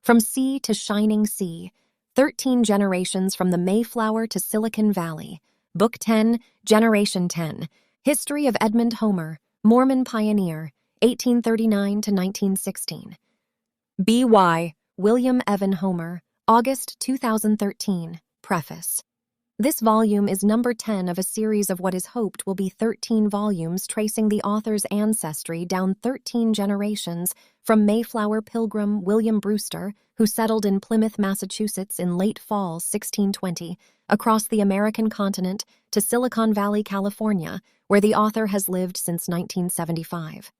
From Sea to Shining Sea, 13 Generations from the Mayflower to Silicon Valley. Book 10, Generation 10, History of Edmond Homer, Mormon Pioneer, 1839 to 1916. B.Y. William Evan Homer, August 2013, Preface. This volume is number 10 of a series of what is hoped will be 13 volumes tracing the author's ancestry down 13 generations from Mayflower Pilgrim William Brewster, who settled in Plymouth, Massachusetts in late fall 1620, across the American continent to Silicon Valley, California, where the author has lived since 1975.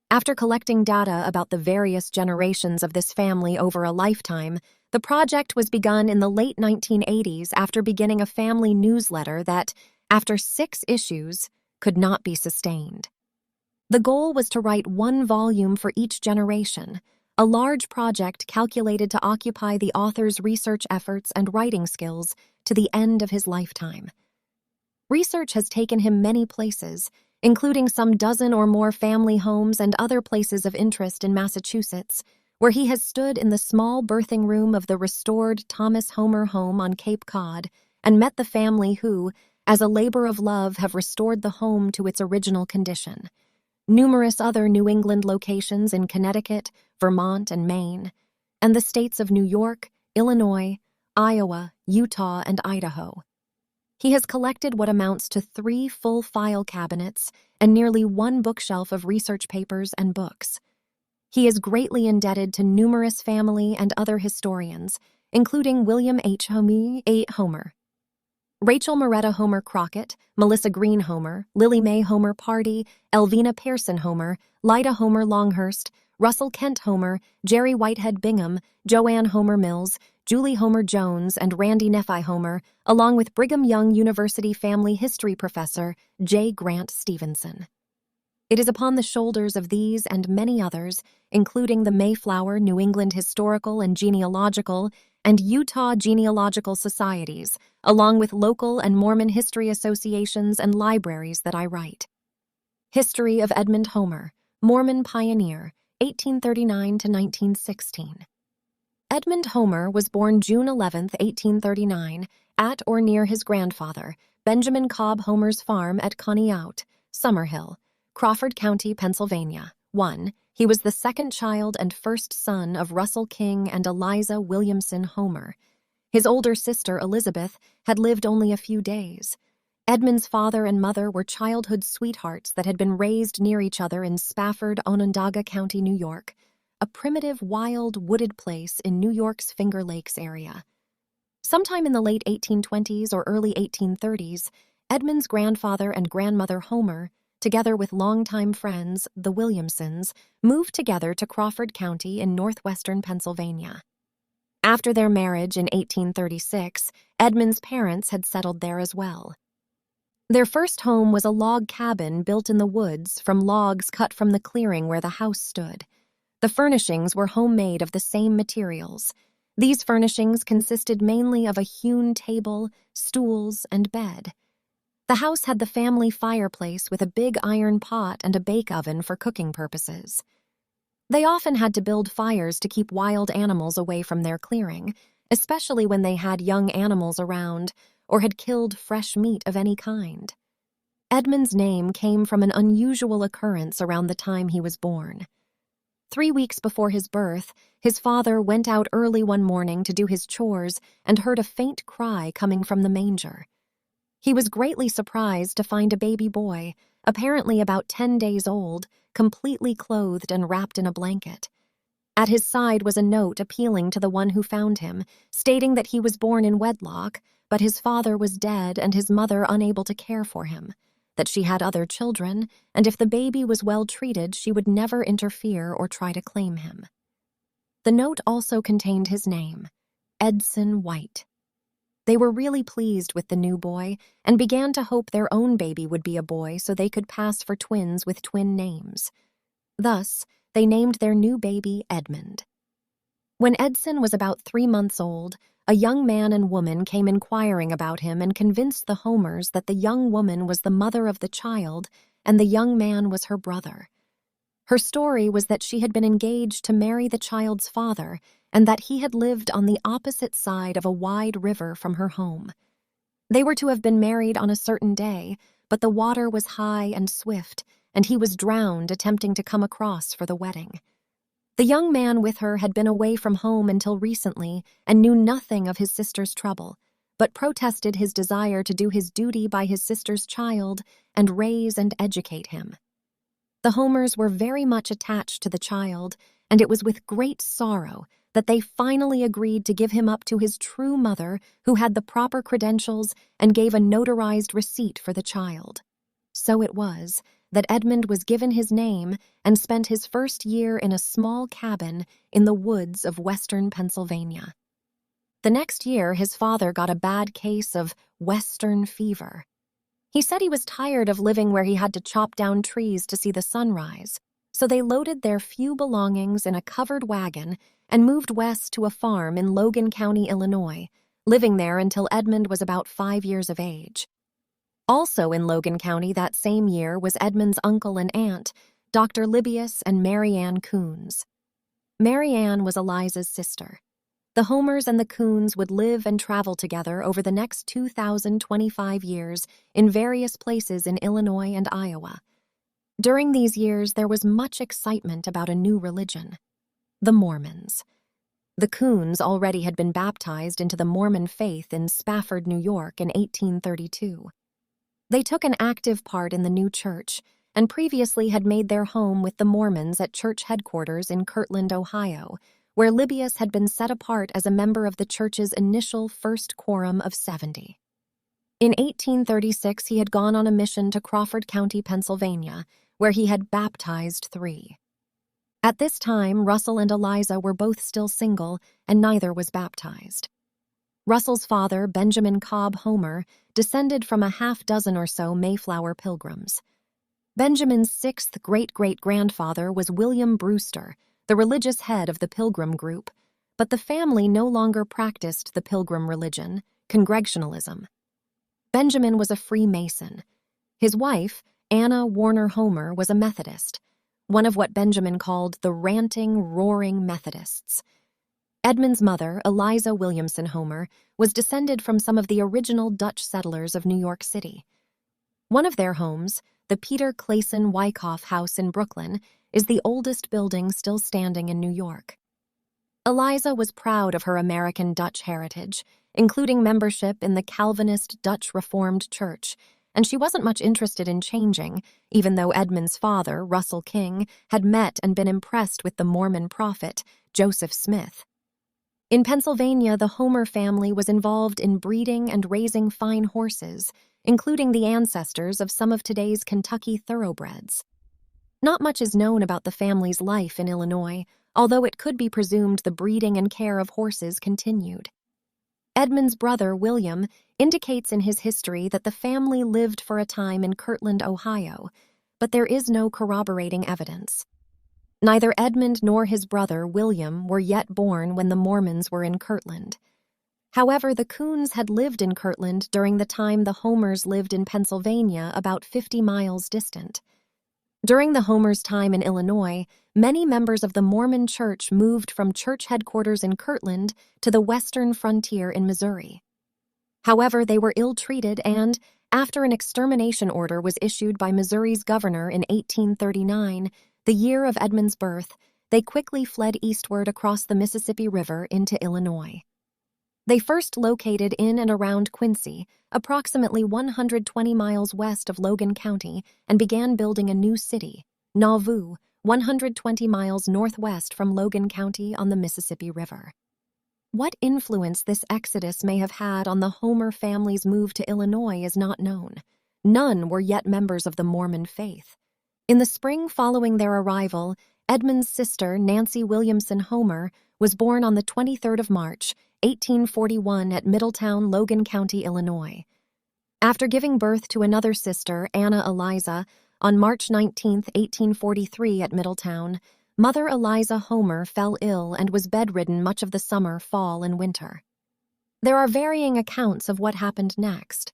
After collecting data about the various generations of this family over a lifetime, the project was begun in the late 1980s after beginning a family newsletter that, after 6 issues, could not be sustained. The goal was to write 1 volume for each generation, a large project calculated to occupy the author's research efforts and writing skills to the end of his lifetime. Research has taken him many places, including some dozen or more family homes and other places of interest in Massachusetts, where he has stood in the small birthing room of the restored Thomas Homer home on Cape Cod and met the family who, as a labor of love, have restored the home to its original condition. Numerous other New England locations in Connecticut, Vermont, and Maine, and the states of New York, Illinois, Iowa, Utah, and Idaho. He has collected what amounts to 3 full file cabinets and nearly 1 bookshelf of research papers and books. He is greatly indebted to numerous family and other historians, including William H. Homer, Rachel Moretta Homer Crockett, Melissa Green Homer, Lily Mae Homer Pardee, Elvina Pearson Homer, Lyda Homer Longhurst, Russell Kent Homer, Jerry Whitehead Bingham, Joanne Homer Mills, Julie Homer Jones, and Randy Nephi Homer, along with Brigham Young University family history professor J. Grant Stevenson. It is upon the shoulders of these and many others, including the Mayflower New England Historical and Genealogical and Utah Genealogical Societies, along with local and Mormon history associations and libraries, that I write. History of Edmond Homer, Mormon Pioneer, 1839 to 1916. Edmond Homer was born June 11, 1839, at or near his grandfather, Benjamin Cobb Homer's farm at Conneaut, Summerhill, Crawford County, Pennsylvania. 1. He was the second child and first son of Russell King and Eliza Williamson Homer. His older sister, Elizabeth, had lived only a few days. Edmund's father and mother were childhood sweethearts that had been raised near each other in Spafford, Onondaga County, New York, a primitive, wild, wooded place in New York's Finger Lakes area. Sometime in the late 1820s or early 1830s, Edmund's grandfather and grandmother Homer, together with longtime friends, the Williamsons, moved together to Crawford County in northwestern Pennsylvania. After their marriage in 1836, Edmund's parents had settled there as well. Their first home was a log cabin built in the woods from logs cut from the clearing where the house stood. The furnishings were homemade of the same materials. These furnishings consisted mainly of a hewn table, stools, and bed. The house had the family fireplace with a big iron pot and a bake oven for cooking purposes. They often had to build fires to keep wild animals away from their clearing, especially when they had young animals around or had killed fresh meat of any kind. Edmund's name came from an unusual occurrence around the time he was born. 3 weeks before his birth, his father went out early one morning to do his chores and heard a faint cry coming from the manger. He was greatly surprised to find a baby boy, apparently about 10 days old, completely clothed and wrapped in a blanket. At his side was a note appealing to the one who found him, stating that he was born in wedlock, but his father was dead and his mother unable to care for him, that she had other children, and if the baby was well treated, she would never interfere or try to claim him. The note also contained his name, Edson White. They were really pleased with the new boy and began to hope their own baby would be a boy so they could pass for twins with twin names. Thus, they named their new baby Edmund. When Edson was about 3 months old, a young man and woman came inquiring about him and convinced the Homers that the young woman was the mother of the child and the young man was her brother. Her story was that she had been engaged to marry the child's father and that he had lived on the opposite side of a wide river from her home. They were to have been married on a certain day, but the water was high and swift, and he was drowned attempting to come across for the wedding. The young man with her had been away from home until recently and knew nothing of his sister's trouble, but protested his desire to do his duty by his sister's child and raise and educate him. The Homers were very much attached to the child, and it was with great sorrow that they finally agreed to give him up to his true mother, who had the proper credentials and gave a notarized receipt for the child. So it was that Edmond was given his name and spent his first year in a small cabin in the woods of western Pennsylvania. The next year, his father got a bad case of Western fever. He said he was tired of living where he had to chop down trees to see the sunrise, so they loaded their few belongings in a covered wagon and moved west to a farm in Logan County, Illinois, living there until Edmond was about 5 years of age. Also in Logan County that same year was Edmond's uncle and aunt, Dr. Libius and Mary Ann Coons. Mary Ann was Eliza's sister. The Homers and the Coons would live and travel together over the next 2,025 years in various places in Illinois and Iowa. During these years, there was much excitement about a new religion, the Mormons. The Coons already had been baptized into the Mormon faith in Spafford, New York in 1832. They took an active part in the new church and previously had made their home with the Mormons at church headquarters in Kirtland, Ohio, where Libius had been set apart as a member of the church's initial first quorum of 70. In 1836, he had gone on a mission to Crawford County, Pennsylvania, where he had baptized 3. At this time, Russell and Eliza were both still single, and neither was baptized. Russell's father, Benjamin Cobb Homer, descended from a half-dozen or so Mayflower pilgrims. Benjamin's 6th great-great-grandfather was William Brewster, the religious head of the Pilgrim group, but the family no longer practiced the Pilgrim religion, Congregationalism. Benjamin was a Freemason. His wife, Anna Warner Homer, was a Methodist, one of what Benjamin called the ranting, roaring Methodists. Edmond's mother, Eliza Williamson Homer, was descended from some of the original Dutch settlers of New York City. One of their homes, the Peter Clayson Wyckoff House in Brooklyn, is the oldest building still standing in New York. Eliza was proud of her American Dutch heritage, including membership in the Calvinist Dutch Reformed Church, and she wasn't much interested in changing, even though Edmond's father, Russell King, had met and been impressed with the Mormon prophet, Joseph Smith. In Pennsylvania, the Homer family was involved in breeding and raising fine horses, including the ancestors of some of today's Kentucky thoroughbreds. Not much is known about the family's life in Illinois, although it could be presumed the breeding and care of horses continued. Edmond's brother, William, indicates in his history that the family lived for a time in Kirtland, Ohio, but there is no corroborating evidence. Neither Edmond nor his brother, William, were yet born when the Mormons were in Kirtland. However, the Coons had lived in Kirtland during the time the Homers lived in Pennsylvania, about 50 miles distant. During the Homers' time in Illinois, many members of the Mormon Church moved from church headquarters in Kirtland to the western frontier in Missouri. However, they were ill-treated and, after an extermination order was issued by Missouri's governor in 1839, the year of Edmond's birth, they quickly fled eastward across the Mississippi River into Illinois. They first located in and around Quincy, approximately 120 miles west of Logan County, and began building a new city, Nauvoo, 120 miles northwest from Logan County on the Mississippi River. What influence this exodus may have had on the Homer family's move to Illinois is not known. None were yet members of the Mormon faith. In the spring following their arrival, Edmond's sister, Nancy Williamson Homer, was born on the 23rd of March, 1841 at Middletown, Logan County, Illinois. After giving birth to another sister, Anna Eliza, on March 19, 1843 at Middletown, Mother Eliza Homer fell ill and was bedridden much of the summer, fall, and winter. There are varying accounts of what happened next.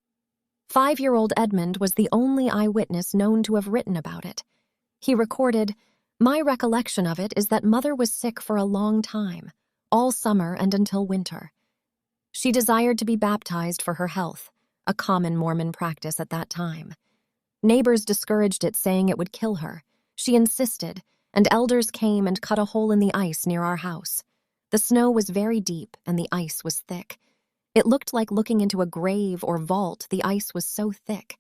5-year-old Edmond was the only eyewitness known to have written about it. He recorded, "My recollection of it is that Mother was sick for a long time, all summer and until winter. She desired to be baptized for her health, a common Mormon practice at that time. Neighbors discouraged it, saying it would kill her. She insisted, and elders came and cut a hole in the ice near our house. The snow was very deep and the ice was thick. It looked like looking into a grave or vault, the ice was so thick.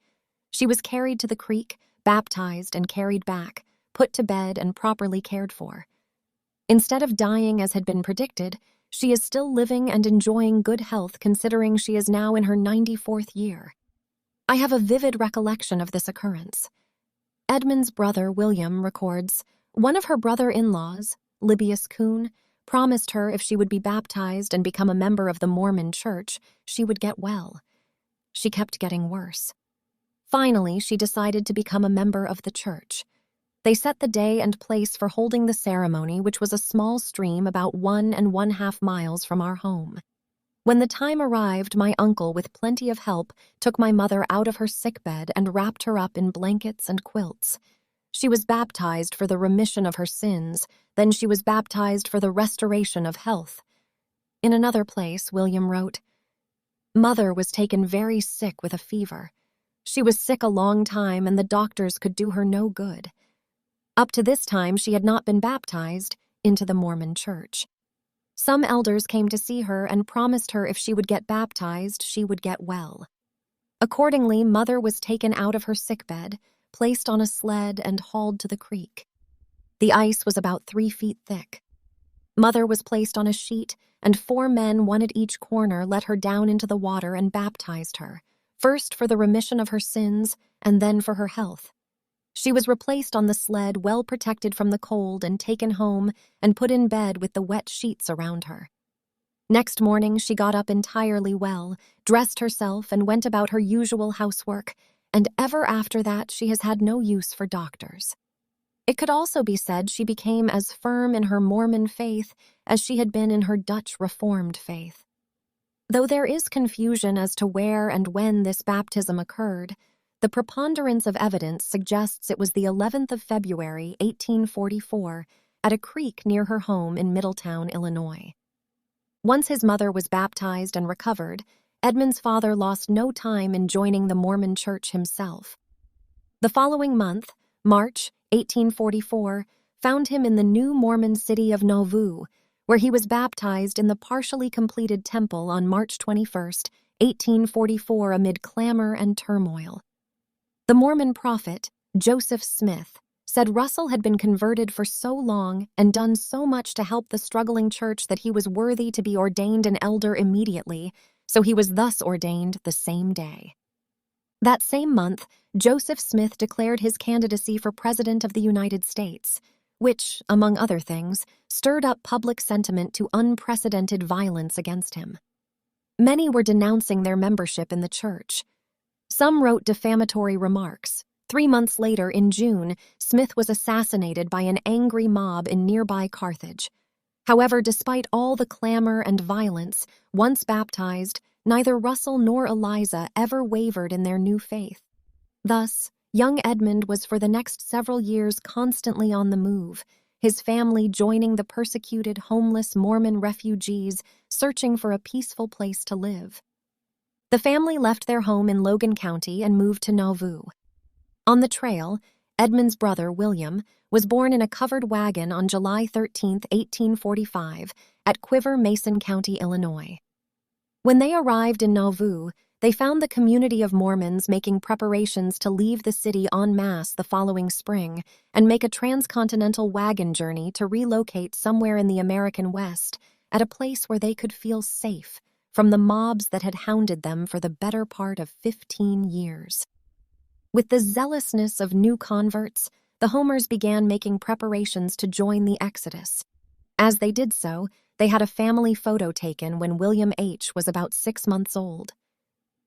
She was carried to the creek, baptized and carried back, put to bed and properly cared for. Instead of dying as had been predicted, she is still living and enjoying good health, considering she is now in her 94th year. I have a vivid recollection of this occurrence. Edmond's brother, William, records, one of her brother-in-laws, Libius Kuhn, promised her if she would be baptized and become a member of the Mormon Church, she would get well. She kept getting worse. Finally, she decided to become a member of the church. They set the day and place for holding the ceremony, which was a small stream about 1½ miles from our home. When the time arrived, my uncle, with plenty of help, took my mother out of her sickbed and wrapped her up in blankets and quilts. She was baptized for the remission of her sins, then she was baptized for the restoration of health. In another place, William wrote, "Mother was taken very sick with a fever. She was sick a long time and the doctors could do her no good. Up to this time, she had not been baptized into the Mormon Church. Some elders came to see her and promised her if she would get baptized, she would get well. Accordingly, Mother was taken out of her sickbed, placed on a sled, and hauled to the creek. The ice was about 3 feet thick. Mother was placed on a sheet, and 4 men, one at each corner, let her down into the water and baptized her, first for the remission of her sins and then for her health. She was replaced on the sled, well protected from the cold, and taken home and put in bed with the wet sheets around her. Next morning, she got up entirely well, dressed herself, and went about her usual housework, and ever after that she has had no use for doctors. It could also be said she became as firm in her Mormon faith as she had been in her Dutch Reformed faith. Though there is confusion as to where and when this baptism occurred, the preponderance of evidence suggests it was the 11th of February, 1844, at a creek near her home in Middletown, Illinois. Once his mother was baptized and recovered, Edmond's father lost no time in joining the Mormon Church himself. The following month, March 1844, found him in the new Mormon city of Nauvoo, where he was baptized in the partially completed temple on March 21, 1844, amid clamor and turmoil. The Mormon prophet, Joseph Smith, said Russell had been converted for so long and done so much to help the struggling church that he was worthy to be ordained an elder immediately, so he was thus ordained the same day. That same month, Joseph Smith declared his candidacy for President of the United States, which, among other things, stirred up public sentiment to unprecedented violence against him. Many were denouncing their membership in the church. Some wrote defamatory remarks. 3 months later, in June, Smith was assassinated by an angry mob in nearby Carthage. However, despite all the clamor and violence, once baptized, neither Russell nor Eliza ever wavered in their new faith. Thus, young Edmond was for the next several years constantly on the move, his family joining the persecuted, homeless Mormon refugees searching for a peaceful place to live. The family left their home in Logan County and moved to Nauvoo. On the trail, Edmond's brother, William, was born in a covered wagon on July 13, 1845, at Quiver, Mason County, Illinois. When they arrived in Nauvoo, they found the community of Mormons making preparations to leave the city en masse the following spring and make a transcontinental wagon journey to relocate somewhere in the American West at a place where they could feel safe from the mobs that had hounded them for the better part of 15 years. With the zealousness of new converts, the Homers began making preparations to join the exodus. As they did so, they had a family photo taken when William H. was about 6 months old.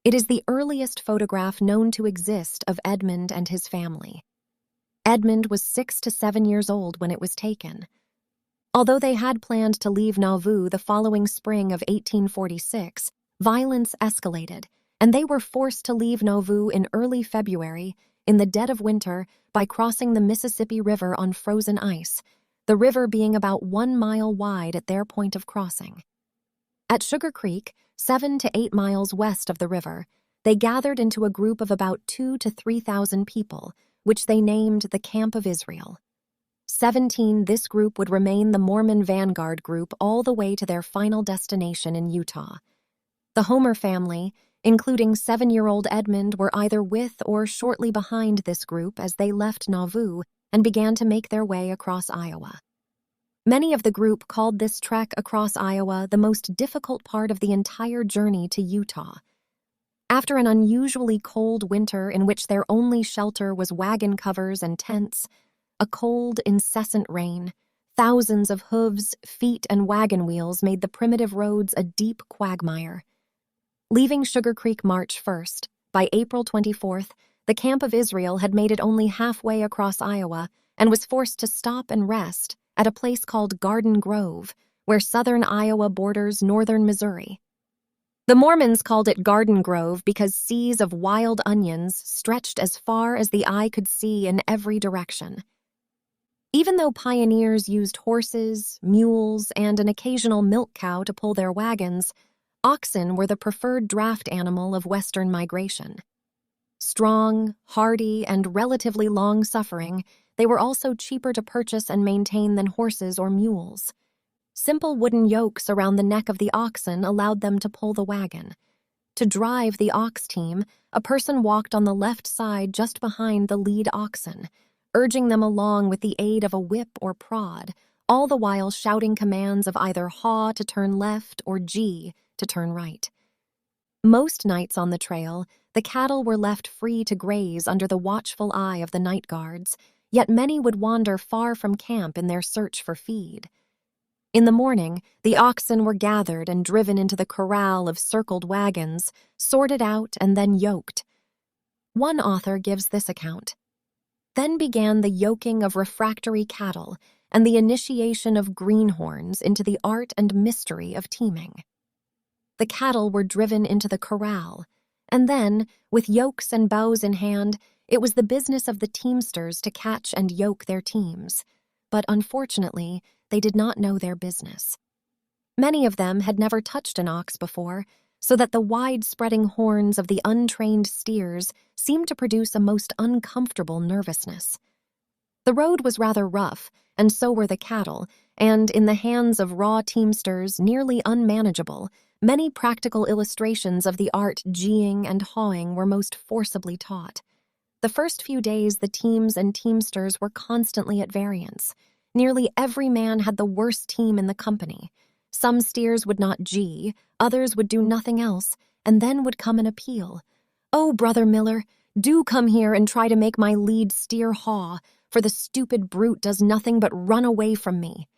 It is the earliest photograph known to exist of Edmond and his family. Edmond was 6 to 7 years old when it was taken. Although they had planned to leave Nauvoo the following spring of 1846, violence escalated, and they were forced to leave Nauvoo in early February, in the dead of winter, by crossing the Mississippi River on frozen ice. the river being about 1 mile wide at their point of crossing. At Sugar Creek, 7 to 8 miles west of the river, they gathered into a group of about 2,000 to 3,000 people, which they named the Camp of Israel. 17, this group would remain the Mormon vanguard group all the way to their final destination in Utah. The Homer family, including 7-year-old Edmond, were either with or shortly behind this group as they left Nauvoo and began to make their way across Iowa. Many of the group called this trek across Iowa the most difficult part of the entire journey to Utah. After an unusually cold winter in which their only shelter was wagon covers and tents, a cold, incessant rain, thousands of hooves, feet, and wagon wheels made the primitive roads a deep quagmire. Leaving Sugar Creek March 1st, by April 24th, the Camp of Israel had made it only halfway across Iowa and was forced to stop and rest at a place called Garden Grove, where southern Iowa borders northern Missouri. The Mormons called it Garden Grove because seas of wild onions stretched as far as the eye could see in every direction. Even though pioneers used horses, mules, and an occasional milk cow to pull their wagons, oxen were the preferred draft animal of Western migration. Strong, hardy, and relatively long-suffering, they were also cheaper to purchase and maintain than horses or mules. Simple wooden yokes around the neck of the oxen allowed them to pull the wagon. To drive the ox team, a person walked on the left side just behind the lead oxen, urging them along with the aid of a whip or prod, all the while shouting commands of either haw to turn left or gee to turn right. Most nights on the trail, the cattle were left free to graze under the watchful eye of the night guards, yet many would wander far from camp in their search for feed. In the morning, the oxen were gathered and driven into the corral of circled wagons, sorted out and then yoked. One author gives this account. Then began the yoking of refractory cattle and the initiation of greenhorns into the art and mystery of teaming. The cattle were driven into the corral, and then, with yokes and bows in hand, it was the business of the teamsters to catch and yoke their teams. But unfortunately, they did not know their business. Many of them had never touched an ox before, so that the wide-spreading horns of the untrained steers seemed to produce a most uncomfortable nervousness. The road was rather rough, and so were the cattle, and in the hands of raw teamsters nearly unmanageable. Many practical illustrations of the art geeing and hawing were most forcibly taught. The first few days, the teams and teamsters were constantly at variance. Nearly every man had the worst team in the company. Some steers would not gee, others would do nothing else, and then would come an appeal. "Oh, Brother Miller, do come here and try to make my lead steer haw, for the stupid brute does nothing but run away from me."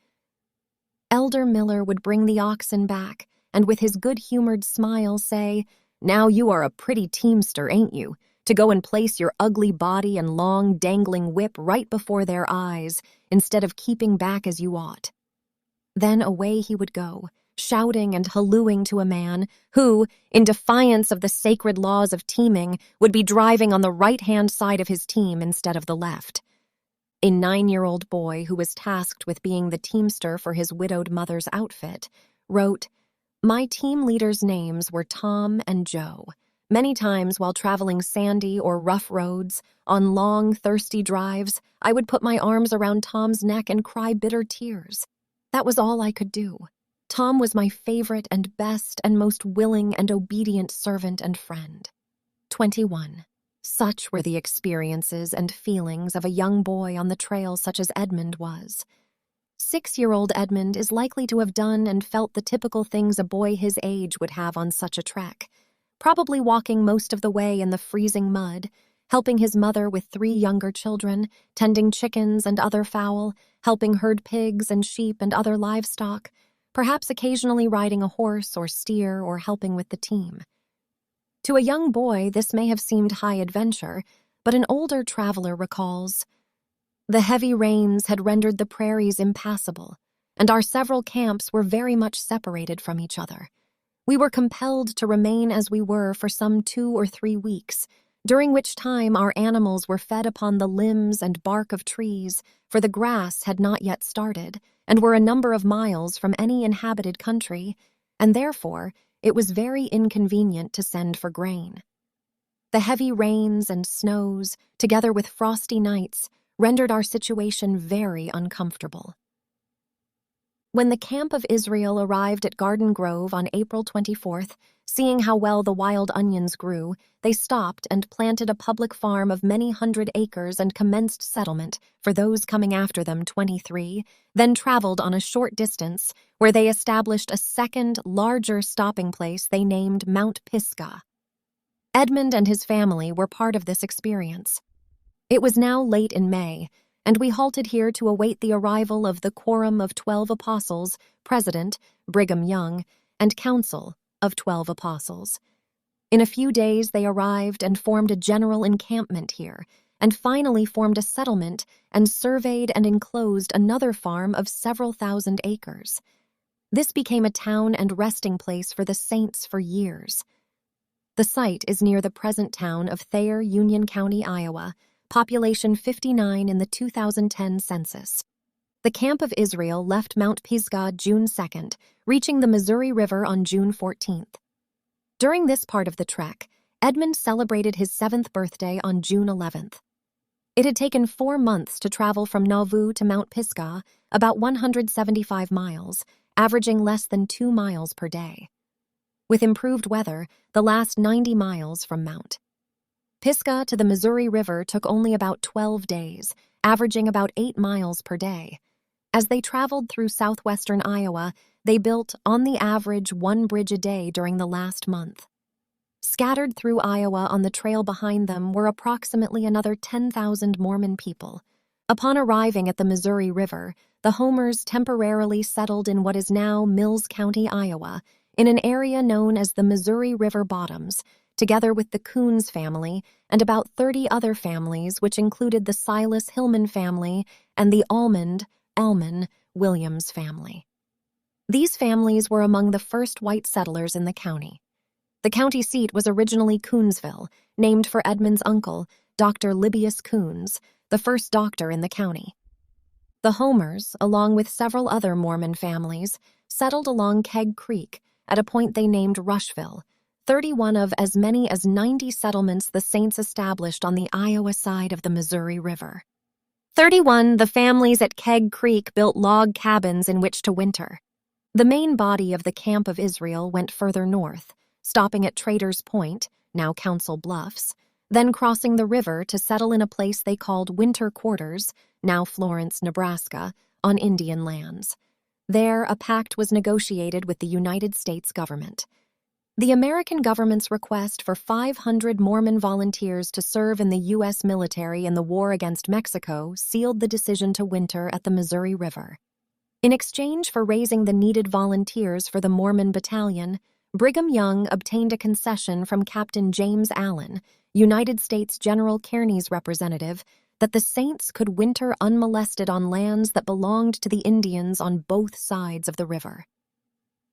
Elder Miller would bring the oxen back, and with his good-humored smile say, "Now you are a pretty teamster, ain't you, to go and place your ugly body and long, dangling whip right before their eyes, instead of keeping back as you ought." Then away he would go, shouting and hallooing to a man who, in defiance of the sacred laws of teaming, would be driving on the right-hand side of his team instead of the left. A 9-year-old boy who was tasked with being the teamster for his widowed mother's outfit wrote, "My team leaders' names were Tom and Joe. Many times while traveling sandy or rough roads, on long, thirsty drives, I would put my arms around Tom's neck and cry bitter tears. That was all I could do. Tom was my favorite and best and most willing and obedient servant and friend." 21. Such were the experiences and feelings of a young boy on the trail such as Edmond was. 6-year-old Edmond is likely to have done and felt the typical things a boy his age would have on such a trek, probably walking most of the way in the freezing mud, helping his mother with 3 younger children, tending chickens and other fowl, helping herd pigs and sheep and other livestock, perhaps occasionally riding a horse or steer or helping with the team. To a young boy, this may have seemed high adventure, but an older traveler recalls, "The heavy rains had rendered the prairies impassable, and our several camps were very much separated from each other. We were compelled to remain as we were for some 2 or 3 weeks, during which time our animals were fed upon the limbs and bark of trees, for the grass had not yet started, and were a number of miles from any inhabited country, and therefore it was very inconvenient to send for grain. The heavy rains and snows, together with frosty nights, rendered our situation very uncomfortable. When the camp of Israel arrived at Garden Grove on April 24th, seeing how well the wild onions grew, they stopped and planted a public farm of many hundred acres and commenced settlement for those coming after them 23, then traveled on a short distance, where they established a second, larger stopping place they named Mount Pisgah. Edmond and his family were part of this experience. It was now late in May, and we halted here to await the arrival of the Quorum of 12 Apostles, President, Brigham Young, and Council of 12 Apostles. In a few days they arrived and formed a general encampment here, and finally formed a settlement and surveyed and enclosed another farm of several thousand acres. This became a town and resting place for the saints for years. The site is near the present town of Thayer, Union County, Iowa, population 59 in the 2010 census. The Camp of Israel left Mount Pisgah June 2nd, reaching the Missouri River on June 14th. During this part of the trek, Edmond celebrated his 7th birthday on June 11th. It had taken 4 months to travel from Nauvoo to Mount Pisgah, about 175 miles, averaging less than 2 miles per day. With improved weather, the last 90 miles from Mount Pisgah to the Missouri River took only about 12 days, averaging about 8 miles per day. As they traveled through southwestern Iowa, they built, on the average, 1 bridge a day during the last month. Scattered through Iowa on the trail behind them were approximately another 10,000 Mormon people. Upon arriving at the Missouri River, the Homers temporarily settled in what is now Mills County, Iowa, in an area known as the Missouri River Bottoms, together with the Coons family and about 30 other families, which included the Silas Hillman family and the Almond Williams family. These families were among the first white settlers in the county. The county seat was originally Coonsville, named for Edmond's uncle, Dr. Libius Coons, the first doctor in the county. The Homers, along with several other Mormon families, settled along Keg Creek at a point they named Rushville, 31 of as many as 90 settlements the Saints established on the Iowa side of the Missouri River. 31, the families at Keg Creek built log cabins in which to winter. The main body of the Camp of Israel went further north, stopping at Traders Point, now Council Bluffs, then crossing the river to settle in a place they called Winter Quarters, now Florence, Nebraska, on Indian lands. There, a pact was negotiated with the United States government. The American government's request for 500 Mormon volunteers to serve in the U.S. military in the war against Mexico sealed the decision to winter at the Missouri River. In exchange for raising the needed volunteers for the Mormon Battalion, Brigham Young obtained a concession from Captain James Allen, United States General Kearny's representative, that the Saints could winter unmolested on lands that belonged to the Indians on both sides of the river.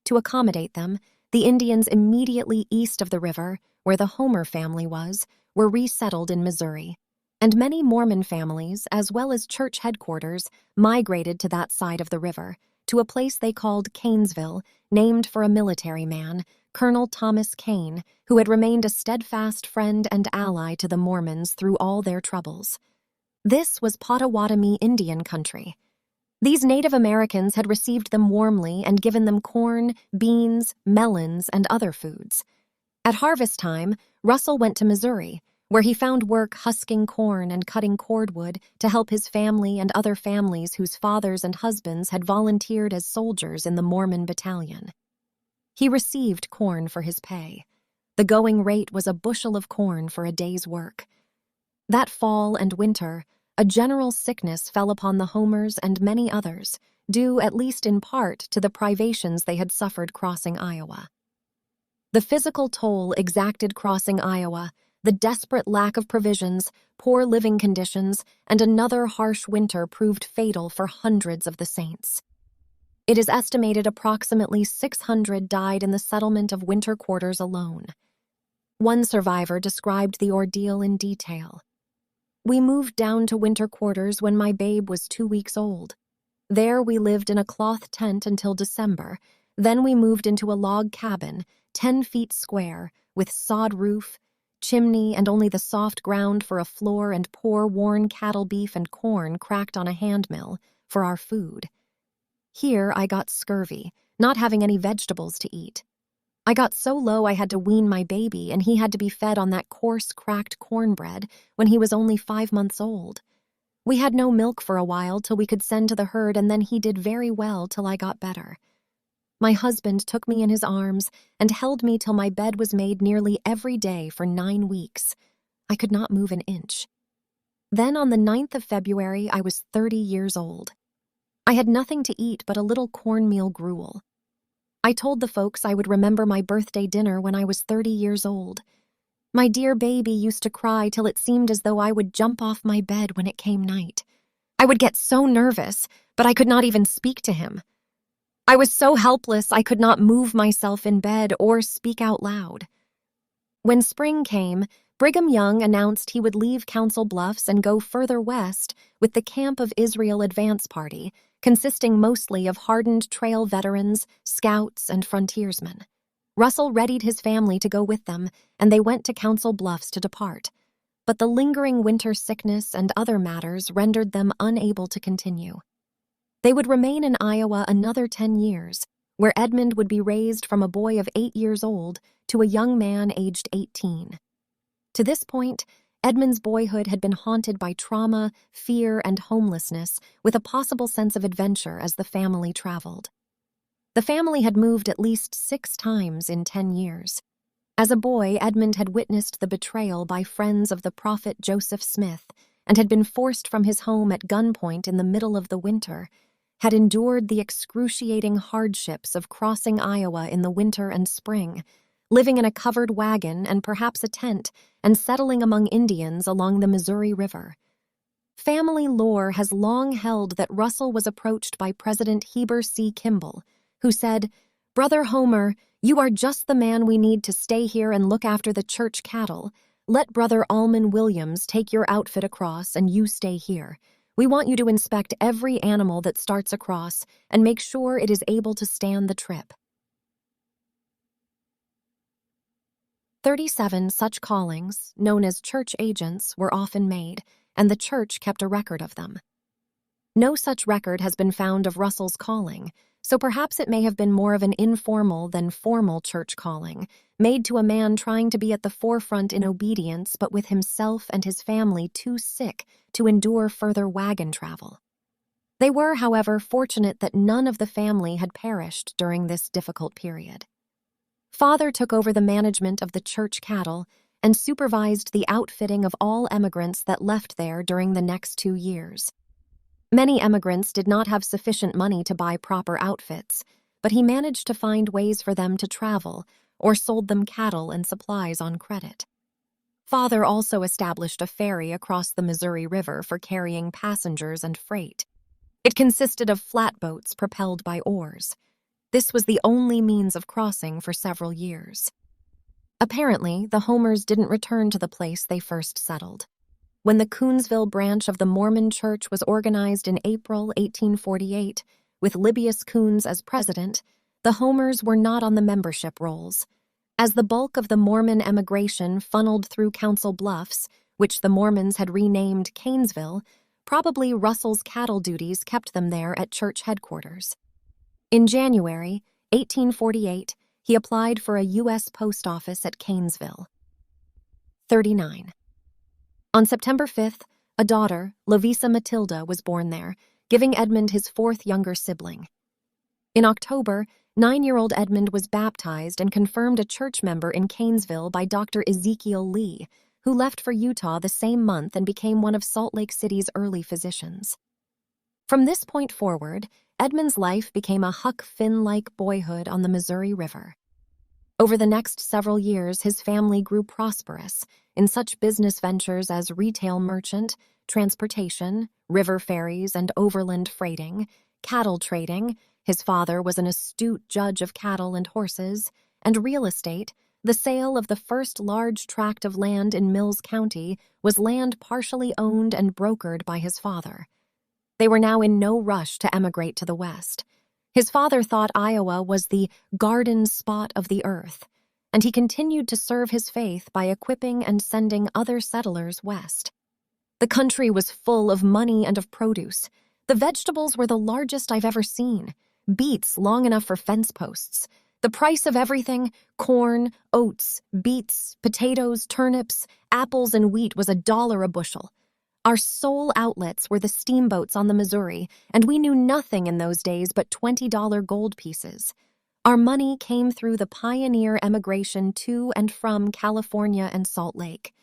To accommodate them, the Indians immediately east of the river, where the Homer family was, were resettled in Missouri, and many Mormon families, as well as church headquarters, migrated to that side of the river, to a place they called Canesville, named for a military man, Colonel Thomas Kane, who had remained a steadfast friend and ally to the Mormons through all their troubles. This was Potawatomi Indian country. These Native Americans had received them warmly and given them corn, beans, melons, and other foods. At harvest time, Russell went to Missouri, where he found work husking corn and cutting cordwood to help his family and other families whose fathers and husbands had volunteered as soldiers in the Mormon Battalion. He received corn for his pay. The going rate was a bushel of corn for a day's work. That fall and winter, a general sickness fell upon the Homers and many others, due at least in part to the privations they had suffered crossing Iowa. The physical toll exacted crossing Iowa, the desperate lack of provisions, poor living conditions, and another harsh winter proved fatal for hundreds of the Saints. It is estimated approximately 600 died in the settlement of Winter Quarters alone. One survivor described the ordeal in detail. "We moved down to winter quarters when my babe was 2 weeks old. There we lived in a cloth tent until December. Then we moved into a log cabin, 10 feet square, with sod roof, chimney, and only the soft ground for a floor and poor worn cattle beef and corn cracked on a hand mill for our food. Here I got scurvy, not having any vegetables to eat. I got so low I had to wean my baby, and he had to be fed on that coarse, cracked cornbread when he was only 5 months old. We had no milk for a while till we could send to the herd, and then he did very well till I got better. My husband took me in his arms and held me till my bed was made nearly every day for 9 weeks. I could not move an inch. Then on the 9th of February, I was 30 years old. I had nothing to eat but a little cornmeal gruel. I told the folks I would remember my birthday dinner when I was 30 years old. My dear baby used to cry till it seemed as though I would jump off my bed when it came night. I would get so nervous, but I could not even speak to him. I was so helpless I could not move myself in bed or speak out loud. When spring came, Brigham Young announced he would leave Council Bluffs and go further west with the Camp of Israel Advance Party, consisting mostly of hardened trail veterans, scouts, and frontiersmen. Russell readied his family to go with them, and they went to Council Bluffs to depart. But the lingering winter sickness and other matters rendered them unable to continue. They would remain in Iowa another 10 years, where Edmond would be raised from a boy of 8 years old to a young man aged 18. To this point, Edmond's boyhood had been haunted by trauma, fear, and homelessness, with a possible sense of adventure as the family traveled. The family had moved at least 6 times in 10 years. As a boy, Edmond had witnessed the betrayal by friends of the prophet Joseph Smith and had been forced from his home at gunpoint in the middle of the winter, had endured the excruciating hardships of crossing Iowa in the winter and spring, living in a covered wagon and perhaps a tent, and settling among Indians along the Missouri River. Family lore has long held that Russell was approached by President Heber C. Kimball, who said, "Brother Homer, you are just the man we need to stay here and look after the church cattle. Let Brother Alman Williams take your outfit across and you stay here. We want you to inspect every animal that starts across and make sure it is able to stand the trip." 37 such callings, known as church agents, were often made, and the church kept a record of them. No such record has been found of Russell's calling, so perhaps it may have been more of an informal than formal church calling, made to a man trying to be at the forefront in obedience but with himself and his family too sick to endure further wagon travel. They were, however, fortunate that none of the family had perished during this difficult period. Father took over the management of the church cattle and supervised the outfitting of all emigrants that left there during the next 2 years. Many emigrants did not have sufficient money to buy proper outfits, but he managed to find ways for them to travel or sold them cattle and supplies on credit. Father also established a ferry across the Missouri River for carrying passengers and freight. It consisted of flatboats propelled by oars. This was the only means of crossing for several years. Apparently, the Homers didn't return to the place they first settled. When the Coonsville branch of the Mormon Church was organized in April 1848, with Libius Coons as president, the Homers were not on the membership rolls. As the bulk of the Mormon emigration funneled through Council Bluffs, which the Mormons had renamed Canesville, probably Russell's cattle duties kept them there at church headquarters. In January 1848, he applied for a U.S. post office at Canesville. 39. On September 5th, a daughter, Lovisa Matilda, was born there, giving Edmond his 4th younger sibling. In October, 9-year-old Edmond was baptized and confirmed a church member in Canesville by Dr. Ezekiel Lee, who left for Utah the same month and became one of Salt Lake City's early physicians. From this point forward, Edmond's life became a Huck Finn-like boyhood on the Missouri River. Over the next several years, his family grew prosperous in such business ventures as retail merchant, transportation, river ferries and overland freighting, cattle trading — his father was an astute judge of cattle and horses — and real estate, The sale of the first large tract of land in Mills County was land partially owned and brokered by his father. They were now in no rush to emigrate to the West. His father thought Iowa was the garden spot of the earth, and he continued to serve his faith by equipping and sending other settlers west. The country was full of money and of produce. The vegetables were the largest I've ever seen, beets long enough for fence posts. The price of everything, corn, oats, beets, potatoes, turnips, apples, and wheat, was $1 a bushel. Our sole outlets were the steamboats on the Missouri, and we knew nothing in those days but $20 gold pieces. Our money came through the pioneer emigration to and from California and Salt Lake.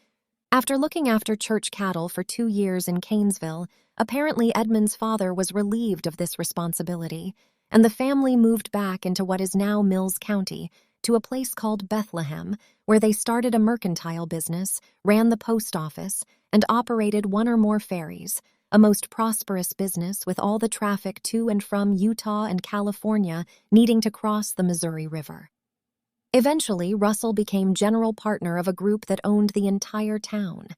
After looking after church cattle for 2 years in Canesville, apparently Edmond's father was relieved of this responsibility, and the family moved back into what is now Mills County, to a place called Bethlehem, where they started a mercantile business, ran the post office, and operated 1 or more ferries, a most prosperous business with all the traffic to and from Utah and California needing to cross the Missouri River. Eventually, Russell became general partner of a group that owned the entire town.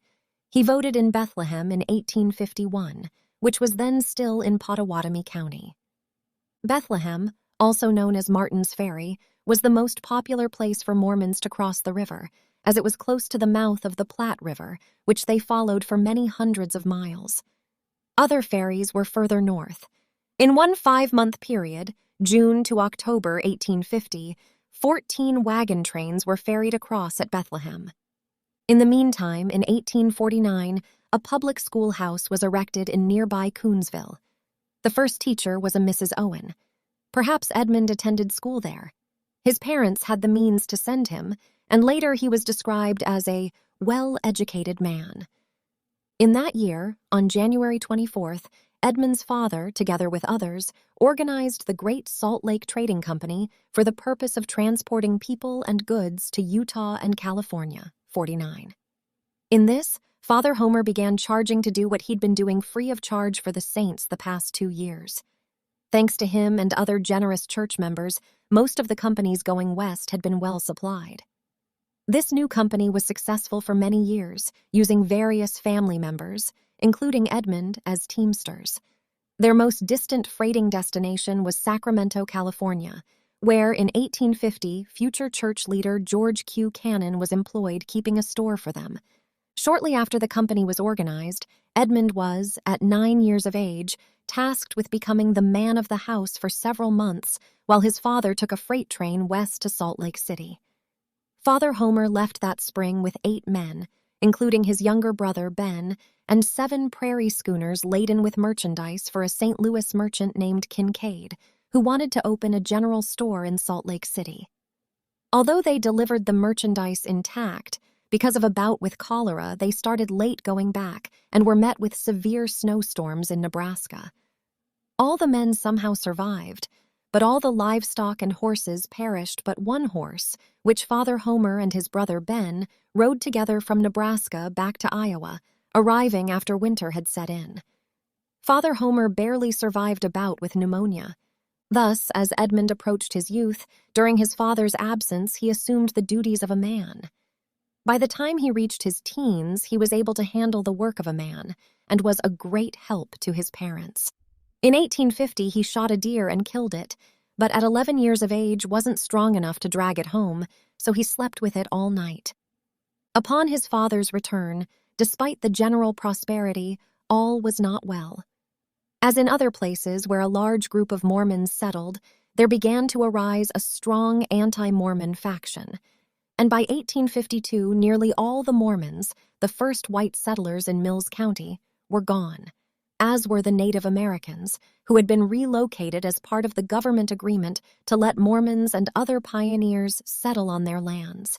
He voted in Bethlehem in 1851, which was then still in Pottawatomie County. Bethlehem, also known as Martin's Ferry, was the most popular place for Mormons to cross the river, as it was close to the mouth of the Platte River, which they followed for many hundreds of miles. Other ferries were further north. In one 5-month period, June to October 1850, 14 wagon trains were ferried across at Bethlehem. In the meantime, in 1849, a public schoolhouse was erected in nearby Coonsville. The first teacher was a Mrs. Owen. Perhaps Edmond attended school there. His parents had the means to send him, and later he was described as a well-educated man. In that year, on January 24th, Edmond's father, together with others, organized the Great Salt Lake Trading Company for the purpose of transporting people and goods to Utah and California, 49. In this, Father Homer began charging to do what he'd been doing free of charge for the saints the past 2 years. Thanks to him and other generous church members, most of the companies going west had been well supplied. This new company was successful for many years, using various family members, including Edmond, as teamsters. Their most distant freighting destination was Sacramento, California, where in 1850 future church leader George Q. Cannon was employed keeping a store for them. Shortly after the company was organized, Edmond was, at 9 years of age, tasked with becoming the man of the house for several months while his father took a freight train west to Salt Lake City. Father Homer left that spring with 8 men, including his younger brother Ben, and 7 prairie schooners laden with merchandise for a St. Louis merchant named Kincaid, who wanted to open a general store in Salt Lake City. Although they delivered the merchandise intact, because of a bout with cholera, they started late going back and were met with severe snowstorms in Nebraska. All the men somehow survived, but all the livestock and horses perished but one horse, which Father Homer and his brother Ben rode together from Nebraska back to Iowa, arriving after winter had set in. Father Homer barely survived a bout with pneumonia. Thus, as Edmond approached his youth, during his father's absence he assumed the duties of a man. By the time he reached his teens, he was able to handle the work of a man and was a great help to his parents. In 1850, he shot a deer and killed it, but at 11 years of age wasn't strong enough to drag it home, so he slept with it all night. Upon his father's return, despite the general prosperity, all was not well. As in other places where a large group of Mormons settled, there began to arise a strong anti-Mormon faction. And by 1852, nearly all the Mormons, the first white settlers in Mills County, were gone, as were the Native Americans, who had been relocated as part of the government agreement to let Mormons and other pioneers settle on their lands.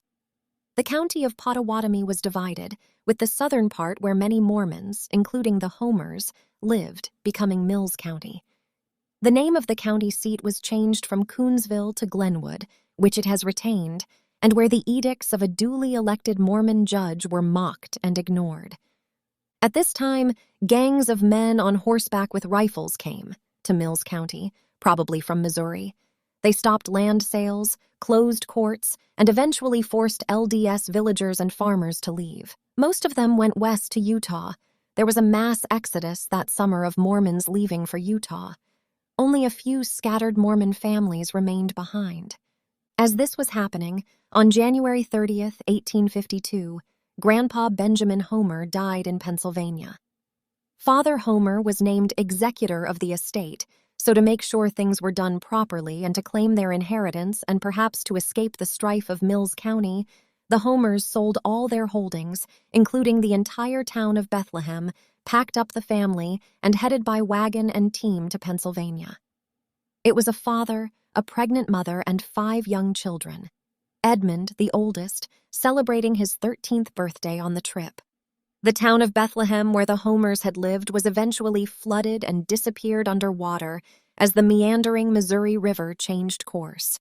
The county of Pottawatomie was divided, with the southern part where many Mormons, including the Homers, lived, becoming Mills County. The name of the county seat was changed from Coonsville to Glenwood, which it has retained, and where the edicts of a duly elected Mormon judge were mocked and ignored. At this time, gangs of men on horseback with rifles came to Mills County, probably from Missouri. They stopped land sales, closed courts, and eventually forced LDS villagers and farmers to leave. Most of them went west to Utah. There was a mass exodus that summer of Mormons leaving for Utah. Only a few scattered Mormon families remained behind. As this was happening, on January 30th, 1852, Grandpa Benjamin Homer died in Pennsylvania. Father Homer was named executor of the estate, so to make sure things were done properly and to claim their inheritance and perhaps to escape the strife of Mills County, the Homers sold all their holdings, including the entire town of Bethlehem, packed up the family, and headed by wagon and team to Pennsylvania. It was a father, a pregnant mother, and 5 young children. Edmond, the oldest, celebrating his 13th birthday on the trip. The town of Bethlehem, where the Homers had lived, was eventually flooded and disappeared under water as the meandering Missouri River changed course.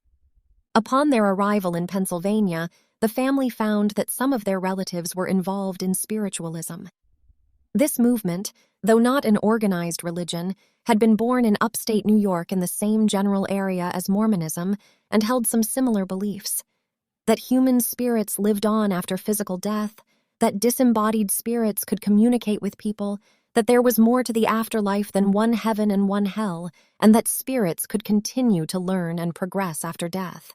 Upon their arrival in Pennsylvania, the family found that some of their relatives were involved in spiritualism. This movement, though not an organized religion, had been born in upstate New York in the same general area as Mormonism and held some similar beliefs. That human spirits lived on after physical death, that disembodied spirits could communicate with people, that there was more to the afterlife than one heaven and one hell, and that spirits could continue to learn and progress after death.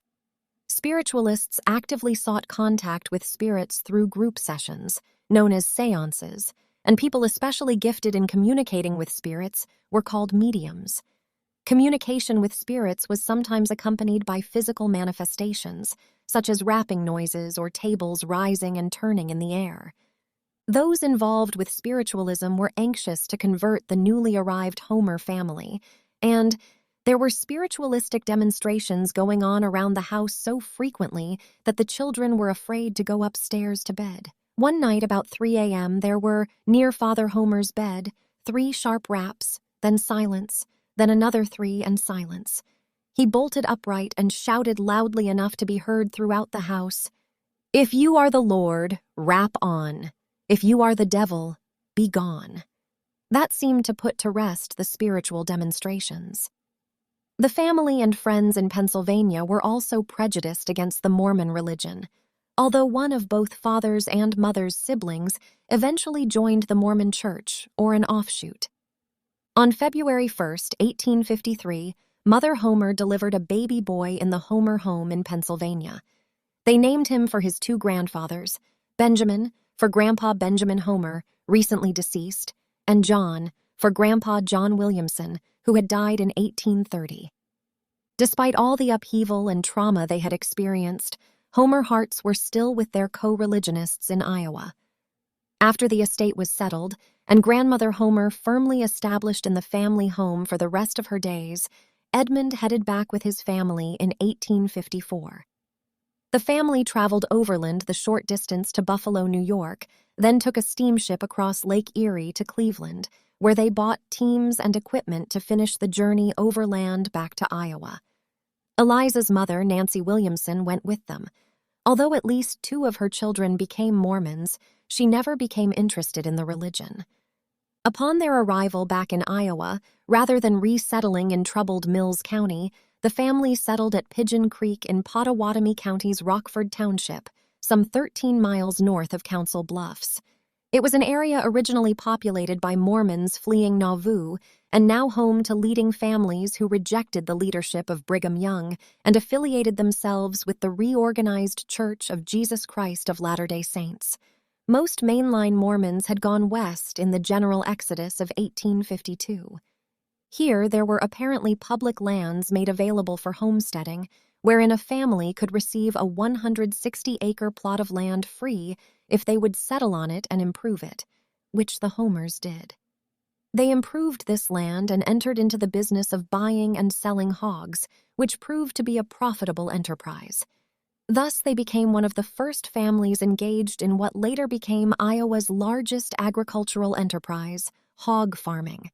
Spiritualists actively sought contact with spirits through group sessions, known as seances, and people especially gifted in communicating with spirits were called mediums. Communication with spirits was sometimes accompanied by physical manifestations, such as rapping noises or tables rising and turning in the air. Those involved with spiritualism were anxious to convert the newly arrived Homer family, and there were spiritualistic demonstrations going on around the house so frequently that the children were afraid to go upstairs to bed. One night about 3 a.m., there were, near Father Homer's bed, 3 sharp raps, then silence, then another 3 and silence. He bolted upright and shouted loudly enough to be heard throughout the house, "If you are the Lord, rap on. If you are the devil, be gone." That seemed to put to rest the spiritual demonstrations. The family and friends in Pennsylvania were also prejudiced against the Mormon religion, although one of both father's and mother's siblings eventually joined the Mormon Church, or an offshoot. On February 1st, 1853, Mother Homer delivered a baby boy in the Homer home in Pennsylvania. They named him for his 2 grandfathers, Benjamin, for Grandpa Benjamin Homer, recently deceased, and John, for Grandpa John Williamson, who had died in 1830. Despite all the upheaval and trauma they had experienced, Homer hearts were still with their co-religionists in Iowa. After the estate was settled, and Grandmother Homer firmly established in the family home for the rest of her days, Edmond headed back with his family in 1854. The family traveled overland the short distance to Buffalo, New York, then took a steamship across Lake Erie to Cleveland, where they bought teams and equipment to finish the journey overland back to Iowa. Eliza's mother, Nancy Williamson, went with them. Although at least 2 of her children became Mormons, she never became interested in the religion. Upon their arrival back in Iowa, rather than resettling in troubled Mills County, the family settled at Pigeon Creek in Pottawatomie County's Rockford Township, some 13 miles north of Council Bluffs. It was an area originally populated by Mormons fleeing Nauvoo and now home to leading families who rejected the leadership of Brigham Young and affiliated themselves with the reorganized Church of Jesus Christ of Latter-day Saints. Most mainline Mormons had gone west in the general exodus of 1852. Here, there were apparently public lands made available for homesteading, wherein a family could receive a 160-acre plot of land free if they would settle on it and improve it, which the Homers did. They improved this land and entered into the business of buying and selling hogs, which proved to be a profitable enterprise. Thus, they became one of the first families engaged in what later became Iowa's largest agricultural enterprise, hog farming.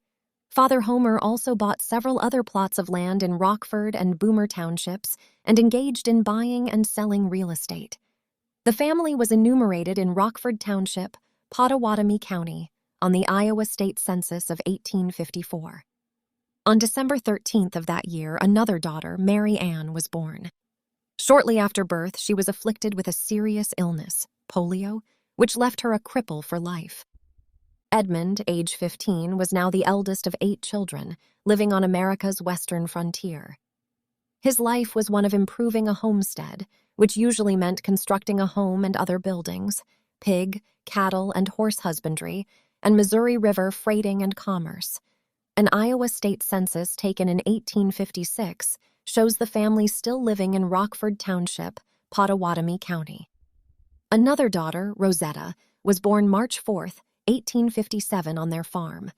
Father Homer also bought several other plots of land in Rockford and Boomer townships and engaged in buying and selling real estate. The family was enumerated in Rockford Township, Pottawatomie County, on the Iowa State Census of 1854. On December 13th of that year, another daughter, Mary Ann, was born. Shortly after birth, she was afflicted with a serious illness, polio, which left her a cripple for life. Edmond, age 15, was now the eldest of 8 children, living on America's western frontier. His life was one of improving a homestead, which usually meant constructing a home and other buildings, pig, cattle, and horse husbandry, and Missouri River freighting and commerce. An Iowa state census taken in 1856 shows the family still living in Rockford Township, Pottawatomie County. Another daughter, Rosetta, was born March 4, 1857 on their farm.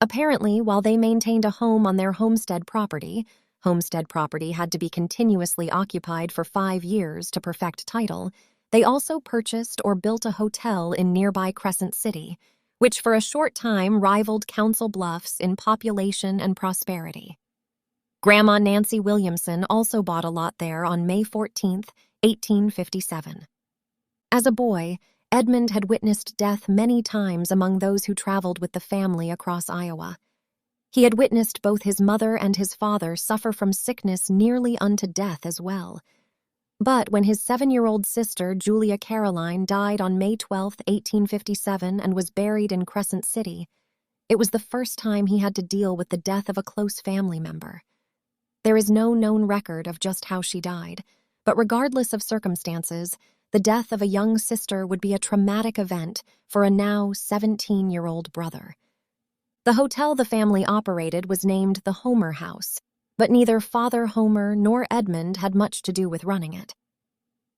Apparently, while they maintained a home on their homestead property had to be continuously occupied for 5 years to perfect title, they also purchased or built a hotel in nearby Crescent City, which for a short time rivaled Council Bluffs in population and prosperity. Grandma Nancy Williamson also bought a lot there on May 14, 1857. As a boy, Edmond had witnessed death many times among those who traveled with the family across Iowa. He had witnessed both his mother and his father suffer from sickness nearly unto death as well. But when his 7-year-old sister, Julia Caroline, died on May 12, 1857, and was buried in Crescent City, it was the first time he had to deal with the death of a close family member. There is no known record of just how she died, but regardless of circumstances, the death of a young sister would be a traumatic event for a now 17-year-old brother. The hotel the family operated was named the Homer House, but neither Father Homer nor Edmond had much to do with running it.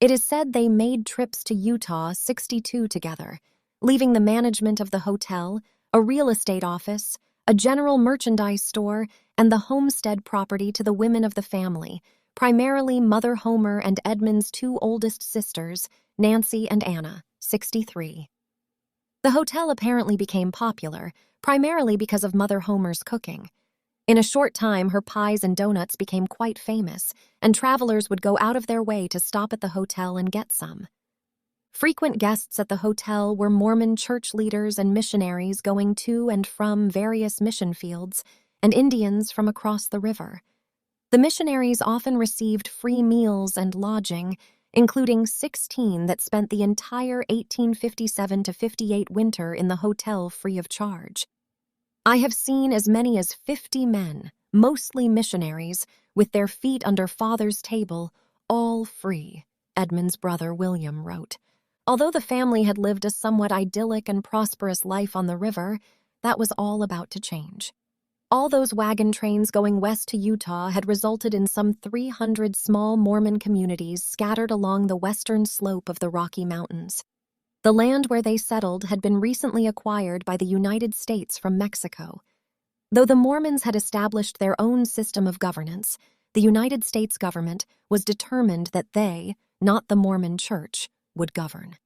It is said they made trips to Utah 62 together, leaving the management of the hotel, a real estate office, a general merchandise store, and the homestead property to the women of the family, primarily Mother Homer and Edmond's 2 oldest sisters, Nancy and Anna, 63. The hotel apparently became popular, primarily because of Mother Homer's cooking. In a short time, her pies and donuts became quite famous, and travelers would go out of their way to stop at the hotel and get some. Frequent guests at the hotel were Mormon church leaders and missionaries going to and from various mission fields, and Indians from across the river. The missionaries often received free meals and lodging, including 16 that spent the entire 1857-58 winter in the hotel free of charge. I have seen as many as 50 men, mostly missionaries, with their feet under Father's table, all free, Edmond's brother William wrote. Although the family had lived a somewhat idyllic and prosperous life on the river, that was all about to change. All those wagon trains going west to Utah had resulted in some 300 small Mormon communities scattered along the western slope of the Rocky Mountains. The land where they settled had been recently acquired by the United States from Mexico. Though the Mormons had established their own system of governance, the United States government was determined that they, not the Mormon Church, would govern.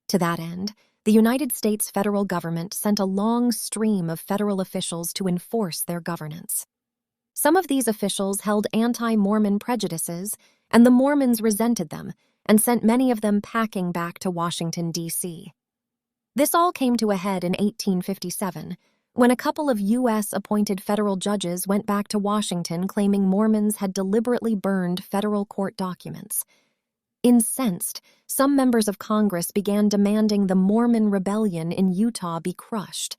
To that end, the United States federal government sent a long stream of federal officials to enforce their governance. Some of these officials held anti-Mormon prejudices, and the Mormons resented them and sent many of them packing back to Washington, D.C. This all came to a head in 1857, when a couple of U.S.-appointed federal judges went back to Washington claiming Mormons had deliberately burned federal court documents. Incensed, some members of Congress began demanding the Mormon rebellion in Utah be crushed,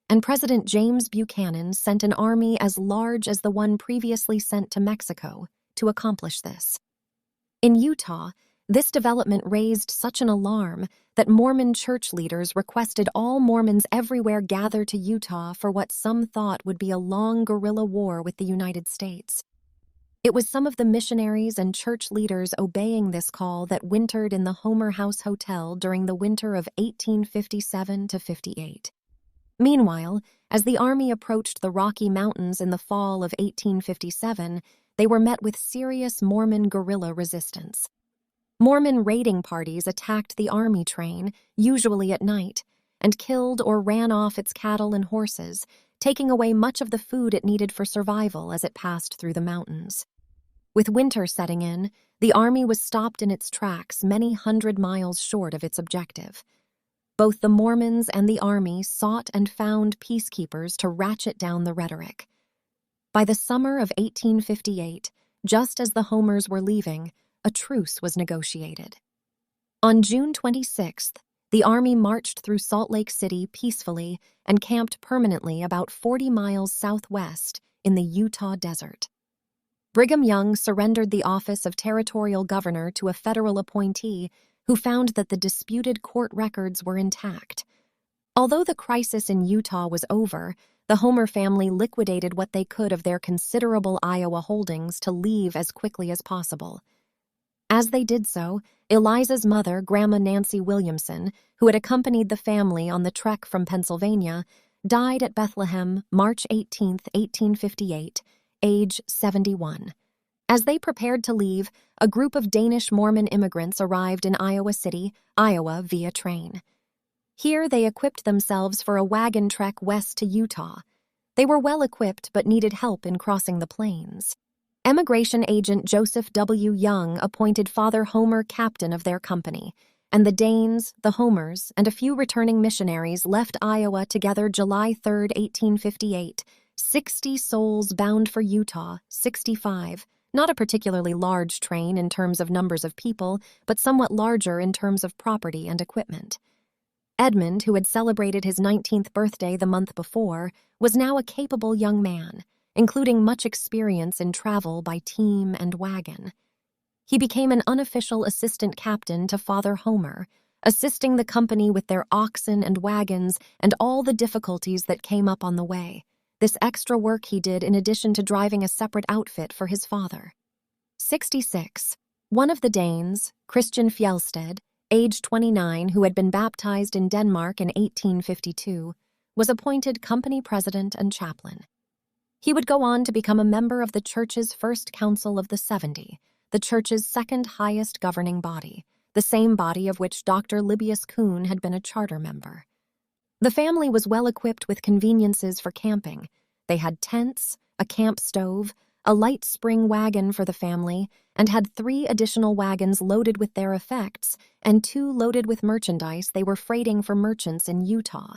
and President James Buchanan sent an army as large as the one previously sent to Mexico to accomplish this. In Utah, this development raised such an alarm that Mormon church leaders requested all Mormons everywhere gather to Utah for what some thought would be a long guerrilla war with the United States. It was some of the missionaries and church leaders obeying this call that wintered in the Homer House Hotel during the winter of 1857-58. Meanwhile, as the army approached the Rocky Mountains in the fall of 1857, they were met with serious Mormon guerrilla resistance. Mormon raiding parties attacked the army train, usually at night, and killed or ran off its cattle and horses, taking away much of the food it needed for survival as it passed through the mountains. With winter setting in, the army was stopped in its tracks many hundred miles short of its objective. Both the Mormons and the army sought and found peacekeepers to ratchet down the rhetoric. By the summer of 1858, just as the Homers were leaving, a truce was negotiated. On June 26th, the Army marched through Salt Lake City peacefully and camped permanently about 40 miles southwest in the Utah desert. Brigham Young surrendered the office of territorial governor to a federal appointee who found that the disputed court records were intact. Although the crisis in Utah was over, the Homer family liquidated what they could of their considerable Iowa holdings to leave as quickly as possible. As they did so, Eliza's mother, Grandma Nancy Williamson, who had accompanied the family on the trek from Pennsylvania, died at Bethlehem, March 18, 1858, age 71. As they prepared to leave, a group of Danish Mormon immigrants arrived in Iowa City, Iowa, via train. Here they equipped themselves for a wagon trek west to Utah. They were well equipped but needed help in crossing the plains. Emigration agent Joseph W. Young appointed Father Homer captain of their company, and the Danes, the Homers, and a few returning missionaries left Iowa together July 3, 1858, 60 souls bound for Utah, 65, not a particularly large train in terms of numbers of people, but somewhat larger in terms of property and equipment. Edmond, who had celebrated his 19th birthday the month before, was now a capable young man, including much experience in travel by team and wagon. He became an unofficial assistant captain to Father Homer, assisting the company with their oxen and wagons and all the difficulties that came up on the way. This extra work he did in addition to driving a separate outfit for his father. 66. One of the Danes, Christian Fjelsted, age 29, who had been baptized in Denmark in 1852, was appointed company president and chaplain. He would go on to become a member of the church's First Council of the 70, the church's second highest governing body, the same body of which Dr. Libius Kuhn had been a charter member. The family was well equipped with conveniences for camping. They had tents, a camp stove, a light spring wagon for the family, and had 3 additional wagons loaded with their effects and 2 loaded with merchandise they were freighting for merchants in Utah.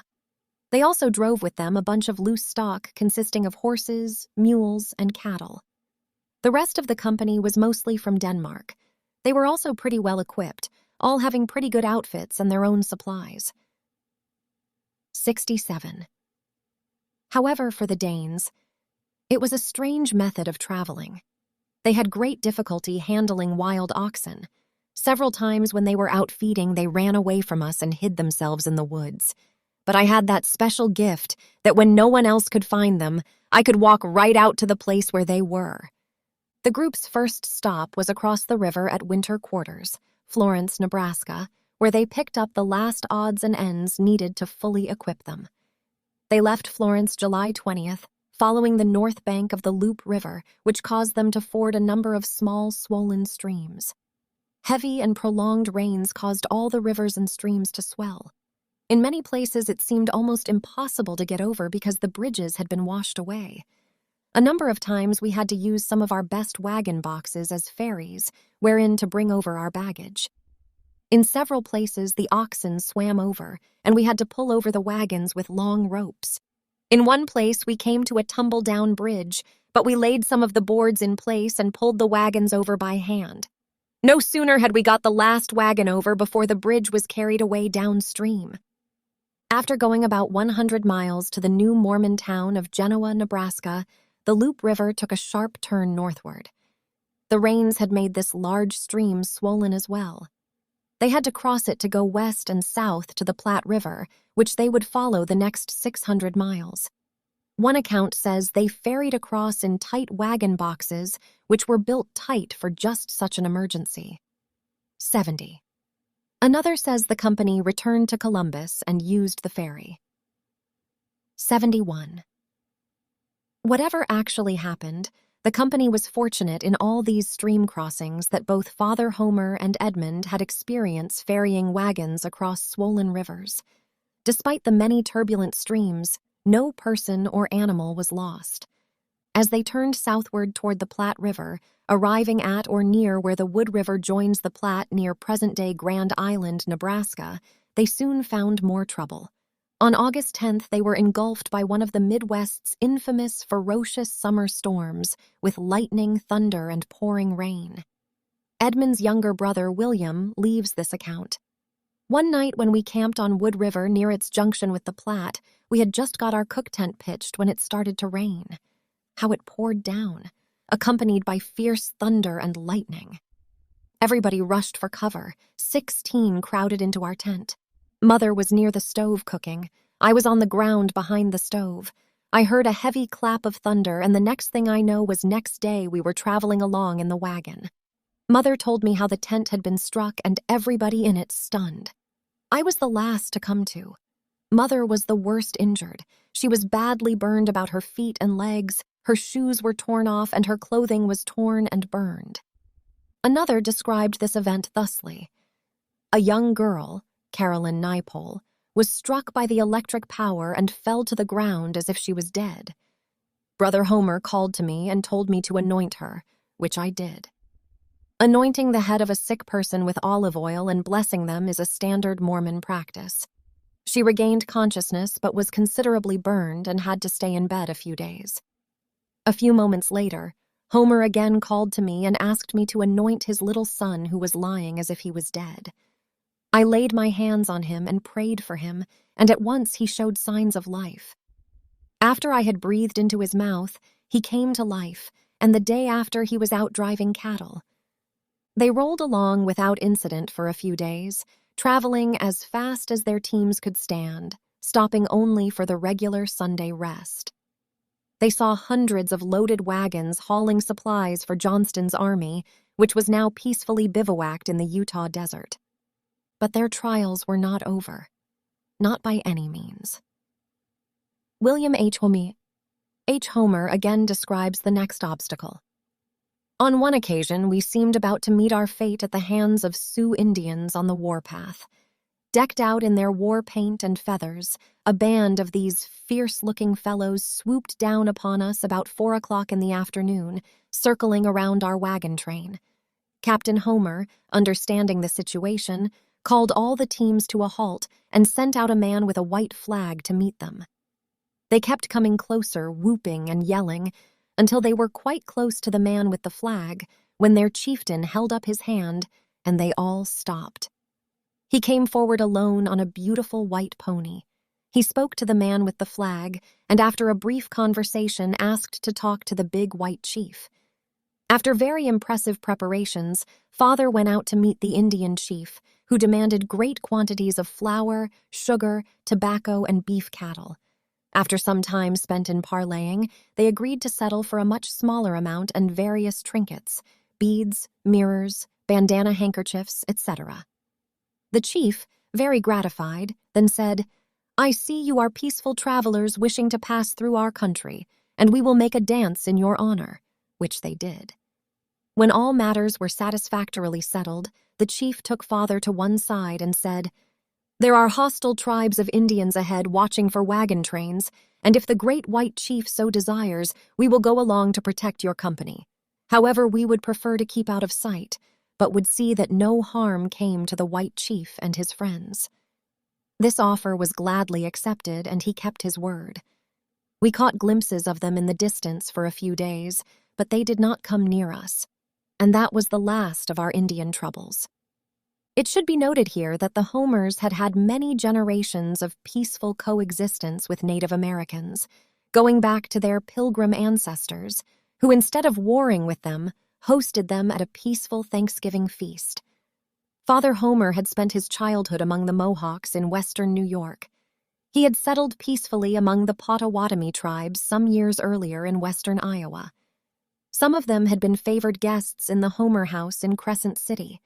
They also drove with them a bunch of loose stock consisting of horses, mules, and cattle. The rest of the company was mostly from Denmark. They were also pretty well equipped, all having pretty good outfits and their own supplies. 67. However, for the Danes, it was a strange method of traveling. They had great difficulty handling wild oxen. Several times when they were out feeding, they ran away from us and hid themselves in the woods. But I had that special gift that when no one else could find them, I could walk right out to the place where they were. The group's first stop was across the river at winter quarters, Florence, Nebraska, where they picked up the last odds and ends needed to fully equip them. They left Florence July 20th, following the north bank of the Loup River, which caused them to ford a number of small, swollen streams. Heavy and prolonged rains caused all the rivers and streams to swell. In many places, it seemed almost impossible to get over because the bridges had been washed away. A number of times we had to use some of our best wagon boxes as ferries, wherein to bring over our baggage. In several places, the oxen swam over, and we had to pull over the wagons with long ropes. In one place, we came to a tumble-down bridge, but we laid some of the boards in place and pulled the wagons over by hand. No sooner had we got the last wagon over before the bridge was carried away downstream. After going about 100 miles to the new Mormon town of Genoa, Nebraska, the Loup River took a sharp turn northward. The rains had made this large stream swollen as well. They had to cross it to go west and south to the Platte River, which they would follow the next 600 miles. One account says they ferried across in tight wagon boxes, which were built tight for just such an emergency. 70. Another says the company returned to Columbus and used the ferry. 71. Whatever actually happened, the company was fortunate in all these stream crossings that both Father Homer and Edmond had experience ferrying wagons across swollen rivers. Despite the many turbulent streams, no person or animal was lost. As they turned southward toward the Platte River, arriving at or near where the Wood River joins the Platte near present-day Grand Island, Nebraska, they soon found more trouble. On August 10th, they were engulfed by one of the Midwest's infamous ferocious summer storms with lightning, thunder, and pouring rain. Edmund's younger brother, William, leaves this account. One night when we camped on Wood River near its junction with the Platte, we had just got our cook tent pitched when it started to rain. How it poured down, accompanied by fierce thunder and lightning. Everybody rushed for cover. 16 crowded into our tent. Mother was near the stove cooking. I was on the ground behind the stove. I heard a heavy clap of thunder, and the next thing I know was next day we were traveling along in the wagon. Mother told me how the tent had been struck and everybody in it stunned. I was the last to come to. Mother was the worst injured. She was badly burned about her feet and legs, her shoes were torn off, and her clothing was torn and burned. Another described this event thusly. A young girl, Carolyn Naipaul, was struck by the electric power and fell to the ground as if she was dead. Brother Homer called to me and told me to anoint her, which I did. Anointing the head of a sick person with olive oil and blessing them is a standard Mormon practice. She regained consciousness but was considerably burned and had to stay in bed a few days. A few moments later, Homer again called to me and asked me to anoint his little son who was lying as if he was dead. I laid my hands on him and prayed for him, and at once he showed signs of life. After I had breathed into his mouth, he came to life, and the day after he was out driving cattle. They rolled along without incident for a few days, traveling as fast as their teams could stand, stopping only for the regular Sunday rest. They saw hundreds of loaded wagons hauling supplies for Johnston's army, which was now peacefully bivouacked in the Utah desert. But their trials were not over. Not by any means. William H. Homer again describes the next obstacle. On one occasion, we seemed about to meet our fate at the hands of Sioux Indians on the warpath. Decked out in their war paint and feathers, a band of these fierce-looking fellows swooped down upon us about 4 o'clock in the afternoon, circling around our wagon train. Captain Homer, understanding the situation, called all the teams to a halt and sent out a man with a white flag to meet them. They kept coming closer, whooping and yelling, until they were quite close to the man with the flag, when their chieftain held up his hand, and they all stopped. He came forward alone on a beautiful white pony. He spoke to the man with the flag, and after a brief conversation asked to talk to the big white chief. After very impressive preparations, Father went out to meet the Indian chief, who demanded great quantities of flour, sugar, tobacco, and beef cattle. After some time spent in parleying, they agreed to settle for a much smaller amount and various trinkets, beads, mirrors, bandana handkerchiefs, etc. The chief, very gratified, then said, "I see you are peaceful travelers wishing to pass through our country, and we will make a dance in your honor," which they did. When all matters were satisfactorily settled, the chief took Father to one side and said, "There are hostile tribes of Indians ahead watching for wagon trains, and if the great white chief so desires, we will go along to protect your company. However, we would prefer to keep out of sight, but would see that no harm came to the white chief and his friends." This offer was gladly accepted, and he kept his word. We caught glimpses of them in the distance for a few days, but they did not come near us, and that was the last of our Indian troubles. It should be noted here that the Homers had had many generations of peaceful coexistence with Native Americans, going back to their Pilgrim ancestors, who instead of warring with them, hosted them at a peaceful Thanksgiving feast. Father Homer had spent his childhood among the Mohawks in western New York. He had settled peacefully among the Potawatomi tribes some years earlier in western Iowa. Some of them had been favored guests in the Homer house in Crescent City.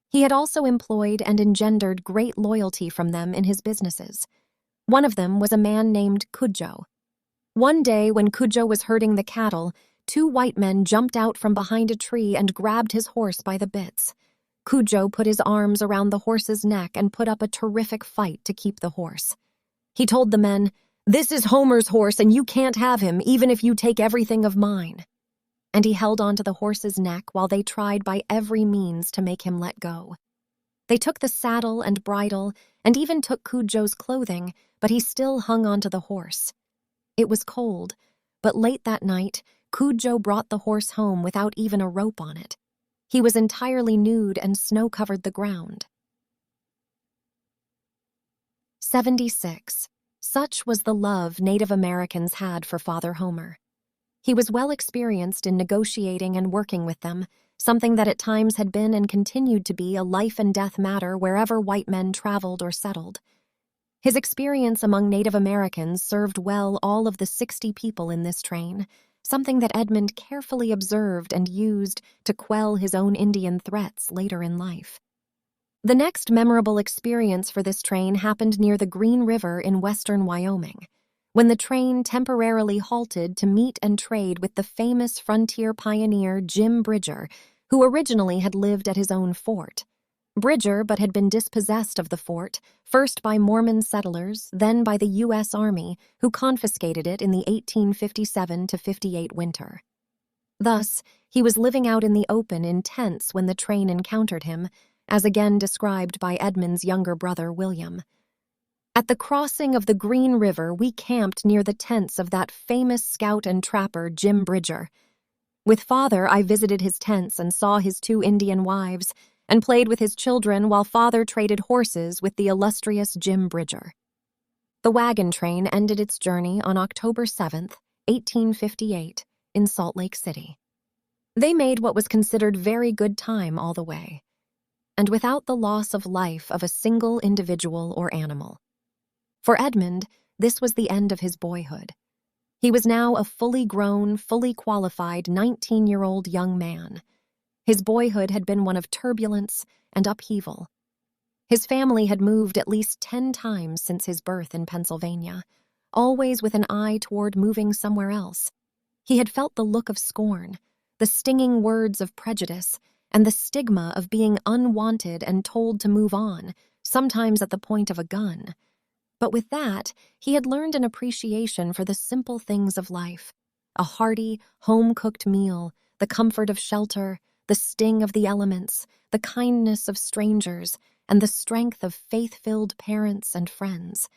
He had also employed and engendered great loyalty from them in his businesses. One of them was a man named Cudjoe. One day when Cudjoe was herding the cattle, 2 white men jumped out from behind a tree and grabbed his horse by the bits. Cudjoe put his arms around the horse's neck and put up a terrific fight to keep the horse. He told the men, "This is Homer's horse and you can't have him even if you take everything of mine." And he held onto the horse's neck while they tried by every means to make him let go. They took the saddle and bridle and even took Cudjoe's clothing, but he still hung onto the horse. It was cold, but late that night, Cudjoe brought the horse home without even a rope on it. He was entirely nude and snow covered the ground. 76. Such was the love Native Americans had for Father Homer. He was well experienced in negotiating and working with them, something that at times had been and continued to be a life and death matter wherever white men traveled or settled. His experience among Native Americans served well all of the 60 people in this train, something that Edmond carefully observed and used to quell his own Indian threats later in life. The next memorable experience for this train happened near the Green River in western Wyoming, when the train temporarily halted to meet and trade with the famous frontier pioneer Jim Bridger, who originally had lived at his own fort. Bridger but had been dispossessed of the fort, first by Mormon settlers, then by the U.S. Army, who confiscated it in the 1857-58 winter. Thus, he was living out in the open in tents when the train encountered him, as again described by Edmond's younger brother William. At the crossing of the Green River, we camped near the tents of that famous scout and trapper Jim Bridger. With Father, I visited his tents and saw his 2 Indian wives, and played with his children while Father traded horses with the illustrious Jim Bridger. The wagon train ended its journey on October 7, 1858, in Salt Lake City. They made what was considered very good time all the way, and without the loss of life of a single individual or animal. For Edmond, this was the end of his boyhood. He was now a fully grown, fully qualified 19-year-old young man. His boyhood had been one of turbulence and upheaval. His family had moved at least 10 times since his birth in Pennsylvania, always with an eye toward moving somewhere else. He had felt the look of scorn, the stinging words of prejudice, and the stigma of being unwanted and told to move on, sometimes at the point of a gun. But with that, he had learned an appreciation for the simple things of life: a hearty, home-cooked meal, the comfort of shelter, the sting of the elements, the kindness of strangers, and the strength of faith-filled parents and friends.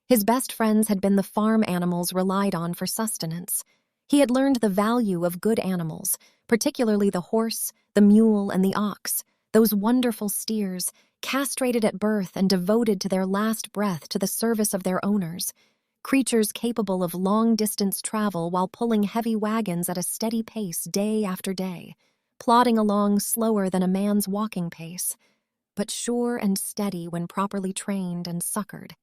His best friends had been the farm animals relied on for sustenance. He had learned the value of good animals, particularly the horse, the mule, and the ox, those wonderful steers, castrated at birth and devoted to their last breath to the service of their owners, creatures capable of long-distance travel while pulling heavy wagons at a steady pace day after day, plodding along slower than a man's walking pace, but sure and steady when properly trained and succored.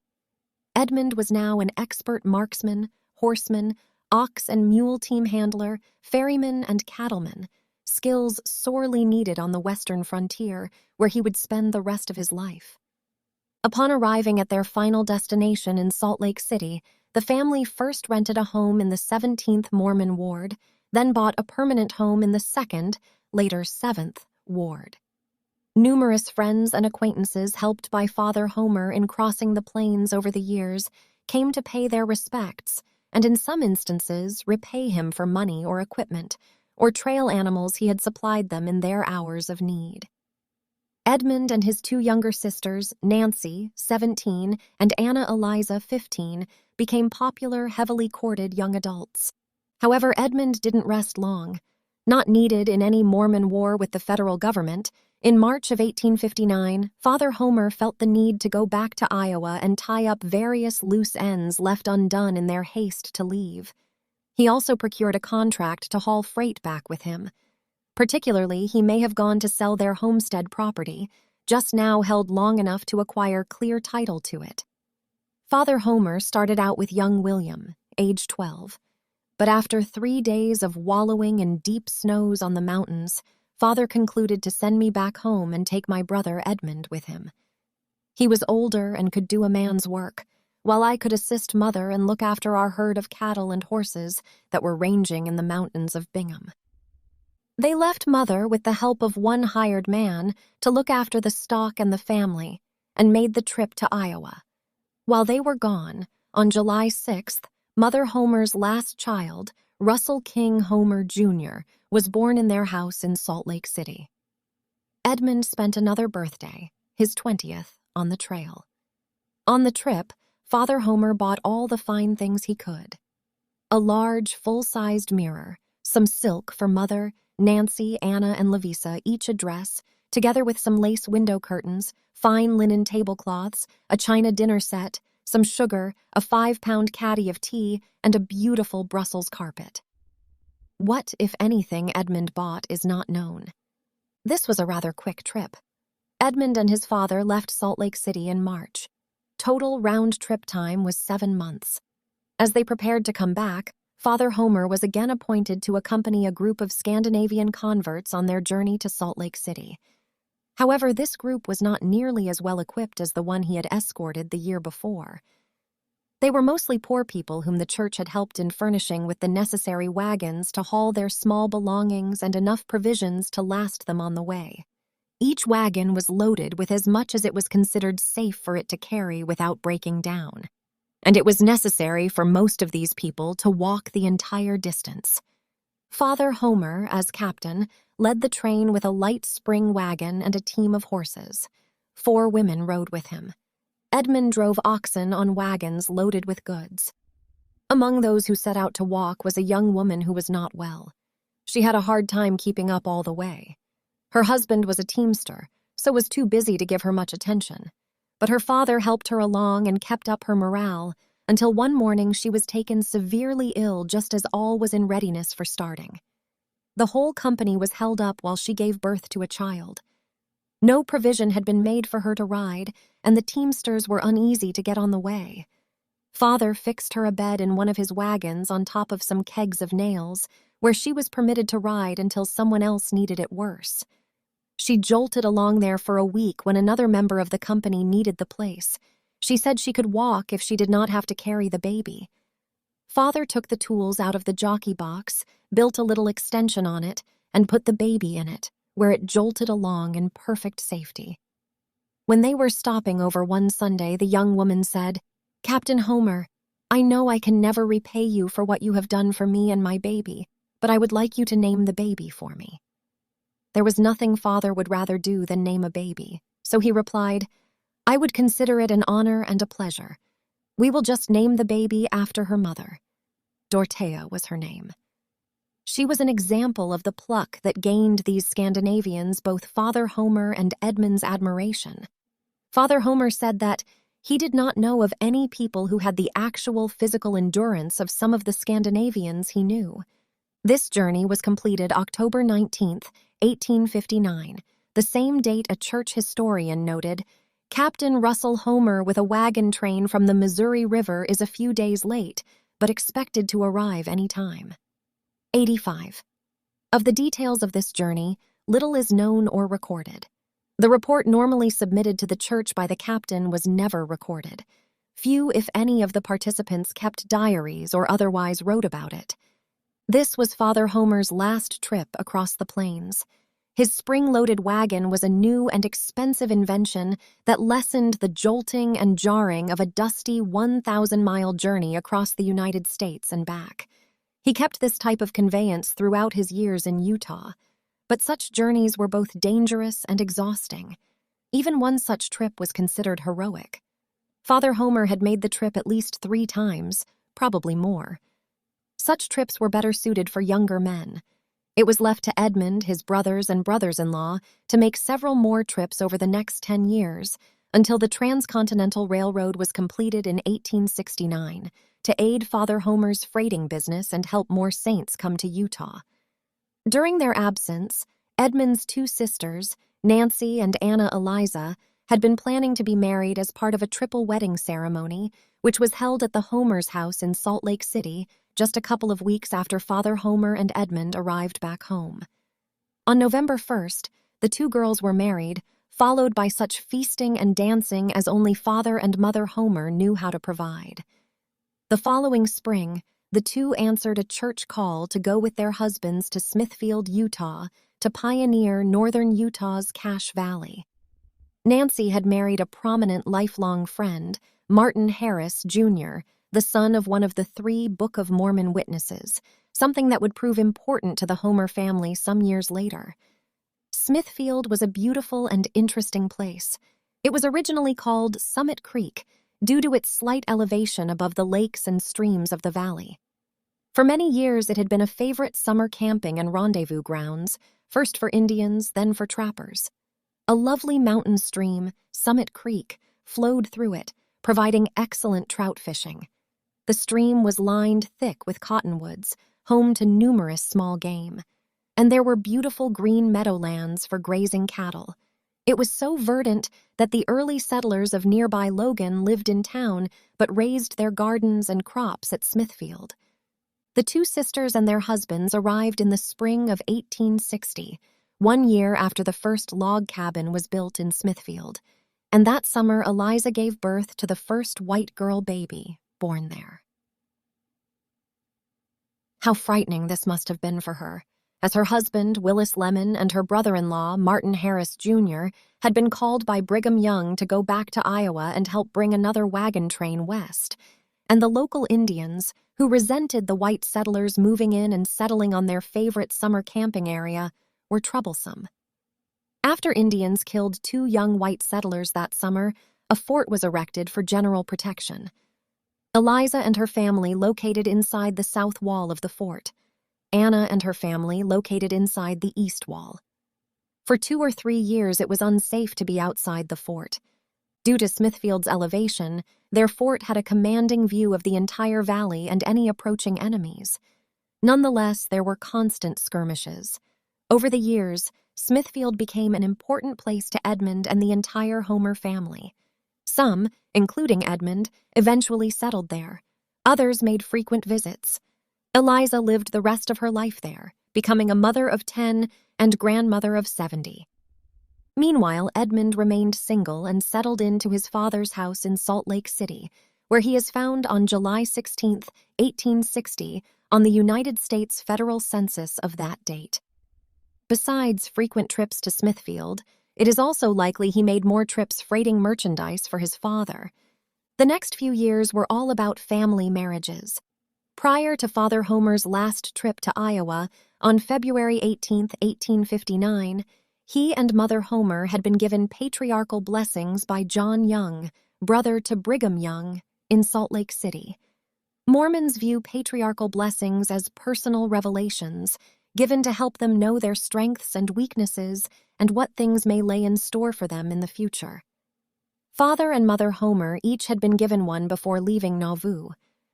Edmond was now an expert marksman, horseman, ox and mule team handler, ferryman, and cattleman, skills sorely needed on the western frontier, where he would spend the rest of his life. Upon arriving at their final destination in Salt Lake City, the family first rented a home in the 17th Mormon Ward, then bought a permanent home in the 2nd, later 7th, Ward. Numerous friends and acquaintances helped by Father Homer in crossing the plains over the years came to pay their respects, and in some instances repay him for money or equipment, or trail animals he had supplied them in their hours of need. Edmond and his 2 younger sisters, Nancy, 17, and Anna Eliza, 15, became popular, heavily courted young adults. However, Edmond didn't rest long. Not needed in any Mormon war with the federal government, in March of 1859, Father Homer felt the need to go back to Iowa and tie up various loose ends left undone in their haste to leave. He also procured a contract to haul freight back with him. Particularly, he may have gone to sell their homestead property, just now held long enough to acquire clear title to it. Father Homer started out with young William, age 12. But after 3 days of wallowing in deep snows on the mountains, Father concluded to send me back home and take my brother Edmond with him. He was older and could do a man's work, while I could assist Mother and look after our herd of cattle and horses that were ranging in the mountains of Bingham. They left Mother with the help of one hired man to look after the stock and the family, and made the trip to Iowa. While they were gone, on July 6th, Mother Homer's last child, Russell King Homer, Jr., was born in their house in Salt Lake City. Edmond spent another birthday, his 20th, on the trail. On the trip, Father Homer bought all the fine things he could: a large, full-sized mirror, some silk for Mother, Nancy, Anna, and Lavisa each a dress, together with some lace window curtains, fine linen tablecloths, a china dinner set, some sugar, a 5-pound caddy of tea, and a beautiful Brussels carpet. What, if anything, Edmond bought is not known. This was a rather quick trip. Edmond and his father left Salt Lake City in March. Total round-trip time was 7 months. As they prepared to come back, Father Homer was again appointed to accompany a group of Scandinavian converts on their journey to Salt Lake City. However, this group was not nearly as well equipped as the one he had escorted the year before. They were mostly poor people whom the church had helped in furnishing with the necessary wagons to haul their small belongings and enough provisions to last them on the way. Each wagon was loaded with as much as it was considered safe for it to carry without breaking down, and it was necessary for most of these people to walk the entire distance. Father Homer, as captain, led the train with a light spring wagon and a team of horses. 4 women rode with him. Edmond drove oxen on wagons loaded with goods. Among those who set out to walk was a young woman who was not well. She had a hard time keeping up all the way. Her husband was a teamster, so was too busy to give her much attention. But her father helped her along and kept up her morale until one morning she was taken severely ill just as all was in readiness for starting. The whole company was held up while she gave birth to a child. No provision had been made for her to ride, and the teamsters were uneasy to get on the way. Father fixed her a bed in one of his wagons on top of some kegs of nails, where she was permitted to ride until someone else needed it worse. She jolted along there for a week when another member of the company needed the place. She said she could walk if she did not have to carry the baby. Father took the tools out of the jockey box, built a little extension on it, and put the baby in it, where it jolted along in perfect safety. When they were stopping over one Sunday, the young woman said, "Captain Homer, I know I can never repay you for what you have done for me and my baby, but I would like you to name the baby for me." There was nothing Father would rather do than name a baby, so he replied, "I would consider it an honor and a pleasure. We will just name the baby after her mother." Dorothea was her name. She was an example of the pluck that gained these Scandinavians both Father Homer and Edmond's admiration. Father Homer said that he did not know of any people who had the actual physical endurance of some of the Scandinavians he knew. This journey was completed October 19th, 1859, the same date a church historian noted, "Captain Russell Homer with a wagon train from the Missouri River is a few days late, but expected to arrive any time." 85. Of the details of this journey, little is known or recorded. The report normally submitted to the church by the captain was never recorded. Few, if any, of the participants kept diaries or otherwise wrote about it. This was Father Homer's last trip across the plains. His spring-loaded wagon was a new and expensive invention that lessened the jolting and jarring of a dusty 1,000-mile journey across the United States and back. He kept this type of conveyance throughout his years in Utah, but such journeys were both dangerous and exhausting. Even one such trip was considered heroic. Father Homer had made the trip at least 3 times, probably more. Such trips were better suited for younger men. It was left to Edmond, his brothers and brothers-in-law, to make several more trips over the next 10 years, until the Transcontinental Railroad was completed in 1869, to aid Father Homer's freighting business and help more saints come to Utah. During their absence, Edmond's 2 sisters, Nancy and Anna Eliza, had been planning to be married as part of a triple wedding ceremony, which was held at the Homer's house in Salt Lake City just a couple of weeks after Father Homer and Edmond arrived back home. On November 1st, the 2 girls were married, followed by such feasting and dancing as only Father and Mother Homer knew how to provide. The following spring, the 2 answered a church call to go with their husbands to Smithfield, Utah, to pioneer northern Utah's Cache Valley. Nancy had married a prominent lifelong friend, Martin Harris, Jr., the son of one of the 3 Book of Mormon witnesses, something that would prove important to the Homer family some years later. Smithfield was a beautiful and interesting place. It was originally called Summit Creek, due to its slight elevation above the lakes and streams of the valley. For many years, it had been a favorite summer camping and rendezvous grounds, first for Indians, then for trappers. A lovely mountain stream, Summit Creek, flowed through it, providing excellent trout fishing. The stream was lined thick with cottonwoods, home to numerous small game. And there were beautiful green meadowlands for grazing cattle. It was so verdant that the early settlers of nearby Logan lived in town but raised their gardens and crops at Smithfield. The two sisters and their husbands arrived in the spring of 1860, 1 year after the first log cabin was built in Smithfield, and that summer Eliza gave birth to the first white girl baby born there. How frightening this must have been for her, as her husband, Willis Lemon, and her brother-in-law, Martin Harris, Jr., had been called by Brigham Young to go back to Iowa and help bring another wagon train west, and the local Indians, who resented the white settlers moving in and settling on their favorite summer camping area, were troublesome. After Indians killed 2 young white settlers that summer, a fort was erected for general protection. Eliza and her family located inside the south wall of the fort. Anna and her family located inside the east wall. For 2 or 3 years, it was unsafe to be outside the fort. Due to Smithfield's elevation, their fort had a commanding view of the entire valley and any approaching enemies. Nonetheless, there were constant skirmishes. Over the years, Smithfield became an important place to Edmond and the entire Homer family. Some, including Edmond, eventually settled there. Others made frequent visits. Eliza lived the rest of her life there, becoming a mother of 10 and grandmother of 70. Meanwhile, Edmond remained single and settled into his father's house in Salt Lake City, where he is found on July 16, 1860, on the United States federal census of that date. Besides frequent trips to Smithfield, it is also likely he made more trips freighting merchandise for his father. The next few years were all about family marriages. Prior to Father Homer's last trip to Iowa, on February 18, 1859, he and Mother Homer had been given patriarchal blessings by John Young, brother to Brigham Young, in Salt Lake City. Mormons view patriarchal blessings as personal revelations, given to help them know their strengths and weaknesses and what things may lay in store for them in the future. Father and Mother Homer each had been given one before leaving Nauvoo,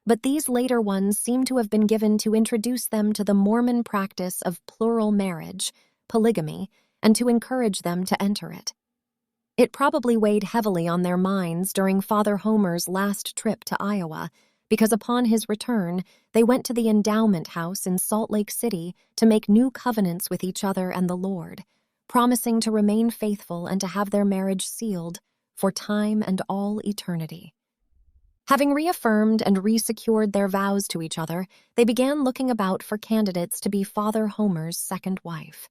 but these later ones seem to have been given to introduce them to the Mormon practice of plural marriage, polygamy, and to encourage them to enter it. It probably weighed heavily on their minds during Father Homer's last trip to Iowa, because upon his return, they went to the endowment house in Salt Lake City to make new covenants with each other and the Lord, promising to remain faithful and to have their marriage sealed for time and all eternity. Having reaffirmed and resecured their vows to each other, they began looking about for candidates to be Father Homer's second wife.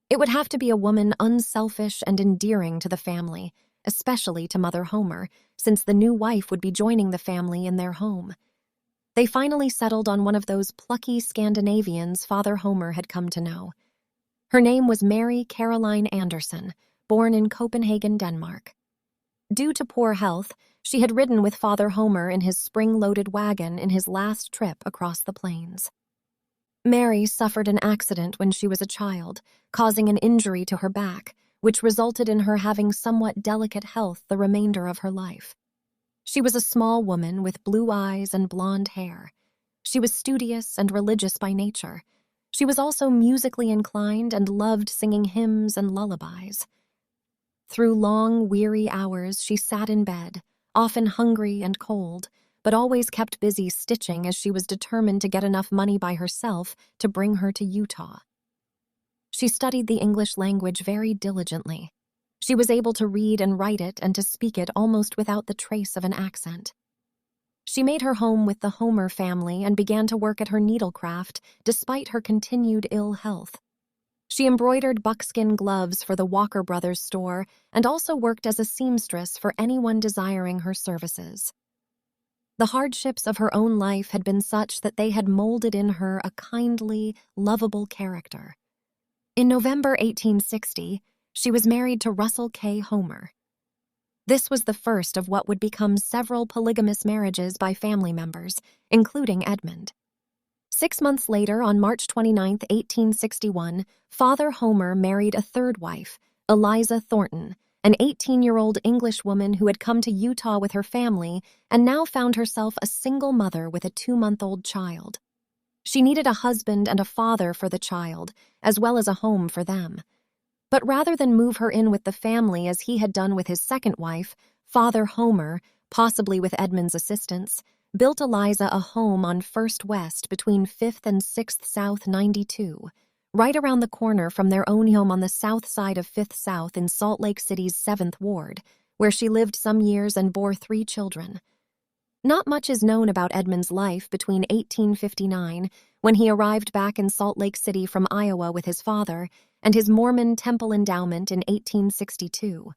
It would have to be a woman unselfish and endearing to the family, especially to Mother Homer, since the new wife would be joining the family in their home. They finally settled on one of those plucky Scandinavians Father Homer had come to know. Her name was Mary Caroline Anderson, born in Copenhagen, Denmark. Due to poor health, she had ridden with Father Homer in his spring-loaded wagon in his last trip across the plains. Mary suffered an accident when she was a child, causing an injury to her back, which resulted in her having somewhat delicate health the remainder of her life. She was a small woman with blue eyes and blonde hair. She was studious and religious by nature. She was also musically inclined and loved singing hymns and lullabies. Through long, weary hours, she sat in bed, often hungry and cold, but always kept busy stitching as she was determined to get enough money by herself to bring her to Utah. She studied the English language very diligently. She was able to read and write it and to speak it almost without the trace of an accent. She made her home with the Homer family and began to work at her needlecraft despite her continued ill health. She embroidered buckskin gloves for the Walker Brothers store and also worked as a seamstress for anyone desiring her services. The hardships of her own life had been such that they had molded in her a kindly, lovable character. In November 1860, she was married to Russell K. Homer. This was the first of what would become several polygamous marriages by family members, including Edmond. 6 months later, on March 29, 1861, Father Homer married a third wife, Eliza Thornton, an 18-year-old Englishwoman who had come to Utah with her family and now found herself a single mother with a 2-month-old child. She needed a husband and a father for the child, as well as a home for them. But rather than move her in with the family as he had done with his second wife, Father Homer, possibly with Edmond's assistance, built Eliza a home on First West between 5th and 6th South 92, right around the corner from their own home on the south side of 5th South in Salt Lake City's 7th Ward, where she lived some years and bore 3 children. Not much is known about Edmond's life between 1859, when he arrived back in Salt Lake City from Iowa with his father, and his Mormon temple endowment in 1862.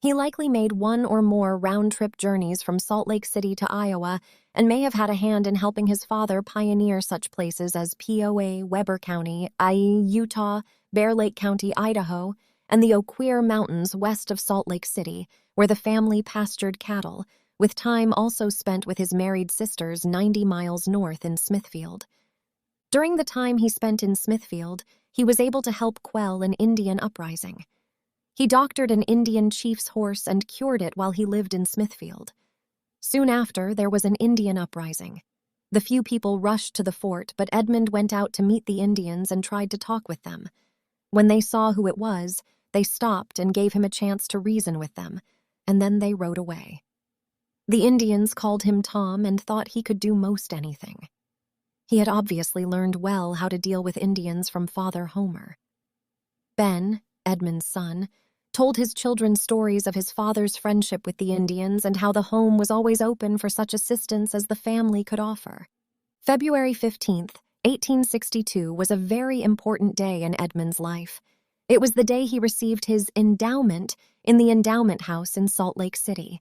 He likely made 1 or more round-trip journeys from Salt Lake City to Iowa and may have had a hand in helping his father pioneer such places as POA, Weber County, i.e. Utah, Bear Lake County, Idaho, and the Oquirrh Mountains west of Salt Lake City, where the family pastured cattle, with time also spent with his married sisters 90 miles north in Smithfield. During the time he spent in Smithfield, he was able to help quell an Indian uprising. He doctored an Indian chief's horse and cured it while he lived in Smithfield. Soon after, there was an Indian uprising. The few people rushed to the fort, but Edmond went out to meet the Indians and tried to talk with them. When they saw who it was, they stopped and gave him a chance to reason with them, and then they rode away. The Indians called him Tom and thought he could do most anything. He had obviously learned well how to deal with Indians from Father Homer. Ben, Edmond's son, told his children stories of his father's friendship with the Indians and how the home was always open for such assistance as the family could offer. February 15th, 1862 was a very important day in Edmond's life. It was the day he received his endowment in the endowment house in Salt Lake City.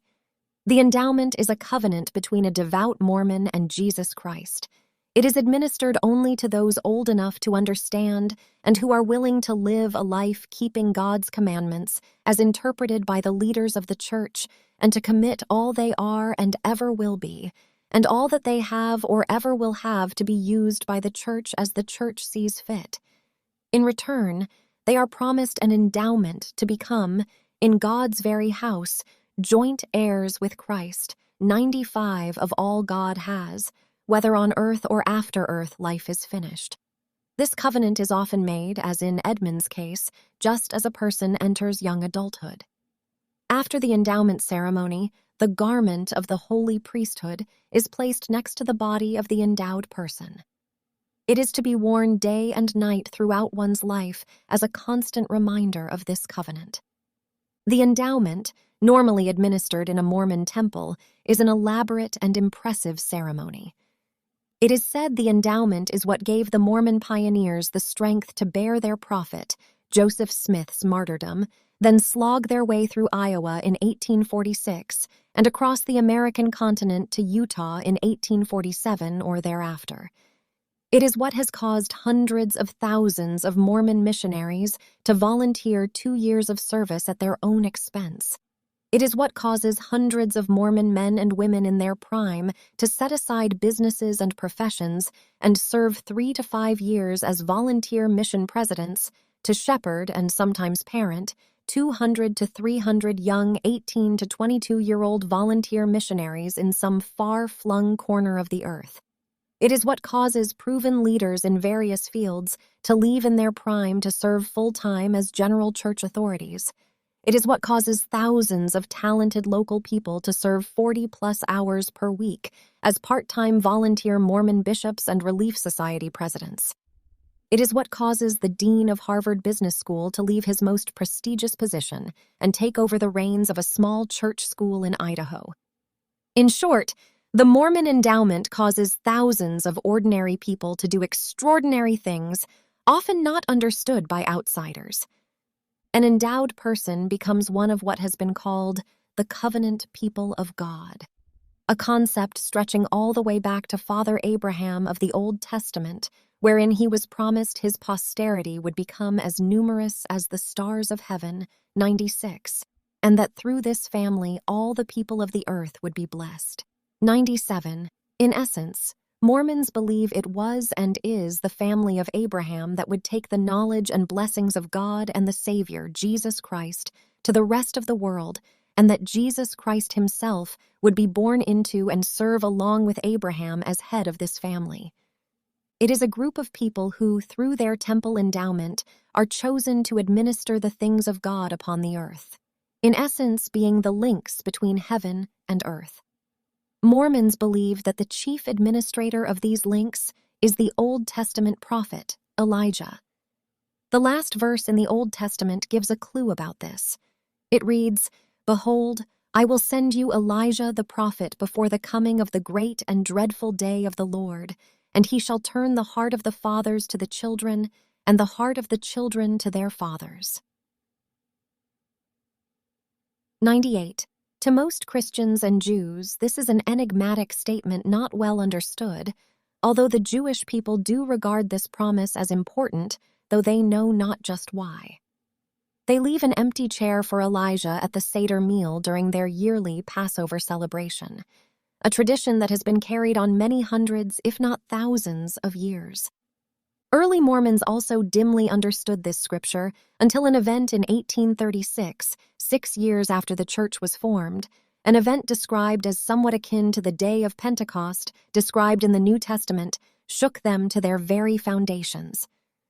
The endowment is a covenant between a devout Mormon and Jesus Christ. It is administered only to those old enough to understand and who are willing to live a life keeping God's commandments as interpreted by the leaders of the church, and to commit all they are and ever will be, and all that they have or ever will have to be used by the church as the church sees fit. In return, they are promised an endowment to become, in God's very house, joint heirs with Christ, 95 of all God has, whether on earth or after earth life is finished. This covenant is often made, as in Edmond's case, just as a person enters young adulthood. After the endowment ceremony, the garment of the holy priesthood is placed next to the body of the endowed person. It is to be worn day and night throughout one's life as a constant reminder of this covenant. The endowment, normally administered in a Mormon temple, is an elaborate and impressive ceremony. It is said the endowment is what gave the Mormon pioneers the strength to bear their prophet, Joseph Smith's martyrdom, then slog their way through Iowa in 1846 and across the American continent to Utah in 1847 or thereafter. It is what has caused hundreds of thousands of Mormon missionaries to volunteer 2 years of service at their own expense. It is what causes hundreds of Mormon men and women in their prime to set aside businesses and professions and serve 3 to 5 years as volunteer mission presidents to shepherd and sometimes parent 200 to 300 young 18 to 22-year-old volunteer missionaries in some far-flung corner of the earth. It is what causes proven leaders in various fields to leave in their prime to serve full-time as general church authorities. It is what causes thousands of talented local people to serve 40-plus hours per week as part-time volunteer Mormon bishops and Relief Society presidents. It is what causes the dean of Harvard Business School to leave his most prestigious position and take over the reins of a small church school in Idaho. In short, the Mormon endowment causes thousands of ordinary people to do extraordinary things, often not understood by outsiders. An endowed person becomes one of what has been called the covenant people of God, a concept stretching all the way back to Father Abraham of the Old Testament, wherein he was promised his posterity would become as numerous as the stars of heaven, 96, and that through this family all the people of the earth would be blessed. 97, in essence, Mormons believe it was and is the family of Abraham that would take the knowledge and blessings of God and the Savior, Jesus Christ, to the rest of the world, and that Jesus Christ himself would be born into and serve along with Abraham as head of this family. It is a group of people who, through their temple endowment, are chosen to administer the things of God upon the earth, in essence being the links between heaven and earth. Mormons believe that the chief administrator of these links is the Old Testament prophet, Elijah. The last verse in the Old Testament gives a clue about this. It reads, "Behold, I will send you Elijah the prophet before the coming of the great and dreadful day of the Lord, and he shall turn the heart of the fathers to the children, and the heart of the children to their fathers." 98. To most Christians and Jews, this is an enigmatic statement not well understood, although the Jewish people do regard this promise as important, though they know not just why. They leave an empty chair for Elijah at the Seder meal during their yearly Passover celebration, a tradition that has been carried on many hundreds, if not thousands, of years. Early Mormons also dimly understood this scripture until an event in 1836, 6 years after the church was formed, an event described as somewhat akin to the day of Pentecost, described in the New Testament, shook them to their very foundations.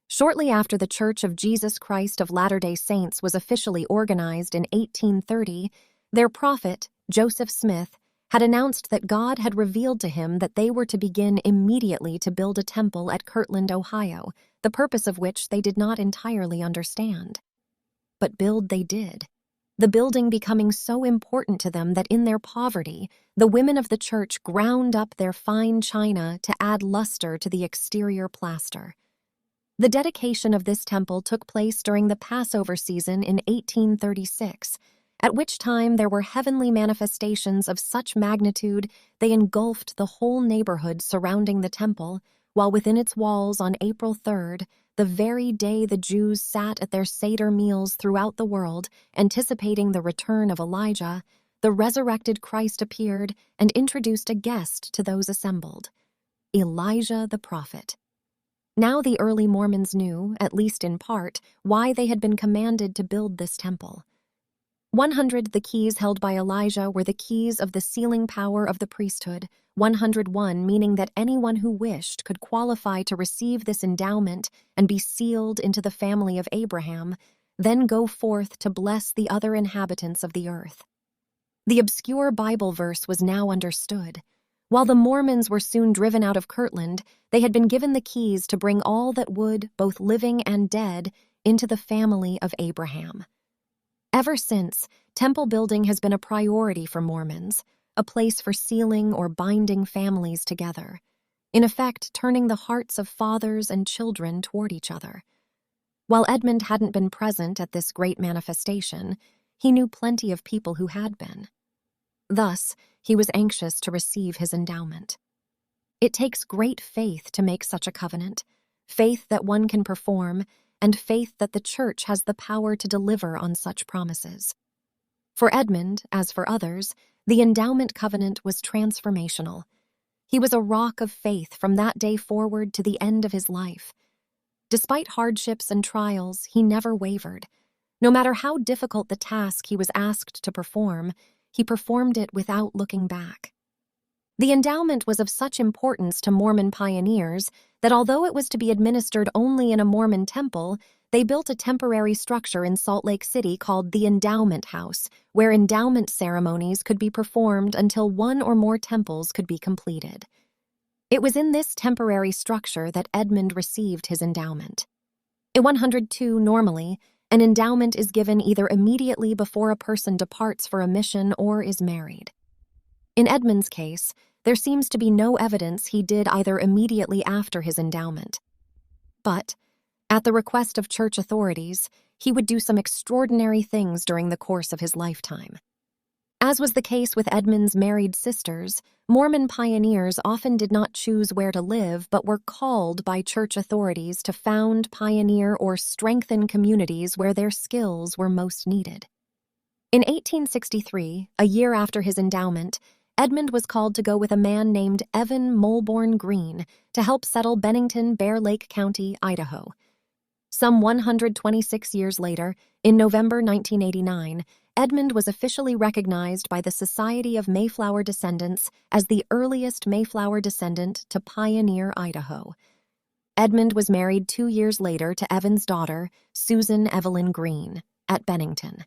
Shortly after the Church of Jesus Christ of Latter-day Saints was officially organized in 1830, their prophet, Joseph Smith, had announced that God had revealed to him that they were to begin immediately to build a temple at Kirtland, Ohio, the purpose of which they did not entirely understand. But build they did, the building becoming so important to them that in their poverty, the women of the church ground up their fine china to add luster to the exterior plaster. The dedication of this temple took place during the Passover season in 1836, at which time there were heavenly manifestations of such magnitude they engulfed the whole neighborhood surrounding the temple, while within its walls on April 3rd, the very day the Jews sat at their Seder meals throughout the world, anticipating the return of Elijah, the resurrected Christ appeared and introduced a guest to those assembled, Elijah the prophet. Now the early Mormons knew, at least in part, why they had been commanded to build this temple. 100 The keys held by Elijah were the keys of the sealing power of the priesthood, 101 meaning that anyone who wished could qualify to receive this endowment and be sealed into the family of Abraham, then go forth to bless the other inhabitants of the earth. The obscure Bible verse was now understood. While the Mormons were soon driven out of Kirtland, they had been given the keys to bring all that would, both living and dead, into the family of Abraham. Ever since, temple building has been a priority for Mormons, a place for sealing or binding families together, in effect turning the hearts of fathers and children toward each other. While Edmond hadn't been present at this great manifestation, he knew plenty of people who had been. Thus, he was anxious to receive his endowment. It takes great faith to make such a covenant, faith that one can perform, and faith that the church has the power to deliver on such promises. For Edmond, as for others, the endowment covenant was transformational. He was a rock of faith from that day forward to the end of his life. Despite hardships and trials, he never wavered. No matter how difficult the task he was asked to perform, he performed it without looking back. The endowment was of such importance to Mormon pioneers that although it was to be administered only in a Mormon temple, they built a temporary structure in Salt Lake City called the Endowment House, where endowment ceremonies could be performed until one or more temples could be completed. It was in this temporary structure that Edmond received his endowment. In 102, normally, an endowment is given either immediately before a person departs for a mission or is married. In Edmond's case, there seems to be no evidence he did either immediately after his endowment. But, at the request of church authorities, he would do some extraordinary things during the course of his lifetime. As was the case with Edmond's married sisters, Mormon pioneers often did not choose where to live but were called by church authorities to found, pioneer, or strengthen communities where their skills were most needed. In 1863, a year after his endowment, Edmond was called to go with a man named Evan Molborn Green to help settle Bennington, Bear Lake County, Idaho. Some 126 years later, in November 1989, Edmond was officially recognized by the Society of Mayflower Descendants as the earliest Mayflower descendant to pioneer Idaho. Edmond was married 2 years later to Evan's daughter, Susan Evelyn Green, at Bennington.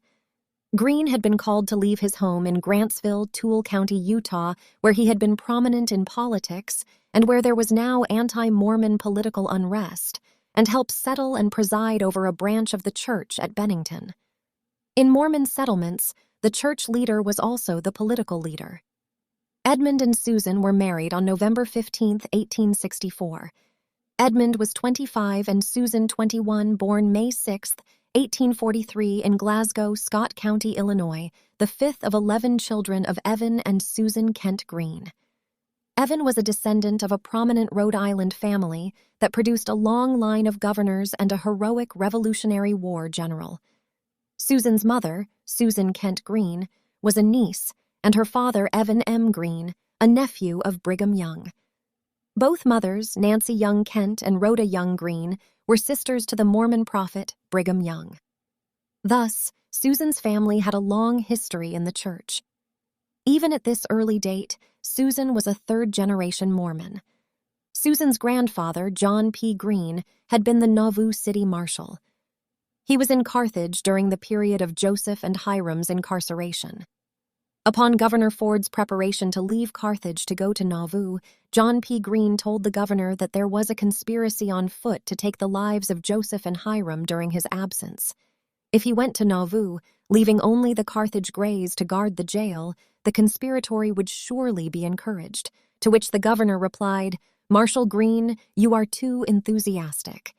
Green had been called to leave his home in Grantsville, Toole County, Utah, where he had been prominent in politics and where there was now anti-Mormon political unrest, and help settle and preside over a branch of the church at Bennington. In Mormon settlements, the church leader was also the political leader. Edmond and Susan were married on November 15, 1864. Edmond was 25 and Susan 21, born May 6, 1843 in Glasgow, Scott County, Illinois, the fifth of 11 children of Evan and Susan Kent Green. Evan was a descendant of a prominent Rhode Island family that produced a long line of governors and a heroic Revolutionary War general. Susan's mother, Susan Kent Green, was a niece, and her father, Evan M. Green, a nephew of Brigham Young. Both mothers, Nancy Young Kent and Rhoda Young Green, were sisters to the Mormon prophet Brigham Young. Thus, Susan's family had a long history in the church. Even at this early date, Susan was a third-generation Mormon. Susan's grandfather, John P. Green, had been the Nauvoo city marshal. He was in Carthage during the period of Joseph and Hiram's incarceration. Upon Governor Ford's preparation to leave Carthage to go to Nauvoo, John P. Green told the governor that there was a conspiracy on foot to take the lives of Joseph and Hiram during his absence. If he went to Nauvoo, leaving only the Carthage Greys to guard the jail, the conspiracy would surely be encouraged, to which the governor replied, "Marshal Green, you are too enthusiastic."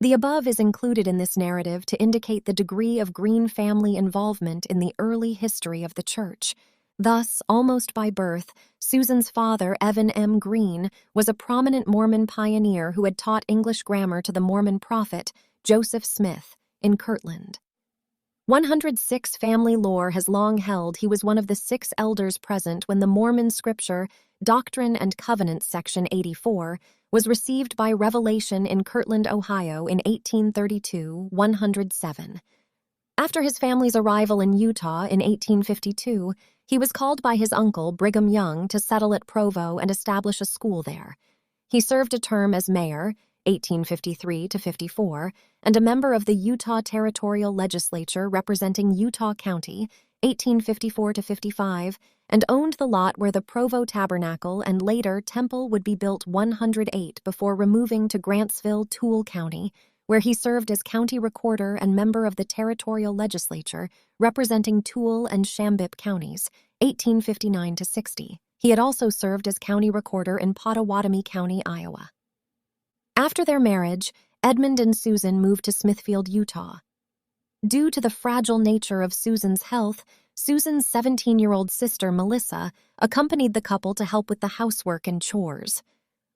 The above is included in this narrative to indicate the degree of Green family involvement in the early history of the church. Thus, almost by birth, Susan's father, Evan M. Green, was a prominent Mormon pioneer who had taught English grammar to the Mormon prophet, Joseph Smith, in Kirtland. 106 family lore has long held he was one of the 6 elders present when the Mormon scripture, Doctrine and Covenants, section 84, was received by revelation in Kirtland, Ohio in 1832, 107. After his family's arrival in Utah in 1852, he was called by his uncle, Brigham Young, to settle at Provo and establish a school there. He served a term as mayor, 1853 to 54, and a member of the Utah Territorial Legislature representing Utah County, 1854 to 55, and owned the lot where the Provo Tabernacle and later Temple would be built 108 before removing to Grantsville, Toole County, where he served as county recorder and member of the Territorial Legislature representing Toole and Shambip counties, 1859 to 60. He had also served as county recorder in Pottawatomie County, Iowa. After their marriage, Edmond and Susan moved to Smithfield, Utah. Due to the fragile nature of Susan's health, Susan's 17-year-old sister, Melissa, accompanied the couple to help with the housework and chores.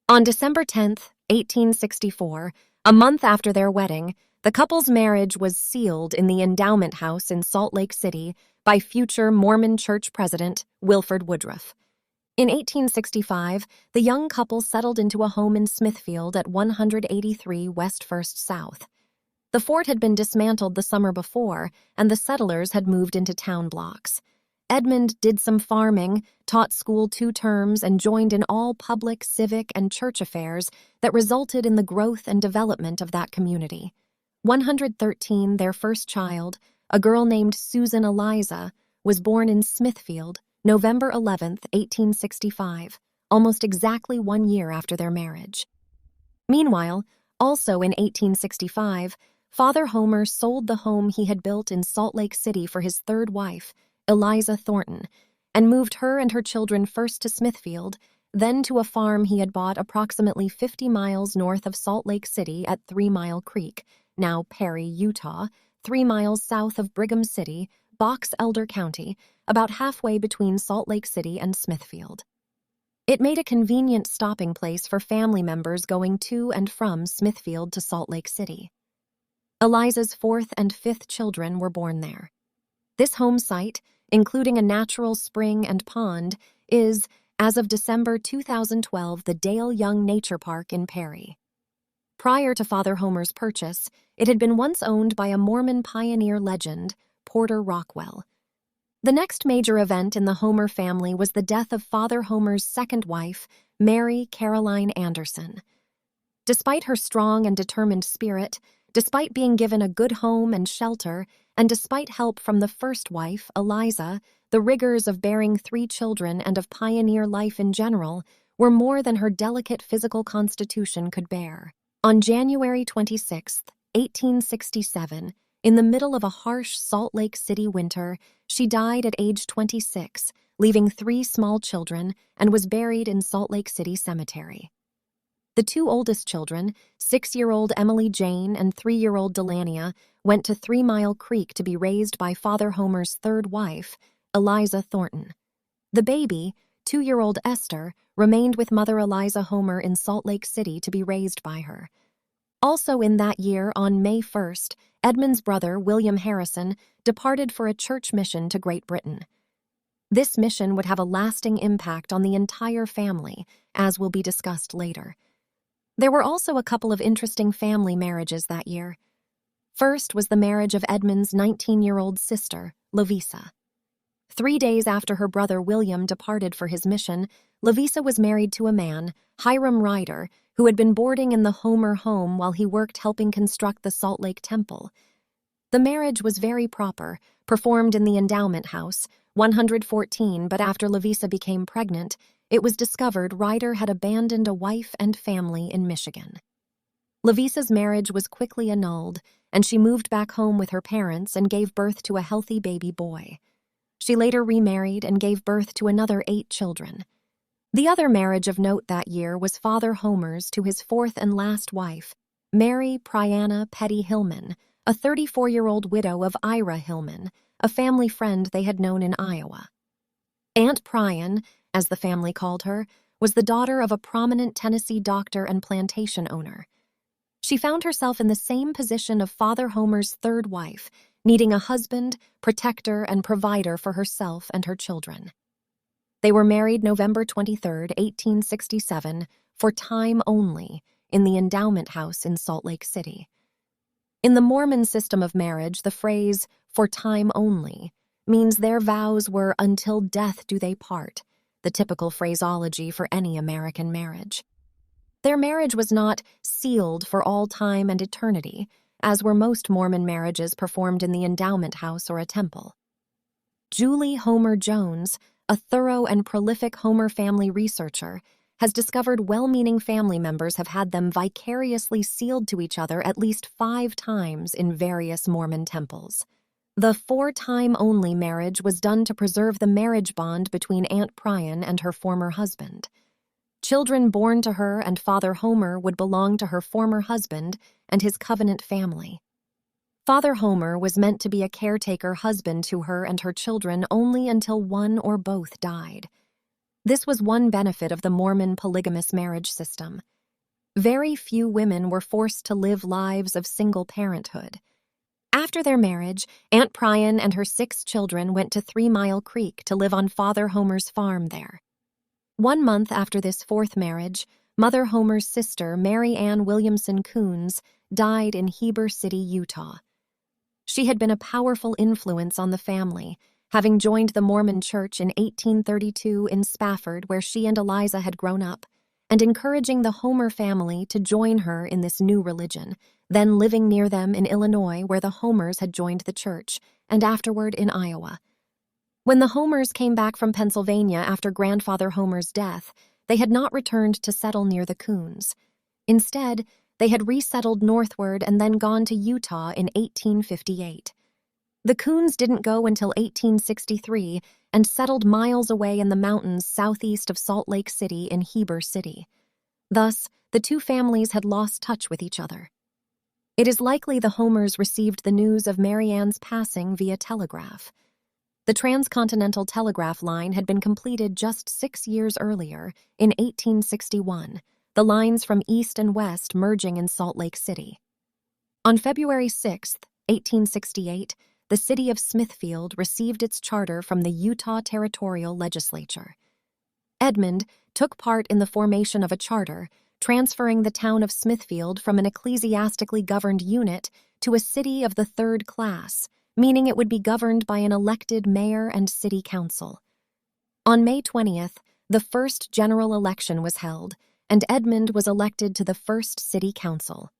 On December 10, 1864, a month after their wedding, the couple's marriage was sealed in the Endowment House in Salt Lake City by future Mormon Church President Wilford Woodruff. In 1865, the young couple settled into a home in Smithfield at 183 West First South. The fort had been dismantled the summer before, and the settlers had moved into town blocks. Edmond did some farming, taught school 2 terms, and joined in all public, civic, and church affairs that resulted in the growth and development of that community. 113, their first child, a girl named Susan Eliza, was born in Smithfield, November 11, 1865, almost exactly 1 year after their marriage. Meanwhile, also in 1865, Father Homer sold the home he had built in Salt Lake City for his third wife, Eliza Thornton, and moved her and her children first to Smithfield, then to a farm he had bought approximately 50 miles north of Salt Lake City at 3 Mile Creek, now Perry, Utah, 3 miles south of Brigham City, Box Elder County, about halfway between Salt Lake City and Smithfield. It made a convenient stopping place for family members going to and from Smithfield to Salt Lake City. Eliza's 4th and 5th children were born there. This home site, including a natural spring and pond, is, as of December 2012, the Dale Young Nature Park in Perry. Prior to Father Homer's purchase, it had been once owned by a Mormon pioneer legend, Porter Rockwell. The next major event in the Homer family was the death of Father Homer's second wife, Mary Caroline Anderson. Despite her strong and determined spirit, despite being given a good home and shelter, and despite help from the first wife, Eliza, the rigors of bearing 3 children and of pioneer life in general were more than her delicate physical constitution could bear. On January 26, 1867, in the middle of a harsh Salt Lake City winter, she died at age 26, leaving 3 small children, and was buried in Salt Lake City Cemetery. The 2 oldest children, 6-year-old Emily Jane and 3-year-old Delania, went to 3 Mile Creek to be raised by Father Homer's third wife, Eliza Thornton. The baby, 2-year-old Esther, remained with Mother Eliza Homer in Salt Lake City to be raised by her. Also in that year, on May 1st, Edmund's brother, William Harrison, departed for a church mission to Great Britain. This mission would have a lasting impact on the entire family, as will be discussed later. There were also a couple of interesting family marriages that year. First was the marriage of Edmund's 19-year-old sister, Lovisa. 3 days after her brother William departed for his mission, Lovisa was married to a man, Hiram Ryder, who had been boarding in the Homer home while he worked helping construct the Salt Lake Temple. The marriage was very proper, performed in the endowment house, 114, but after Lovisa became pregnant, it was discovered Ryder had abandoned a wife and family in Michigan. Lovisa's marriage was quickly annulled, and she moved back home with her parents and gave birth to a healthy baby boy. She later remarried and gave birth to another 8 children. The other marriage of note that year was Father Homer's to his 4th and last wife, Mary Priana Petty Hillman, a 34-year-old widow of Ira Hillman, a family friend they had known in Iowa. Aunt Pryan, as the family called her, was the daughter of a prominent Tennessee doctor and plantation owner. She found herself in the same position of Father Homer's third wife, needing a husband, protector, and provider for herself and her children. They were married November 23, 1867, for time only, in the endowment house in Salt Lake City. In the Mormon system of marriage, the phrase, "for time only," means their vows were "until death do they part," the typical phraseology for any American marriage. Their marriage was not sealed for all time and eternity, as were most Mormon marriages performed in the endowment house or a temple. Julie Homer Jones, a thorough and prolific Homer family researcher, has discovered well-meaning family members have had them vicariously sealed to each other at least 5 times in various Mormon temples. The 4-time-only marriage was done to preserve the marriage bond between Aunt Pryan and her former husband. Children born to her and Father Homer would belong to her former husband and his covenant family. Father Homer was meant to be a caretaker husband to her and her children only until one or both died. This was one benefit of the Mormon polygamous marriage system. Very few women were forced to live lives of single parenthood. After their marriage, Aunt Pryan and her 6 children went to 3 Mile Creek to live on Father Homer's farm there. 1 month after this 4th marriage, Mother Homer's sister, Mary Ann Williamson Coons, died in Heber City, Utah. She had been a powerful influence on the family, having joined the Mormon Church in 1832 in Spafford, where she and Eliza had grown up, and encouraging the Homer family to join her in this new religion, then living near them in Illinois, where the Homers had joined the church, and afterward in Iowa. When the Homers came back from Pennsylvania after Grandfather Homer's death, they had not returned to settle near the Coons. Instead, they had resettled northward and then gone to Utah in 1858. The Coons didn't go until 1863 and settled miles away in the mountains southeast of Salt Lake City in Heber City. Thus, the 2 families had lost touch with each other. It is likely the Homers received the news of Mary Ann's passing via telegraph. The transcontinental telegraph line had been completed just 6 years earlier, in 1861, the lines from east and west merging in Salt Lake City. On February 6, 1868, the city of Smithfield received its charter from the Utah Territorial Legislature. Edmond took part in the formation of a charter, transferring the town of Smithfield from an ecclesiastically governed unit to a city of the third class, meaning it would be governed by an elected mayor and city council. On May 20th, the first general election was held, and Edmond was elected to the first city council.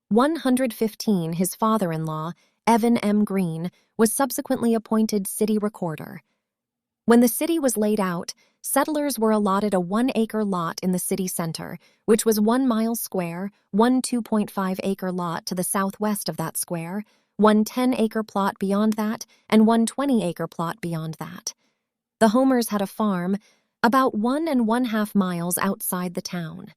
115, his father-in-law, Evan M. Green, was subsequently appointed city recorder. When the city was laid out, settlers were allotted a 1-acre lot in the city center, which was 1 mile square, one 2.5-acre lot to the southwest of that square, one 10-acre plot beyond that, and one 20-acre plot beyond that. The Homers had a farm about 1½ miles outside the town.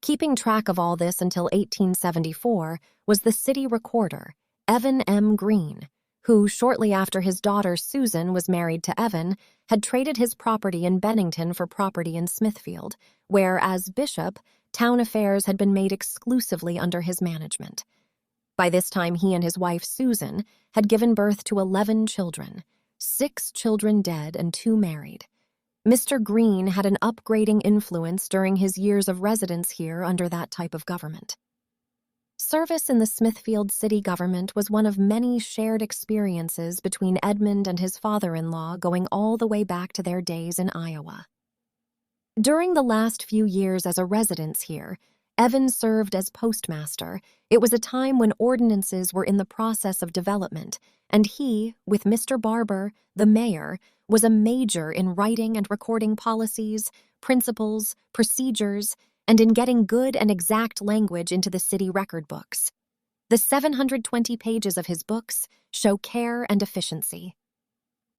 Keeping track of all this until 1874 was the city recorder, Evan M. Green, who, shortly after his daughter Susan was married to Evan, had traded his property in Bennington for property in Smithfield, where, as bishop, town affairs had been made exclusively under his management. By this time, he and his wife Susan had given birth to 11 children, 6 children dead and 2 married. Mr. Green had an upgrading influence during his years of residence here under that type of government. Service in the Smithfield city government was one of many shared experiences between Edmond and his father-in-law going all the way back to their days in Iowa. During the last few years as a resident here, Evan served as postmaster. It was a time when ordinances were in the process of development, and he, with Mr. Barber, the mayor, was a major in writing and recording policies, principles, procedures, and in getting good and exact language into the city record books. The 720 pages of his books show care and efficiency.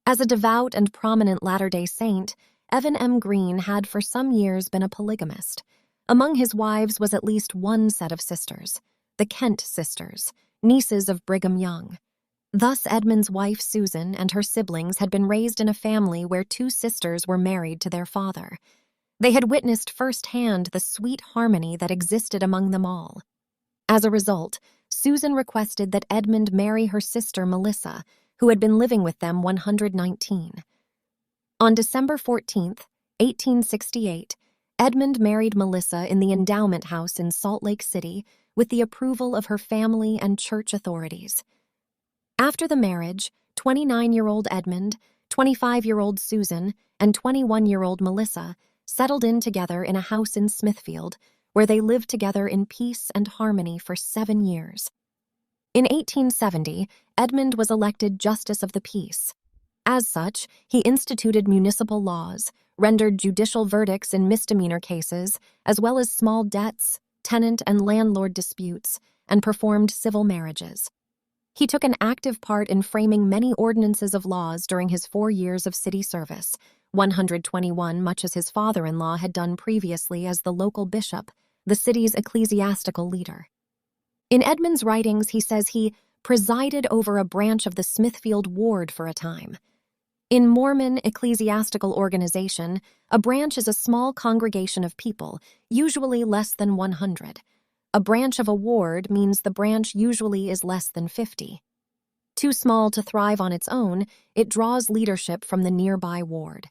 As a devout and prominent Latter-day Saint, Evan M. Green had for some years been a polygamist. Among his wives was at least one set of sisters, the Kent sisters, nieces of Brigham Young. Thus, Edmond's wife Susan and her siblings had been raised in a family where 2 sisters were married to their father. They had witnessed firsthand the sweet harmony that existed among them all. As a result, Susan requested that Edmond marry her sister Melissa, who had been living with them 119. On December 14, 1868, Edmond married Melissa in the endowment house in Salt Lake City with the approval of her family and church authorities. After the marriage, 29-year-old Edmond, 25-year-old Susan, and 21-year-old Melissa settled in together in a house in Smithfield, where they lived together in peace and harmony for 7 years. In 1870, Edmond was elected Justice of the Peace. As such, he instituted municipal laws, rendered judicial verdicts in misdemeanor cases, as well as small debts, tenant and landlord disputes, and performed civil marriages. He took an active part in framing many ordinances of laws during his 4 years of city service, 121, much as his father-in-law had done previously as the local bishop, the city's ecclesiastical leader. In Edmond's writings, he says he presided over a branch of the Smithfield ward for a time. In Mormon ecclesiastical organization, a branch is a small congregation of people, usually less than 100. A branch of a ward means the branch usually is less than 50. Too small to thrive on its own, it draws leadership from the nearby ward.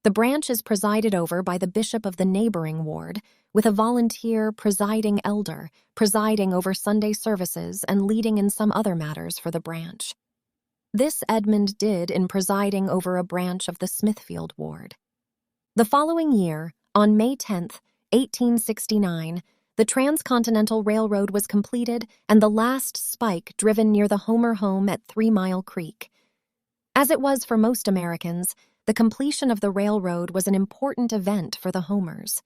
The branch is presided over by the bishop of the neighboring ward, with a volunteer presiding elder presiding over Sunday services and leading in some other matters for the branch. This Edmond did in presiding over a branch of the Smithfield ward. The following year, on May 10, 1869, the Transcontinental Railroad was completed and the last spike driven near the Homer home at 3 Mile Creek. As it was for most Americans, the completion of the railroad was an important event for the Homers.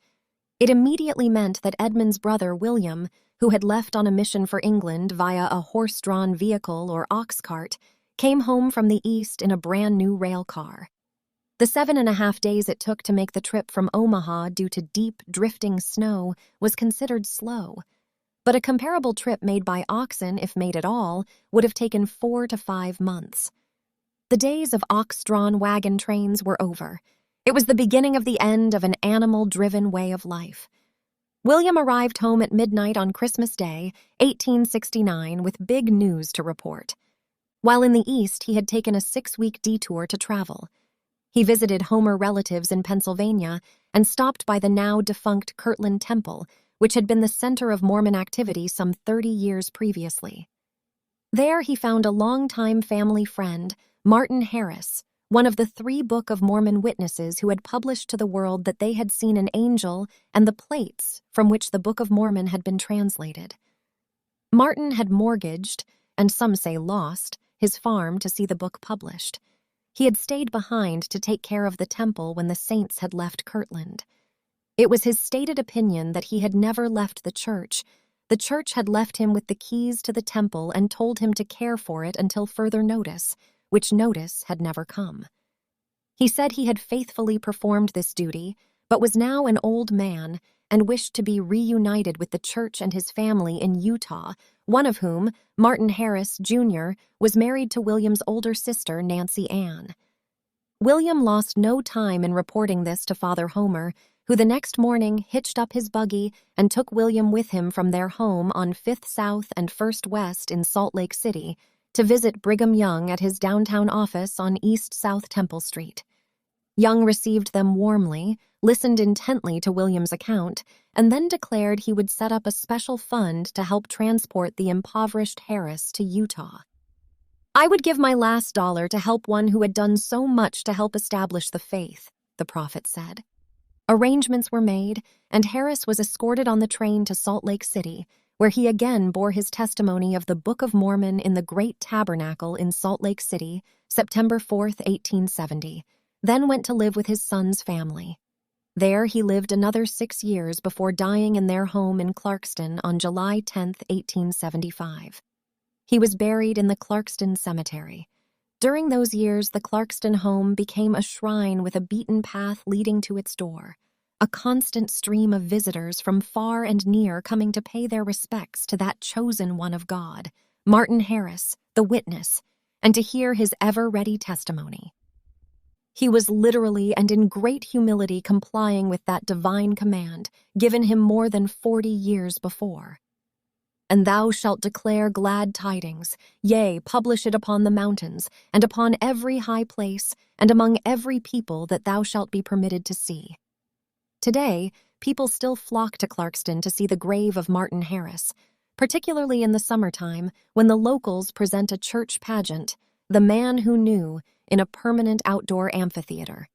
It immediately meant that Edmond's brother William, who had left on a mission for England via a horse-drawn vehicle or ox cart, came home from the east in a brand-new rail car. The 7.5 days it took to make the trip from Omaha due to deep, drifting snow was considered slow, but a comparable trip made by oxen, if made at all, would have taken 4 to 5 months. The days of ox-drawn wagon trains were over. It was the beginning of the end of an animal-driven way of life. William arrived home at midnight on Christmas Day, 1869, with big news to report. While in the East, he had taken a 6-week detour to travel. He visited Homer relatives in Pennsylvania and stopped by the now-defunct Kirtland Temple, which had been the center of Mormon activity some 30 years previously. There he found a longtime family friend, Martin Harris, one of the 3 Book of Mormon witnesses who had published to the world that they had seen an angel and the plates from which the Book of Mormon had been translated. Martin had mortgaged, and some say lost, his farm to see the book published. He had stayed behind to take care of the temple when the saints had left Kirtland. It was his stated opinion that he had never left the church. The church had left him with the keys to the temple and told him to care for it until further notice, which notice had never come. He said he had faithfully performed this duty, but was now an old man and wished to be reunited with the church and his family in Utah, one of whom, Martin Harris, Jr., was married to William's older sister, Nancy Ann. William lost no time in reporting this to Father Homer, who the next morning hitched up his buggy and took William with him from their home on 5th South and 1st West in Salt Lake City to visit Brigham Young at his downtown office on East South Temple Street. Young received them warmly, listened intently to William's account, and then declared he would set up a special fund to help transport the impoverished Harris to Utah. "I would give my last dollar to help one who had done so much to help establish the faith," the prophet said. Arrangements were made, and Harris was escorted on the train to Salt Lake City, where he again bore his testimony of the Book of Mormon in the Great Tabernacle in Salt Lake City, September 4, 1870, then went to live with his son's family. There he lived another 6 years before dying in their home in Clarkston on July 10, 1875. He was buried in the Clarkston Cemetery. During those years, the Clarkston home became a shrine with a beaten path leading to its door, a constant stream of visitors from far and near coming to pay their respects to that chosen one of God, Martin Harris, the witness, and to hear his ever-ready testimony. He was literally and in great humility complying with that divine command given him more than 40 years before. "And thou shalt declare glad tidings, yea, publish it upon the mountains, and upon every high place, and among every people that thou shalt be permitted to see." Today, people still flock to Clarkston to see the grave of Martin Harris, particularly in the summertime when the locals present a church pageant, The Man Who Knew, in a permanent outdoor amphitheater.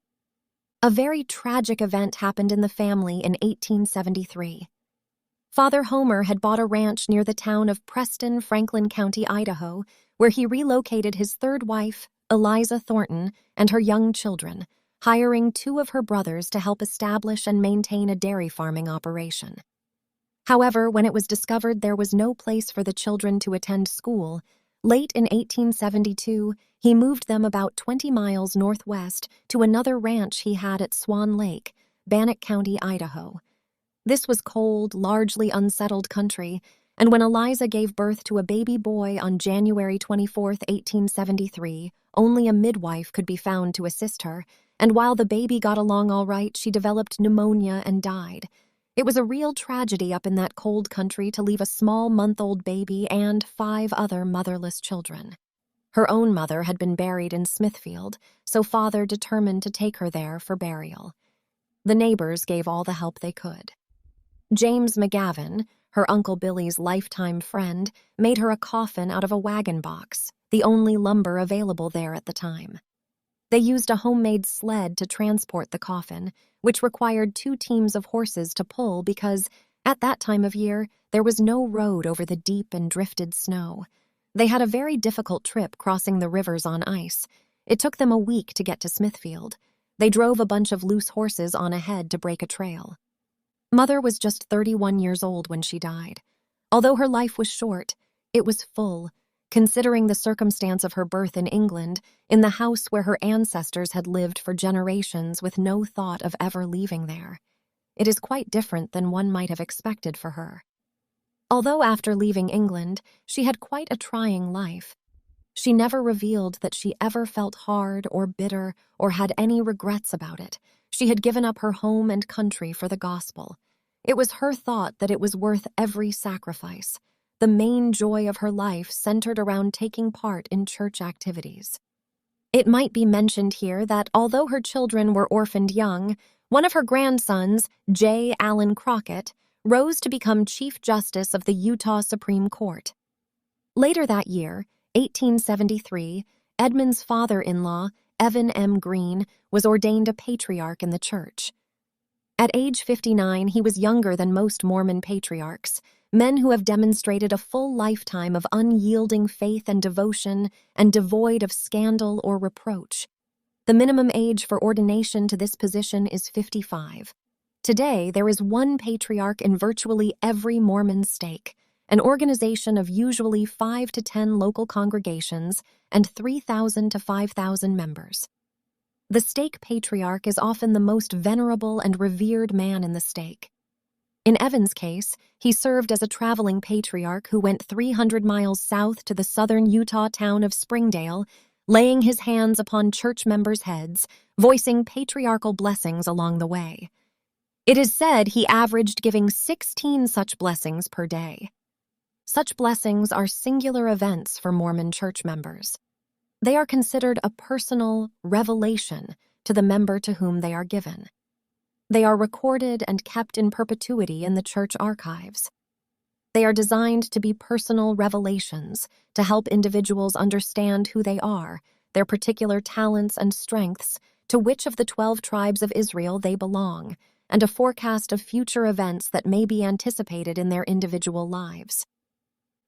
A very tragic event happened in the family in 1873. Father Homer had bought a ranch near the town of Preston, Franklin County, Idaho, where he relocated his 3rd wife, Eliza Thornton, and her young children, hiring 2 of her brothers to help establish and maintain a dairy farming operation. However, when it was discovered there was no place for the children to attend school, late in 1872, he moved them about 20 miles northwest to another ranch he had at Swan Lake, Bannock County, Idaho. This was cold, largely unsettled country, and when Eliza gave birth to a baby boy on January 24, 1873, only a midwife could be found to assist her, and while the baby got along all right, she developed pneumonia and died. It was a real tragedy up in that cold country to leave a small month-old baby and 5 other motherless children. Her own mother had been buried in Smithfield, so Father determined to take her there for burial. The neighbors gave all the help they could. James McGavin, her Uncle Billy's lifetime friend, made her a coffin out of a wagon box, the only lumber available there at the time. They used a homemade sled to transport the coffin, which required 2 teams of horses to pull because, at that time of year, there was no road over the deep and drifted snow. They had a very difficult trip crossing the rivers on ice. It took them a week to get to Smithfield. They drove a bunch of loose horses on ahead to break a trail. Mother was just 31 years old when she died. Although her life was short, it was full, considering the circumstance of her birth in England, in the house where her ancestors had lived for generations with no thought of ever leaving there. It is quite different than one might have expected for her. Although after leaving England, she had quite a trying life. She never revealed that she ever felt hard or bitter or had any regrets about it. She had given up her home and country for the gospel. It was her thought that it was worth every sacrifice. the main joy of her life centered around taking part in church activities. It might be mentioned here that although her children were orphaned young, one of her grandsons, J. Allen Crockett, rose to become Chief Justice of the Utah Supreme Court. Later that year, 1873, Edmond's father-in-law, Evan M. Green, was ordained a patriarch in the church. At age 59, he was younger than most Mormon patriarchs, men who have demonstrated a full lifetime of unyielding faith and devotion and devoid of scandal or reproach. The minimum age for ordination to this position is 55. Today, there is one patriarch in virtually every Mormon stake, an organization of usually 5 to 10 local congregations and 3,000 to 5,000 members. The stake patriarch is often the most venerable and revered man in the stake. In Evan's case, he served as a traveling patriarch who went 300 miles south to the southern Utah town of Springdale, laying his hands upon church members' heads, voicing patriarchal blessings along the way. It is said he averaged giving 16 such blessings per day. Such blessings are singular events for Mormon church members. They are considered a personal revelation to the member to whom they are given. They are recorded and kept in perpetuity in the church archives. They are designed to be personal revelations to help individuals understand who they are, their particular talents and strengths, to which of the 12 tribes of Israel they belong, and a forecast of future events that may be anticipated in their individual lives.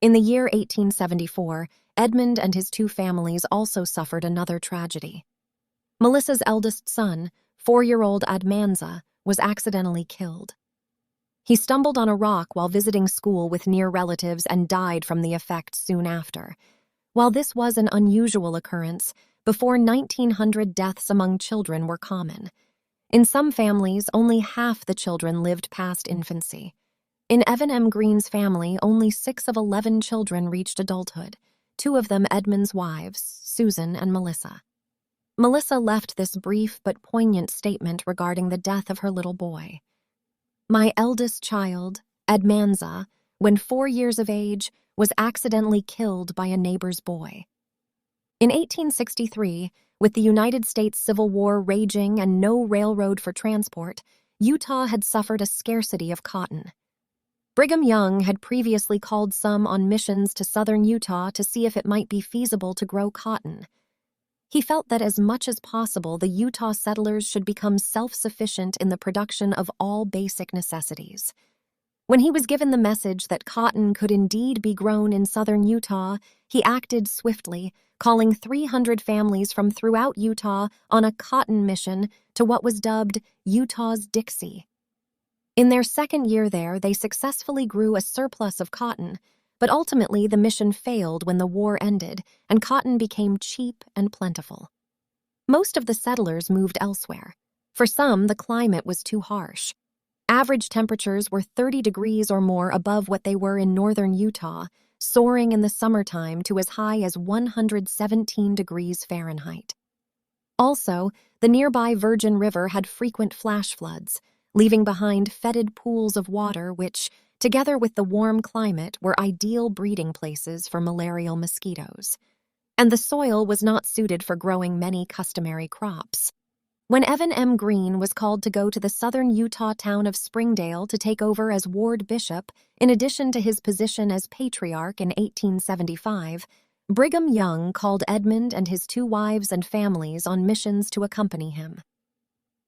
In the year 1874, Edmond and his 2 families also suffered another tragedy. Melissa's eldest son, 4-year-old Admanza, was accidentally killed. He stumbled on a rock while visiting school with near relatives and died from the effects soon after. While this was an unusual occurrence, before 1900 deaths among children were common. In some families, only half the children lived past infancy. In Evan M. Green's family, only 6 of 11 children reached adulthood, 2 of them Edmund's wives, Susan and Melissa. Melissa left this brief but poignant statement regarding the death of her little boy. My eldest child, Admanza, when 4 years of age, was accidentally killed by a neighbor's boy. In 1863, with the United States Civil War raging and no railroad for transport, Utah had suffered a scarcity of cotton. Brigham Young had previously called some on missions to southern Utah to see if it might be feasible to grow cotton. He felt that as much as possible, the Utah settlers should become self-sufficient in the production of all basic necessities. When he was given the message that cotton could indeed be grown in southern Utah, he acted swiftly, calling 300 families from throughout Utah on a cotton mission to what was dubbed Utah's Dixie. In their second year there, they successfully grew a surplus of cotton, but ultimately the mission failed when the war ended and cotton became cheap and plentiful. Most of the settlers moved elsewhere. For some, the climate was too harsh. Average temperatures were 30 degrees or more above what they were in northern Utah, soaring in the summertime to as high as 117 degrees Fahrenheit. Also, the nearby Virgin River had frequent flash floods, leaving behind fetid pools of water which, together with the warm climate, were ideal breeding places for malarial mosquitoes. And the soil was not suited for growing many customary crops. When Evan M. Green was called to go to the southern Utah town of Springdale to take over as ward bishop, in addition to his position as patriarch in 1875, Brigham Young called Edmond and his 2 wives and families on missions to accompany him.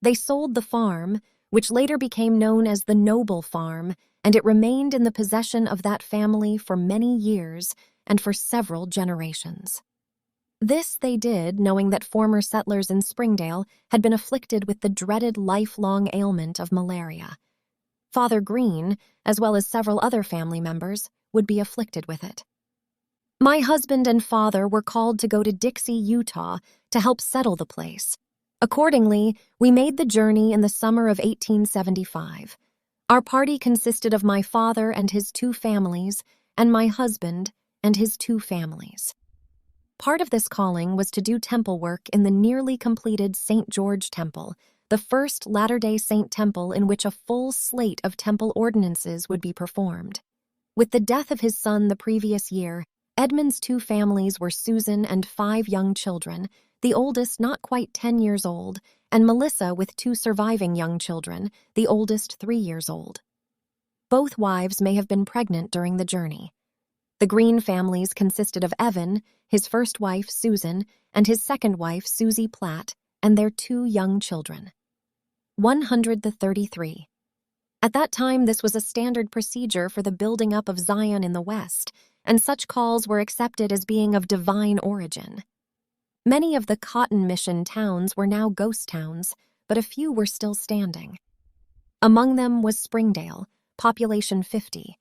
They sold the farm, which later became known as the Noble Farm, and it remained in the possession of that family for many years and for several generations. This they did knowing that former settlers in Springdale had been afflicted with the dreaded lifelong ailment of malaria. Father Green, as well as several other family members, would be afflicted with it. My husband and father were called to go to Dixie, Utah, to help settle the place. Accordingly, we made the journey in the summer of 1875. Our party consisted of my father and his 2 families, and my husband and his 2 families. Part of this calling was to do temple work in the nearly completed St. George Temple, the first Latter-day Saint temple in which a full slate of temple ordinances would be performed. With the death of his son the previous year, Edmond's two families were Susan and 5 young children, the oldest not quite 10 years old, and Melissa with 2 surviving young children, the oldest 3 years old. Both wives may have been pregnant during the journey. The Green families consisted of Evan, his first wife Susan, and his second wife Susie Platt, and their 2 young children. 133. At that time, this was a standard procedure for the building up of Zion in the West, and such calls were accepted as being of divine origin. Many of the cotton mission towns were now ghost towns, but a few were still standing. Among them was Springdale, population 50.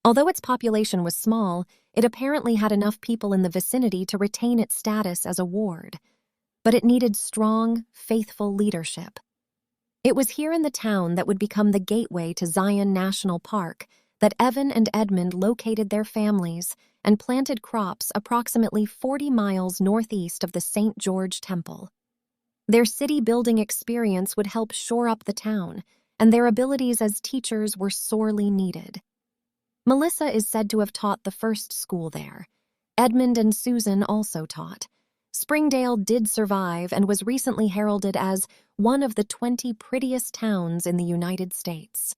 Although its population was small, it apparently had enough people in the vicinity to retain its status as a ward. But it needed strong, faithful leadership. It was here in the town that would become the gateway to Zion National Park that Evan and Edmond located their families and planted crops approximately 40 miles northeast of the St. George Temple. Their city-building experience would help shore up the town, and their abilities as teachers were sorely needed. Melissa is said to have taught the first school there. Edmond and Susan also taught. Springdale did survive and was recently heralded as one of the 20 prettiest towns in the United States.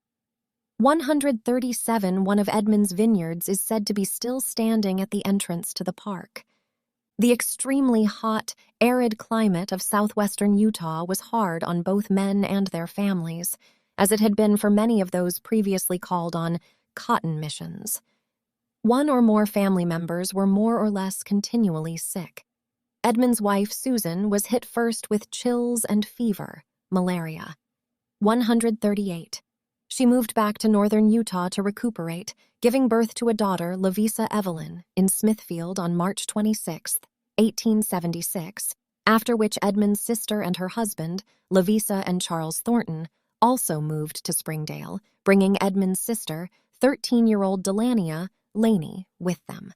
137, one of Edmond's vineyards, is said to be still standing at the entrance to the park. The extremely hot, arid climate of southwestern Utah was hard on both men and their families, as it had been for many of those previously called on cotton missions. One or more family members were more or less continually sick. Edmond's wife, Susan, was hit first with chills and fever, malaria. 138. She moved back to northern Utah to recuperate, giving birth to a daughter, Lavisa Evelyn, in Smithfield on March 26, 1876, after which Edmond's sister and her husband, Lavisa and Charles Thornton, also moved to Springdale, bringing Edmond's sister, 13-year-old Delania, Laney, with them.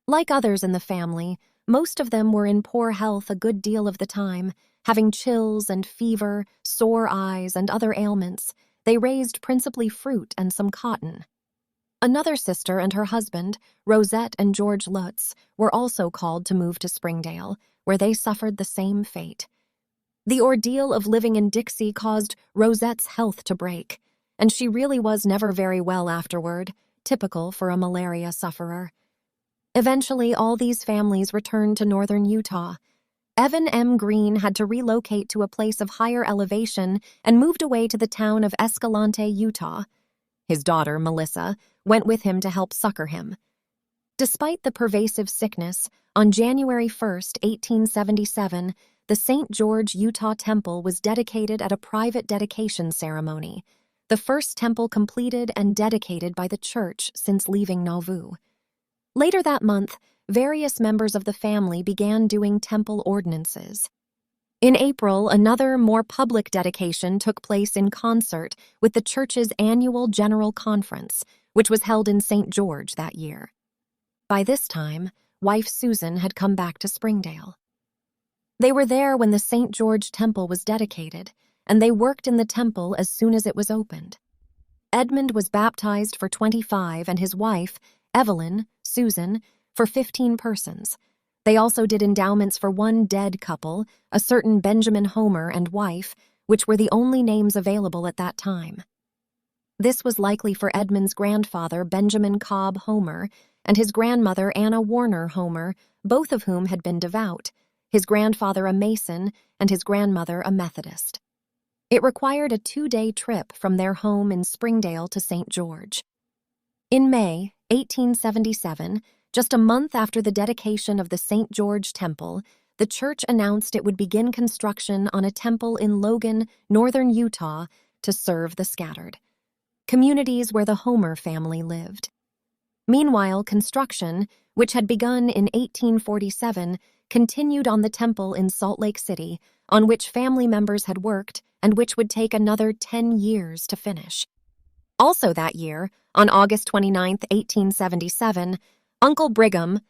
Like others in the family, most of them were in poor health a good deal of the time, having chills and fever, sore eyes, and other ailments. They raised principally fruit and some cotton. Another sister and her husband, Rosette and George Lutz, were also called to move to Springdale, where they suffered the same fate. The ordeal of living in Dixie caused Rosette's health to break, and she really was never very well afterward, typical for a malaria sufferer. Eventually, all these families returned to northern Utah. Evan M. Green had to relocate to a place of higher elevation and moved away to the town of Escalante, Utah. His daughter, Melissa, went with him to help succor him. Despite the pervasive sickness, on January 1, 1877, the St. George, Utah Temple was dedicated at a private dedication ceremony, the first temple completed and dedicated by the church since leaving Nauvoo. Later that month, various members of the family began doing temple ordinances. In April, another, more public dedication took place in concert with the church's annual General Conference, which was held in St. George that year. By this time, wife Susan had come back to Springdale. They were there when the St. George Temple was dedicated, and they worked in the temple as soon as it was opened. Edmond was baptized for 25 and his wife, Evelyn, Susan, for 15 persons. They also did endowments for one dead couple, a certain Benjamin Homer and wife, which were the only names available at that time. This was likely for Edmond's grandfather, Benjamin Cobb Homer, and his grandmother, Anna Warner Homer, both of whom had been devout, his grandfather a Mason and his grandmother a Methodist. It required a 2-day trip from their home in Springdale to St. George. In May 1877, just a month after the dedication of the St. George Temple, the church announced it would begin construction on a temple in Logan, northern Utah, to serve the scattered communities where the Homer family lived. Meanwhile, construction, which had begun in 1847, continued on the temple in Salt Lake City, on which family members had worked and which would take another 10 years to finish. Also that year, on August 29, 1877, Uncle Brigham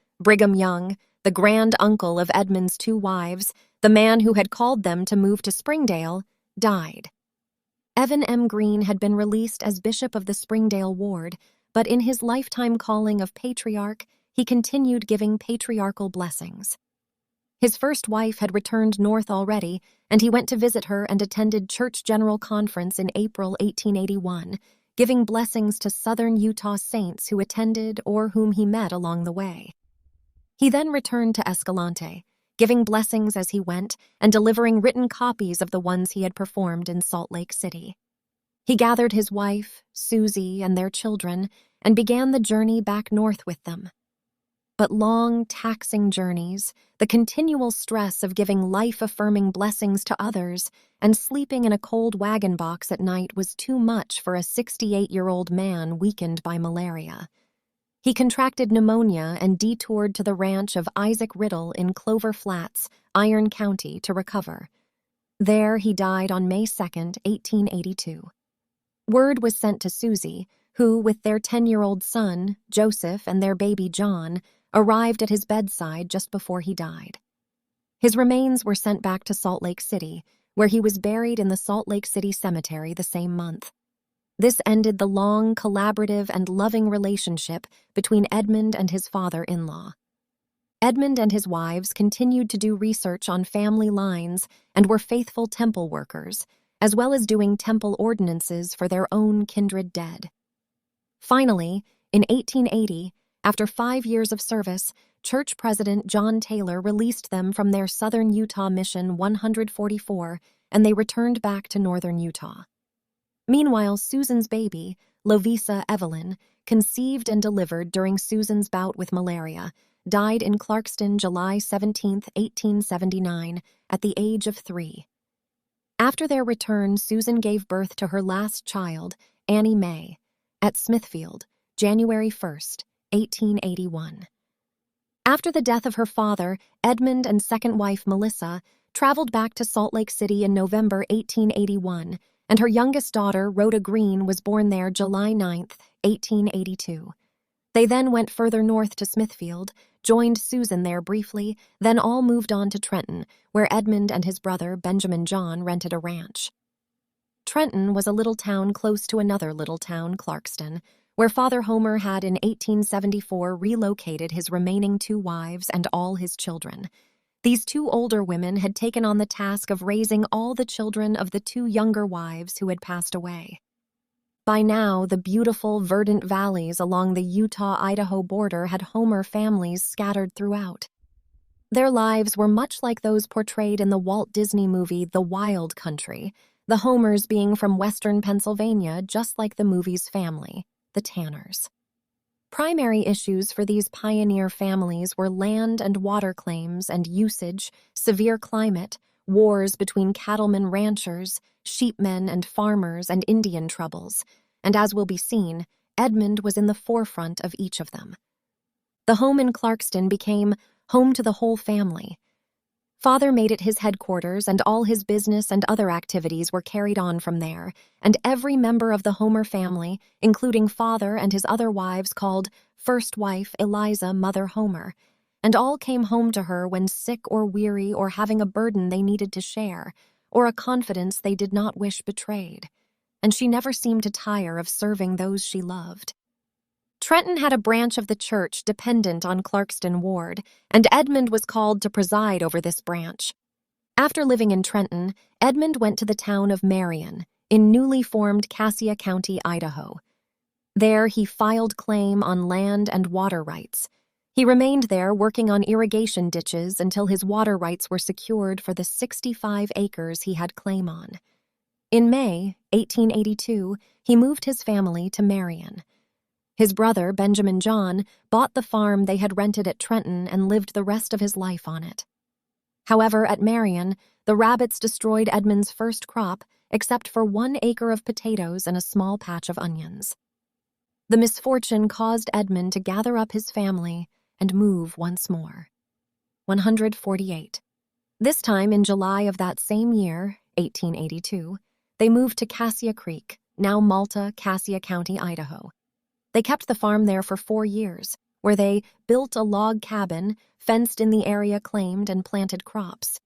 Young, the grand uncle of Edmond's 2 wives, the man who had called them to move to Springdale, died. Evan M. Green had been released as bishop of the Springdale ward, but in his lifetime calling of patriarch, he continued giving patriarchal blessings. His first wife had returned north already, and he went to visit her and attended Church General Conference in April 1881, giving blessings to southern Utah saints who attended or whom he met along the way. He then returned to Escalante, giving blessings as he went and delivering written copies of the ones he had performed in Salt Lake City. He gathered his wife, Susie, and their children, and began the journey back north with them. But long, taxing journeys, the continual stress of giving life-affirming blessings to others, and sleeping in a cold wagon box at night was too much for a 68-year-old man weakened by malaria. He contracted pneumonia and detoured to the ranch of Isaac Riddle in Clover Flats, Iron County, to recover. There he died on May 2, 1882. Word was sent to Susie, who, with their 10-year-old son, Joseph, and their baby John, arrived at his bedside just before he died. His remains were sent back to Salt Lake City, where he was buried in the Salt Lake City Cemetery the same month. This ended the long, collaborative, and loving relationship between Edmond and his father-in-law. Edmond and his wives continued to do research on family lines and were faithful temple workers, as well as doing temple ordinances for their own kindred dead. Finally, in 1880, after 5 years of service, church president John Taylor released them from their southern Utah mission 144, and they returned back to northern Utah. Meanwhile, Susan's baby, Lovisa Evelyn, conceived and delivered during Susan's bout with malaria, died in Clarkston July 17, 1879, at the age of 3. After their return, Susan gave birth to her last child, Annie Mae, at Smithfield, January 1, 1881. After the death of her father, Edmond and second wife Melissa traveled back to Salt Lake City in November 1881, and her youngest daughter, Rhoda Green, was born there July 9, 1882. They then went further north to Smithfield, joined Susan there briefly, then all moved on to Trenton, where Edmond and his brother, Benjamin John, rented a ranch. Trenton was a little town close to another little town, Clarkston, where Father Homer had in 1874 relocated his remaining 2 wives and all his children. These 2 older women had taken on the task of raising all the children of the 2 younger wives who had passed away. By now, the beautiful, verdant valleys along the Utah-Idaho border had Homer families scattered throughout. Their lives were much like those portrayed in the Walt Disney movie The Wild Country, the Homers being from western Pennsylvania, just like the movie's family, the Tanners. Primary issues for these pioneer families were land and water claims and usage, severe climate, wars between cattlemen-ranchers, sheepmen and farmers, and Indian troubles, and as will be seen, Edmond was in the forefront of each of them. The home in Clarkston became home to the whole family. Father made it his headquarters, and all his business and other activities were carried on from there, and every member of the Homer family, including Father and his other wives, called first wife Eliza Mother Homer, and all came home to her when sick or weary or having a burden they needed to share, or a confidence they did not wish betrayed, and she never seemed to tire of serving those she loved. Trenton had a branch of the church dependent on Clarkston Ward, and Edmond was called to preside over this branch. After living in Trenton, Edmond went to the town of Marion, in newly formed Cassia County, Idaho. There he filed claim on land and water rights. He remained there working on irrigation ditches until his water rights were secured for the 65 acres he had claim on. In May 1882, he moved his family to Marion. His brother, Benjamin John, bought the farm they had rented at Trenton and lived the rest of his life on it. However, at Marion, the rabbits destroyed Edmond's first crop, except for 1 acre of potatoes and a small patch of onions. The misfortune caused Edmond to gather up his family and move once more. 148. This time in July of that same year, 1882, they moved to Cassia Creek, now Malta, Cassia County, Idaho. They kept the farm there for 4 years, where they built a log cabin, fenced in the area claimed, and planted crops.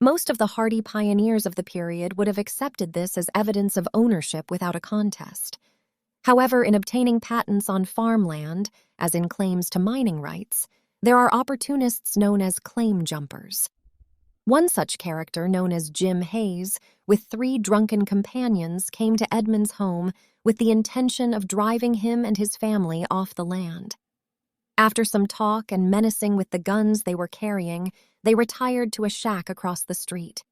Most of the hardy pioneers of the period would have accepted this as evidence of ownership without a contest. However, in obtaining patents on farmland, as in claims to mining rights, there are opportunists known as claim jumpers. One such character, known as Jim Hayes, with 3 drunken companions, came to Edmond's home with the intention of driving him and his family off the land. After some talk and menacing with the guns they were carrying, they retired to a shack across the street.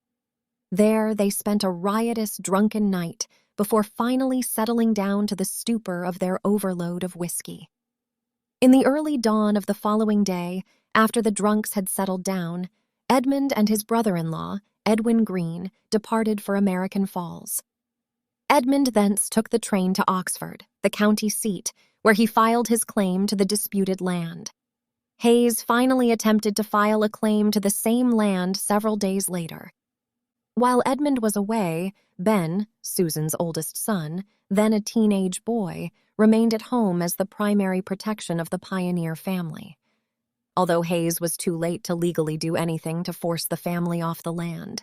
There, they spent a riotous, drunken night before finally settling down to the stupor of their overload of whiskey. In the early dawn of the following day, after the drunks had settled down, Edmond and his brother-in-law, Edwin Green, departed for American Falls. Edmond thence took the train to Oxford, the county seat, where he filed his claim to the disputed land. Hayes finally attempted to file a claim to the same land several days later. While Edmond was away, Ben, Susan's oldest son, then a teenage boy, remained at home as the primary protection of the pioneer family. Although Hayes was too late to legally do anything to force the family off the land,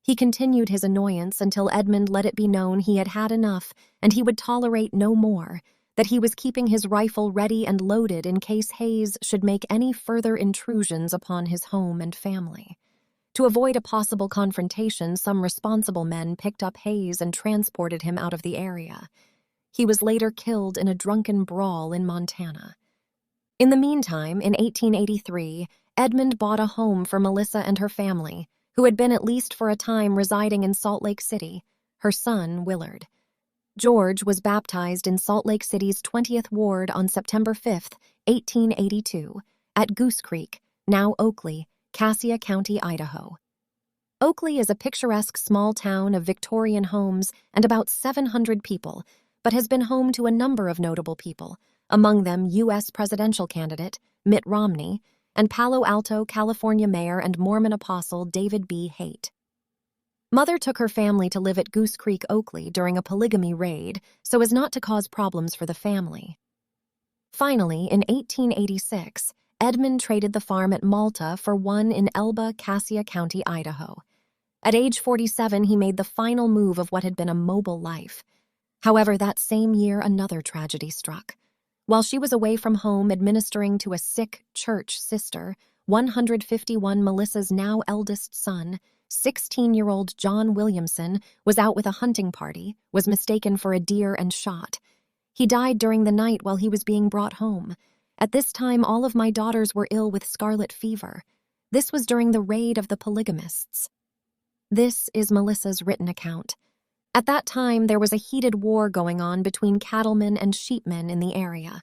he continued his annoyance until Edmond let it be known he had had enough and he would tolerate no more, that he was keeping his rifle ready and loaded in case Hayes should make any further intrusions upon his home and family. To avoid a possible confrontation, some responsible men picked up Hayes and transported him out of the area. He was later killed in a drunken brawl in Montana. In the meantime, in 1883, Edmond bought a home for Melissa and her family, who had been at least for a time residing in Salt Lake City, her son, Willard. George was baptized in Salt Lake City's 20th Ward on September 5, 1882, at Goose Creek, now Oakley, Cassia County, Idaho. Oakley is a picturesque small town of Victorian homes and about 700 people, but has been home to a number of notable people, among them U.S. presidential candidate Mitt Romney and Palo Alto, California mayor and Mormon apostle David B. Haight. Mother took her family to live at Goose Creek, Oakley during a polygamy raid so as not to cause problems for the family. Finally, in 1886, Edmond traded the farm at Malta for one in Elba, Cassia County, Idaho. At age 47, he made the final move of what had been a mobile life. However, that same year, another tragedy struck. While she was away from home administering to a sick church sister, 151 Melissa's now eldest son, 16-year-old John Williamson, was out with a hunting party, was mistaken for a deer and shot. He died during the night while he was being brought home. At this time, all of my daughters were ill with scarlet fever. This was during the raid of the polygamists. This is Melissa's written account. At that time, there was a heated war going on between cattlemen and sheepmen in the area.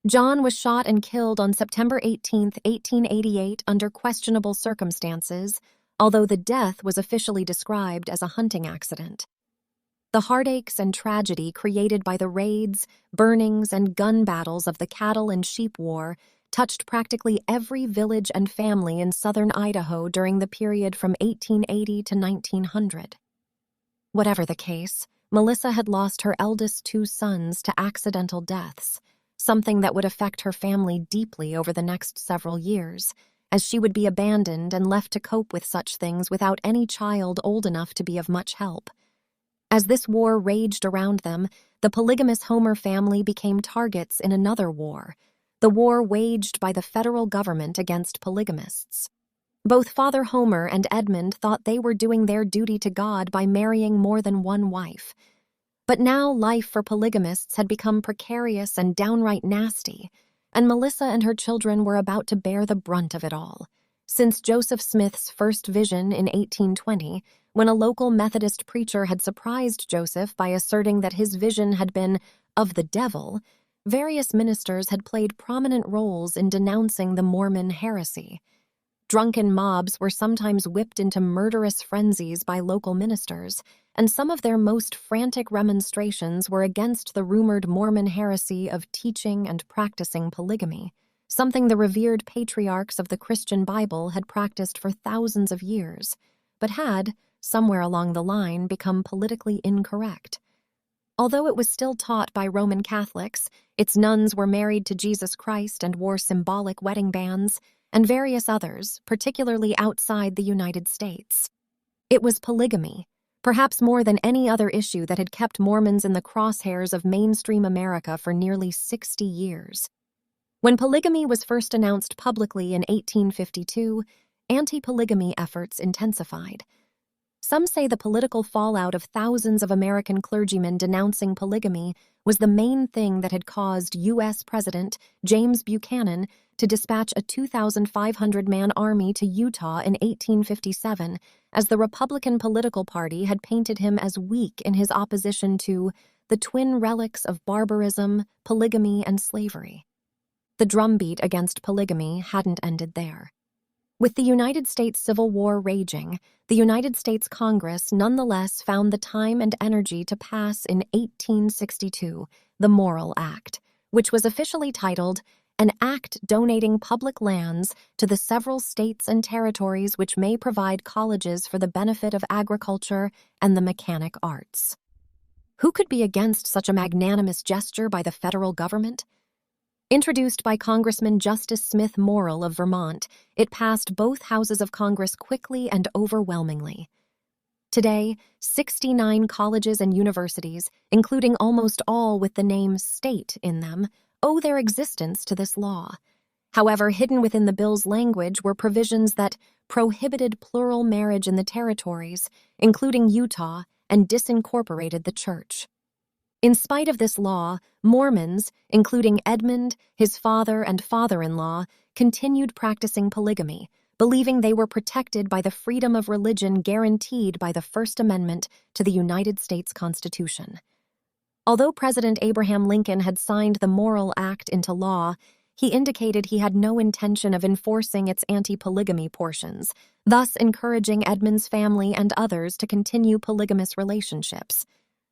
John was shot and killed on September 18, 1888, under questionable circumstances, although the death was officially described as a hunting accident. The heartaches and tragedy created by the raids, burnings, and gun battles of the cattle and sheep war touched practically every village and family in southern Idaho during the period from 1880 to 1900. Whatever the case, Melissa had lost her eldest 2 sons to accidental deaths, something that would affect her family deeply over the next several years, as she would be abandoned and left to cope with such things without any child old enough to be of much help. As this war raged around them, the polygamous Homer family became targets in another war, the war waged by the federal government against polygamists. Both Father Homer and Edmond thought they were doing their duty to God by marrying more than one wife. But now life for polygamists had become precarious and downright nasty, and Melissa and her children were about to bear the brunt of it all. Since Joseph Smith's first vision in 1820, when a local Methodist preacher had surprised Joseph by asserting that his vision had been of the devil, various ministers had played prominent roles in denouncing the Mormon heresy. Drunken mobs were sometimes whipped into murderous frenzies by local ministers, and some of their most frantic remonstrations were against the rumored Mormon heresy of teaching and practicing polygamy, something the revered patriarchs of the Christian Bible had practiced for thousands of years, but had, somewhere along the line, become politically incorrect. Although it was still taught by Roman Catholics, its nuns were married to Jesus Christ and wore symbolic wedding bands, and various others, particularly outside the United States. It was polygamy, perhaps more than any other issue that had kept Mormons in the crosshairs of mainstream America for nearly 60 years. When polygamy was first announced publicly in 1852, anti-polygamy efforts intensified. Some say the political fallout of thousands of American clergymen denouncing polygamy was the main thing that had caused U.S. President James Buchanan to dispatch a 2,500-man army to Utah in 1857, as the Republican political party had painted him as weak in his opposition to the twin relics of barbarism, polygamy, and slavery. The drumbeat against polygamy hadn't ended there. With the United States Civil War raging, the United States Congress nonetheless found the time and energy to pass in 1862 the Morrill Act, which was officially titled An Act Donating Public Lands to the Several States and Territories which May Provide Colleges for the Benefit of Agriculture and the Mechanic Arts. Who could be against such a magnanimous gesture by the federal government? Introduced by Congressman Justice Smith Morrill of Vermont, it passed both houses of Congress quickly and overwhelmingly. Today, 69 colleges and universities, including almost all with the name state in them, owe their existence to this law. However, hidden within the bill's language were provisions that prohibited plural marriage in the territories, including Utah, and disincorporated the church. In spite of this law, Mormons, including Edmond, his father, and father-in-law, continued practicing polygamy, believing they were protected by the freedom of religion guaranteed by the First Amendment to the United States Constitution. Although President Abraham Lincoln had signed the Morrill Act into law, he indicated he had no intention of enforcing its anti-polygamy portions, thus encouraging Edmond's family and others to continue polygamous relationships.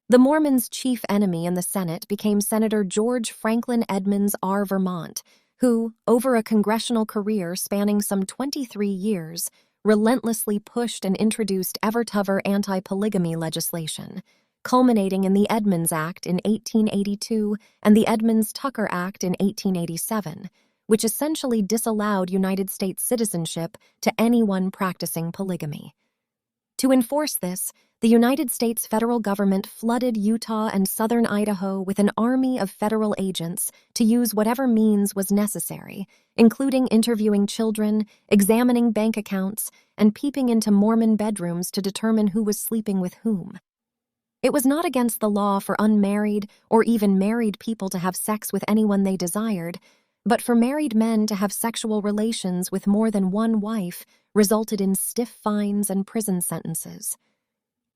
The Mormons' chief enemy in the Senate became Senator George Franklin Edmunds R. Vermont, who, over a congressional career spanning some 23 years, relentlessly pushed and introduced ever-tougher anti-polygamy legislation, culminating in the Edmunds Act in 1882 and the Edmunds-Tucker Act in 1887, which essentially disallowed United States citizenship to anyone practicing polygamy. To enforce this, the United States federal government flooded Utah and southern Idaho with an army of federal agents to use whatever means was necessary, including interviewing children, examining bank accounts, and peeping into Mormon bedrooms to determine who was sleeping with whom. It was not against the law for unmarried or even married people to have sex with anyone they desired, but for married men to have sexual relations with more than one wife resulted in stiff fines and prison sentences.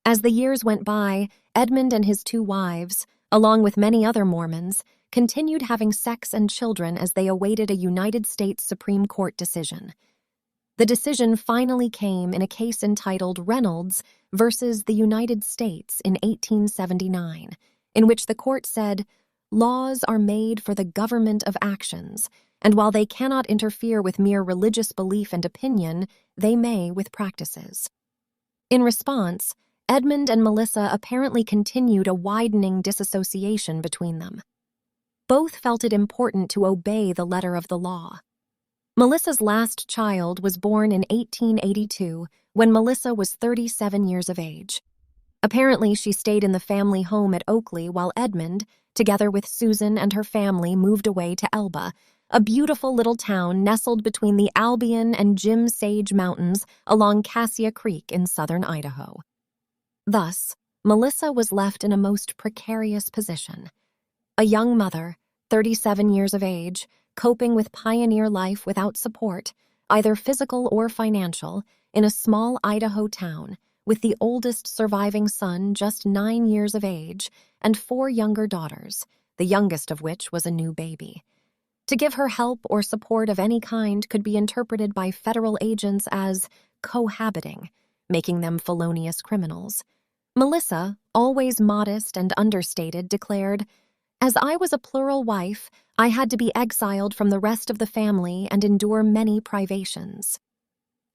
As the years went by, Edmond and his 2 wives, along with many other Mormons, continued having sex and children as they awaited a United States Supreme Court decision. The decision finally came in a case entitled Reynolds versus the United States in 1879, in which the court said, "Laws are made for the government of actions, and while they cannot interfere with mere religious belief and opinion, they may with practices." In response, Edmond and Melissa apparently continued a widening disassociation between them. Both felt it important to obey the letter of the law. Melissa's last child was born in 1882 when Melissa was 37 years of age. Apparently, she stayed in the family home at Oakley while Edmond, together with Susan and her family, moved away to Elba, a beautiful little town nestled between the Albion and Jim Sage Mountains along Cassia Creek in southern Idaho. Thus, Melissa was left in a most precarious position. A young mother, 37 years of age, coping with pioneer life without support, either physical or financial, in a small Idaho town, with the oldest surviving son just 9 years of age and 4 younger daughters, the youngest of which was a new baby. To give her help or support of any kind could be interpreted by federal agents as cohabiting, making them felonious criminals. Melissa, always modest and understated, declared, "As I was a plural wife, I had to be exiled from the rest of the family and endure many privations."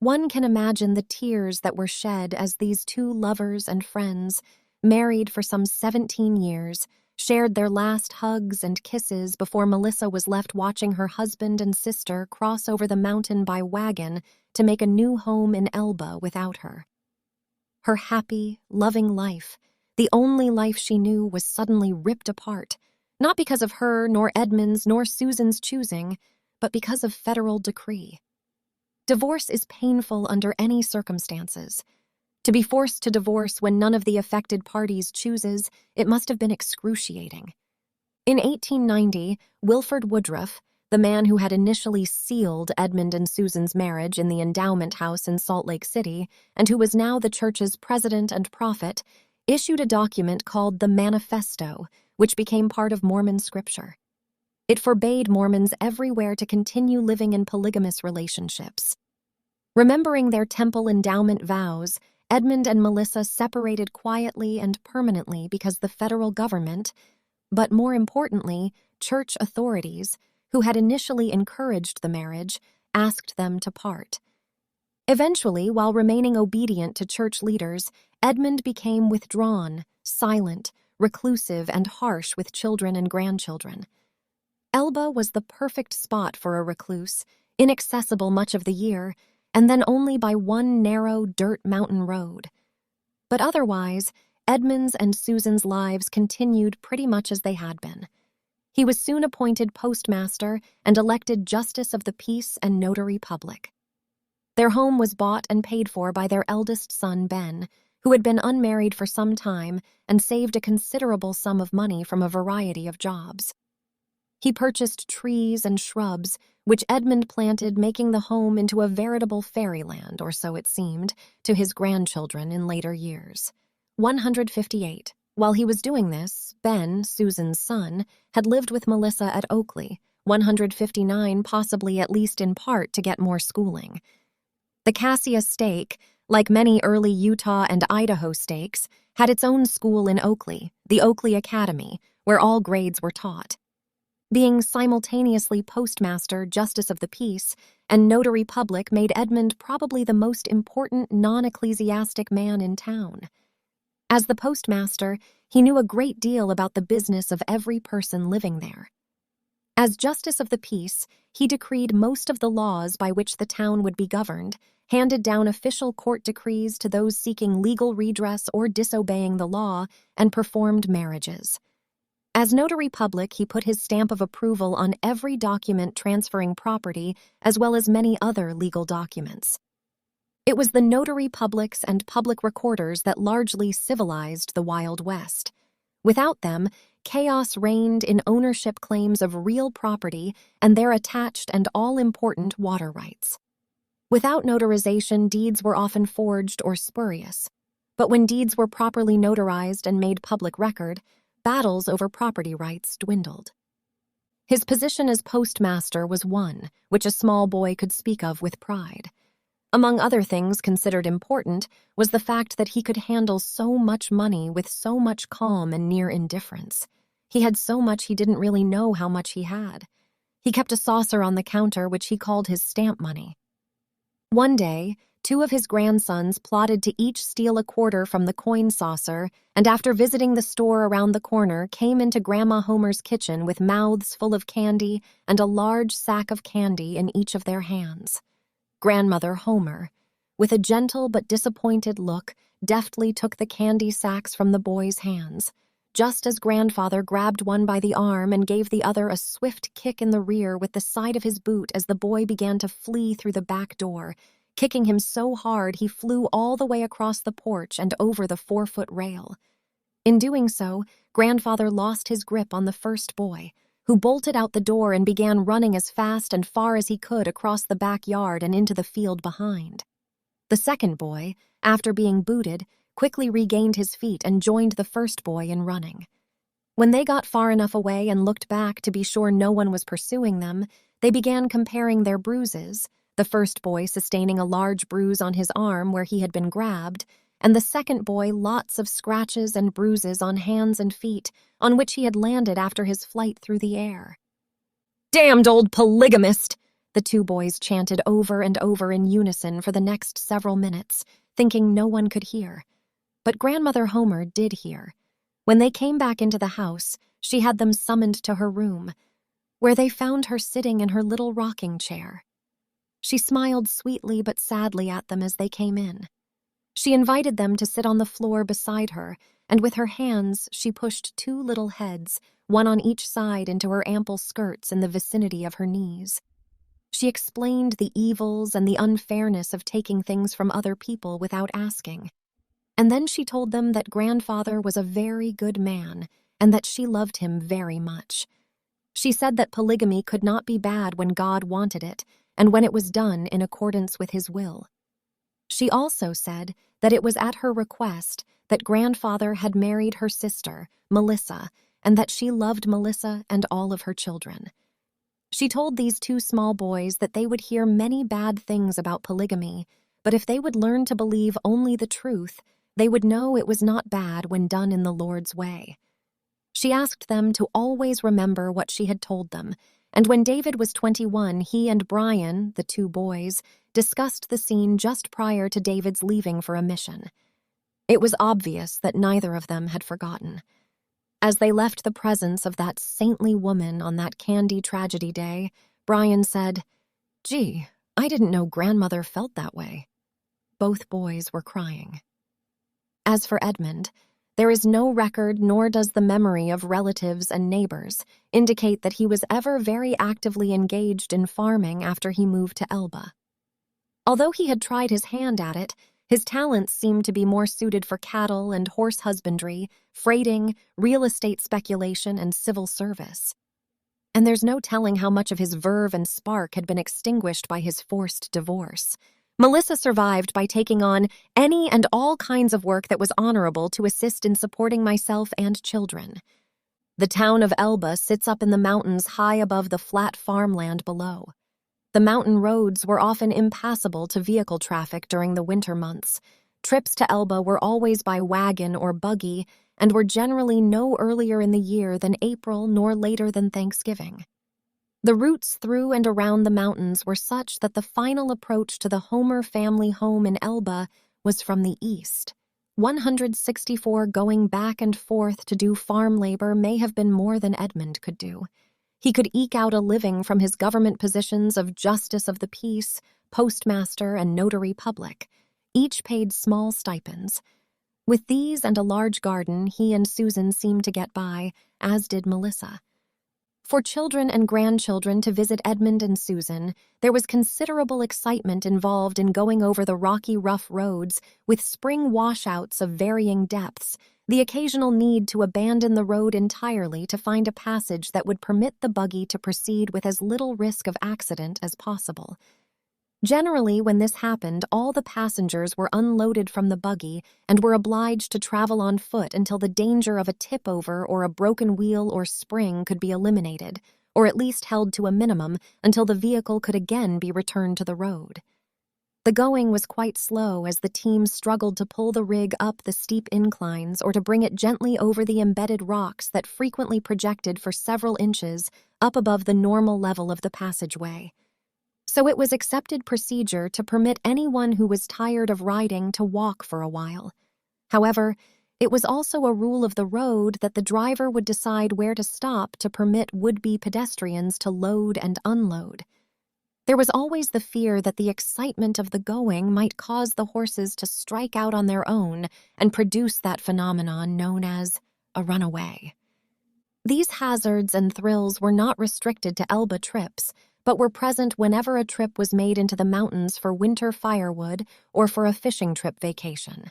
One can imagine the tears that were shed as these 2 lovers and friends, married for some 17 years, shared their last hugs and kisses before Melissa was left watching her husband and sister cross over the mountain by wagon to make a new home in Elba without her. Her happy, loving life, the only life she knew, was suddenly ripped apart, not because of her, nor Edmund's, nor Susan's choosing, but because of federal decree. Divorce is painful under any circumstances. To be forced to divorce when none of the affected parties chooses, it must have been excruciating. In 1890, Wilford Woodruff, the man who had initially sealed Edmund and Susan's marriage in the endowment house in Salt Lake City, and who was now the church's president and prophet, issued a document called the Manifesto, which became part of Mormon scripture. It forbade Mormons everywhere to continue living in polygamous relationships. Remembering their temple endowment vows, Edmund and Melissa separated quietly and permanently because the federal government, but more importantly, church authorities, who had initially encouraged the marriage, asked them to part. Eventually, while remaining obedient to church leaders, Edmund became withdrawn, silent, reclusive, and harsh with children and grandchildren. Elba was the perfect spot for a recluse, inaccessible much of the year, and then only by one narrow dirt mountain road. But otherwise, Edmund's and Susan's lives continued pretty much as they had been. He was soon appointed postmaster and elected justice of the peace and notary public. Their home was bought and paid for by their eldest son, Ben, who had been unmarried for some time and saved a considerable sum of money from a variety of jobs. He purchased trees and shrubs, which Edmund planted, making the home into a veritable fairyland, or so it seemed, to his grandchildren in later years. 158. While he was doing this, Ben, Susan's son, had lived with Melissa at Oakley, 159, possibly at least in part to get more schooling. The Cassia stake, like many early Utah and Idaho stakes, had its own school in Oakley, the Oakley Academy, where all grades were taught. Being simultaneously postmaster, justice of the peace, and notary public made Edmund probably the most important non-ecclesiastic man in town. As the postmaster, he knew a great deal about the business of every person living there. As justice of the peace, he decreed most of the laws by which the town would be governed, handed down official court decrees to those seeking legal redress or disobeying the law, and performed marriages. As notary public, he put his stamp of approval on every document transferring property, as well as many other legal documents. It was the notary publics and public recorders that largely civilized the Wild West. Without them, chaos reigned in ownership claims of real property and their attached and all-important water rights. Without notarization, deeds were often forged or spurious. But when deeds were properly notarized and made public record, battles over property rights dwindled. His position as postmaster was one which a small boy could speak of with pride. Among other things considered important was the fact that he could handle so much money with so much calm and near indifference. He had so much he didn't really know how much he had. He kept a saucer on the counter which he called his stamp money. One day, 2 of his grandsons plotted to each steal a quarter from the coin saucer, and after visiting the store around the corner, came into Grandma Homer's kitchen with mouths full of candy and a large sack of candy in each of their hands. Grandmother Homer, with a gentle but disappointed look, deftly took the candy sacks from the boys' hands, just as Grandfather grabbed one by the arm and gave the other a swift kick in the rear with the side of his boot as the boy began to flee through the back door, kicking him so hard he flew all the way across the porch and over the 4-foot rail. In doing so, Grandfather lost his grip on the first boy, who bolted out the door and began running as fast and far as he could across the backyard and into the field behind. The second boy, after being booted, quickly regained his feet and joined the first boy in running. When they got far enough away and looked back to be sure no one was pursuing them, they began comparing their bruises, the first boy sustaining a large bruise on his arm where he had been grabbed, and the second boy lots of scratches and bruises on hands and feet on which he had landed after his flight through the air. "Damned old polygamist!" the 2 boys chanted over and over in unison for the next several minutes, thinking no one could hear. But Grandmother Homer did hear. When they came back into the house, she had them summoned to her room, where they found her sitting in her little rocking chair. She smiled sweetly but sadly at them as they came in. She invited them to sit on the floor beside her, and with her hands she pushed two little heads, one on each side, into her ample skirts in the vicinity of her knees. She explained the evils and the unfairness of taking things from other people without asking. And then she told them that grandfather was a very good man and that she loved him very much. She said that polygamy could not be bad when God wanted it and when it was done in accordance with his will. She also said that it was at her request that grandfather had married her sister, Melissa, and that she loved Melissa and all of her children. She told these two small boys that they would hear many bad things about polygamy, but if they would learn to believe only the truth, they would know it was not bad when done in the Lord's way. She asked them to always remember what she had told them, and when David was 21, he and Brian, the two boys, discussed the scene just prior to David's leaving for a mission. It was obvious that neither of them had forgotten. As they left the presence of that saintly woman on that candy tragedy day, Brian said, "Gee, I didn't know grandmother felt that way." Both boys were crying. As for Edmond, there is no record, nor does the memory of relatives and neighbors indicate that he was ever very actively engaged in farming after he moved to Elba. Although he had tried his hand at it, his talents seemed to be more suited for cattle and horse husbandry, freighting, real estate speculation, and civil service. And there's no telling how much of his verve and spark had been extinguished by his forced divorce. Melissa survived by taking on any and all kinds of work that was honorable to assist in supporting myself and children. The town of Elba sits up in the mountains high above the flat farmland below. The mountain roads were often impassable to vehicle traffic during the winter months. Trips to Elba were always by wagon or buggy and were generally no earlier in the year than April nor later than Thanksgiving. The routes through and around the mountains were such that the final approach to the Homer family home in Elba was from the east. 164 going back and forth to do farm labor may have been more than Edmond could do. He could eke out a living from his government positions of Justice of the Peace, Postmaster, and Notary Public. Each paid small stipends. With these and a large garden, he and Susan seemed to get by, as did Melissa. For children and grandchildren to visit Edmond and Susan, there was considerable excitement involved in going over the rocky, rough roads with spring washouts of varying depths, the occasional need to abandon the road entirely to find a passage that would permit the buggy to proceed with as little risk of accident as possible. Generally, when this happened, all the passengers were unloaded from the buggy and were obliged to travel on foot until the danger of a tip-over or a broken wheel or spring could be eliminated, or at least held to a minimum until the vehicle could again be returned to the road. The going was quite slow as the team struggled to pull the rig up the steep inclines or to bring it gently over the embedded rocks that frequently projected for several inches up above the normal level of the passageway. So it was accepted procedure to permit anyone who was tired of riding to walk for a while. However, it was also a rule of the road that the driver would decide where to stop to permit would-be pedestrians to load and unload. There was always the fear that the excitement of the going might cause the horses to strike out on their own and produce that phenomenon known as a runaway. These hazards and thrills were not restricted to Elba trips, but were present whenever a trip was made into the mountains for winter firewood or for a fishing trip vacation.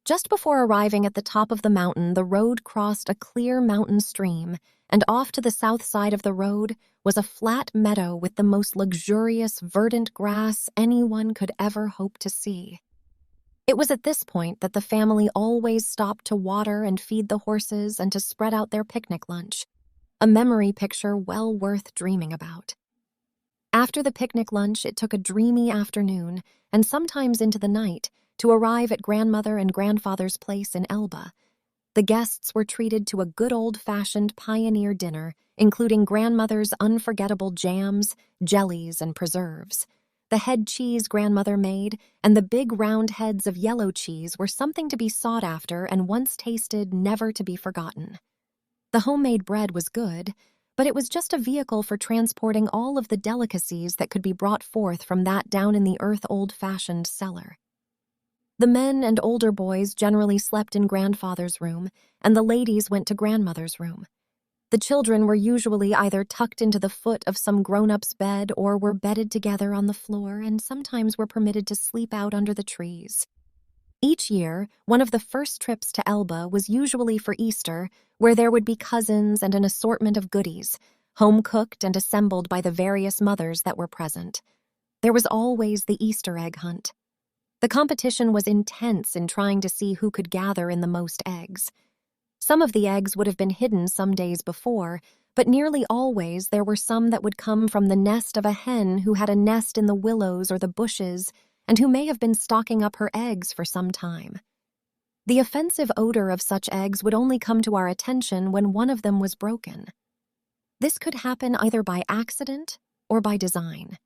Just before arriving at the top of the mountain, the road crossed a clear mountain stream, and off to the south side of the road was a flat meadow with the most luxurious, verdant grass anyone could ever hope to see. It was at this point that the family always stopped to water and feed the horses and to spread out their picnic lunch, a memory picture well worth dreaming about. After the picnic lunch, it took a dreamy afternoon, and sometimes into the night, to arrive at grandmother and grandfather's place in Elba. The guests were treated to a good old-fashioned pioneer dinner, including grandmother's unforgettable jams, jellies, and preserves. The head cheese grandmother made and the big round heads of yellow cheese were something to be sought after and once tasted, never to be forgotten. The homemade bread was good, but it was just a vehicle for transporting all of the delicacies that could be brought forth from that down-in-the-earth old-fashioned cellar. The men and older boys generally slept in grandfather's room, and the ladies went to grandmother's room. The children were usually either tucked into the foot of some grown-up's bed or were bedded together on the floor and sometimes were permitted to sleep out under the trees. Each year, one of the first trips to Elba was usually for Easter, where there would be cousins and an assortment of goodies, home-cooked and assembled by the various mothers that were present. There was always the Easter egg hunt. The competition was intense in trying to see who could gather in the most eggs. Some of the eggs would have been hidden some days before, but nearly always there were some that would come from the nest of a hen who had a nest in the willows or the bushes and who may have been stocking up her eggs for some time. The offensive odor of such eggs would only come to our attention when one of them was broken. This could happen either by accident or by design.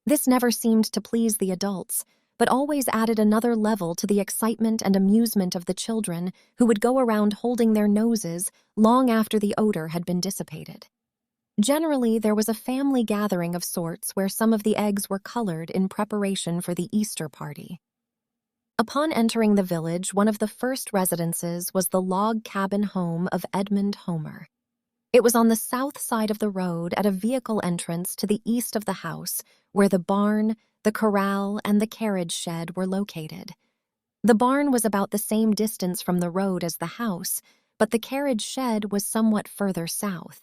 This never seemed to please the adults, but always added another level to the excitement and amusement of the children who would go around holding their noses long after the odor had been dissipated. Generally, there was a family gathering of sorts where some of the eggs were colored in preparation for the Easter party. Upon entering the village, one of the first residences was the log cabin home of Edmond Homer. It was on the south side of the road at a vehicle entrance to the east of the house, where the barn, the corral, and the carriage shed were located. The barn was about the same distance from the road as the house, but the carriage shed was somewhat further south.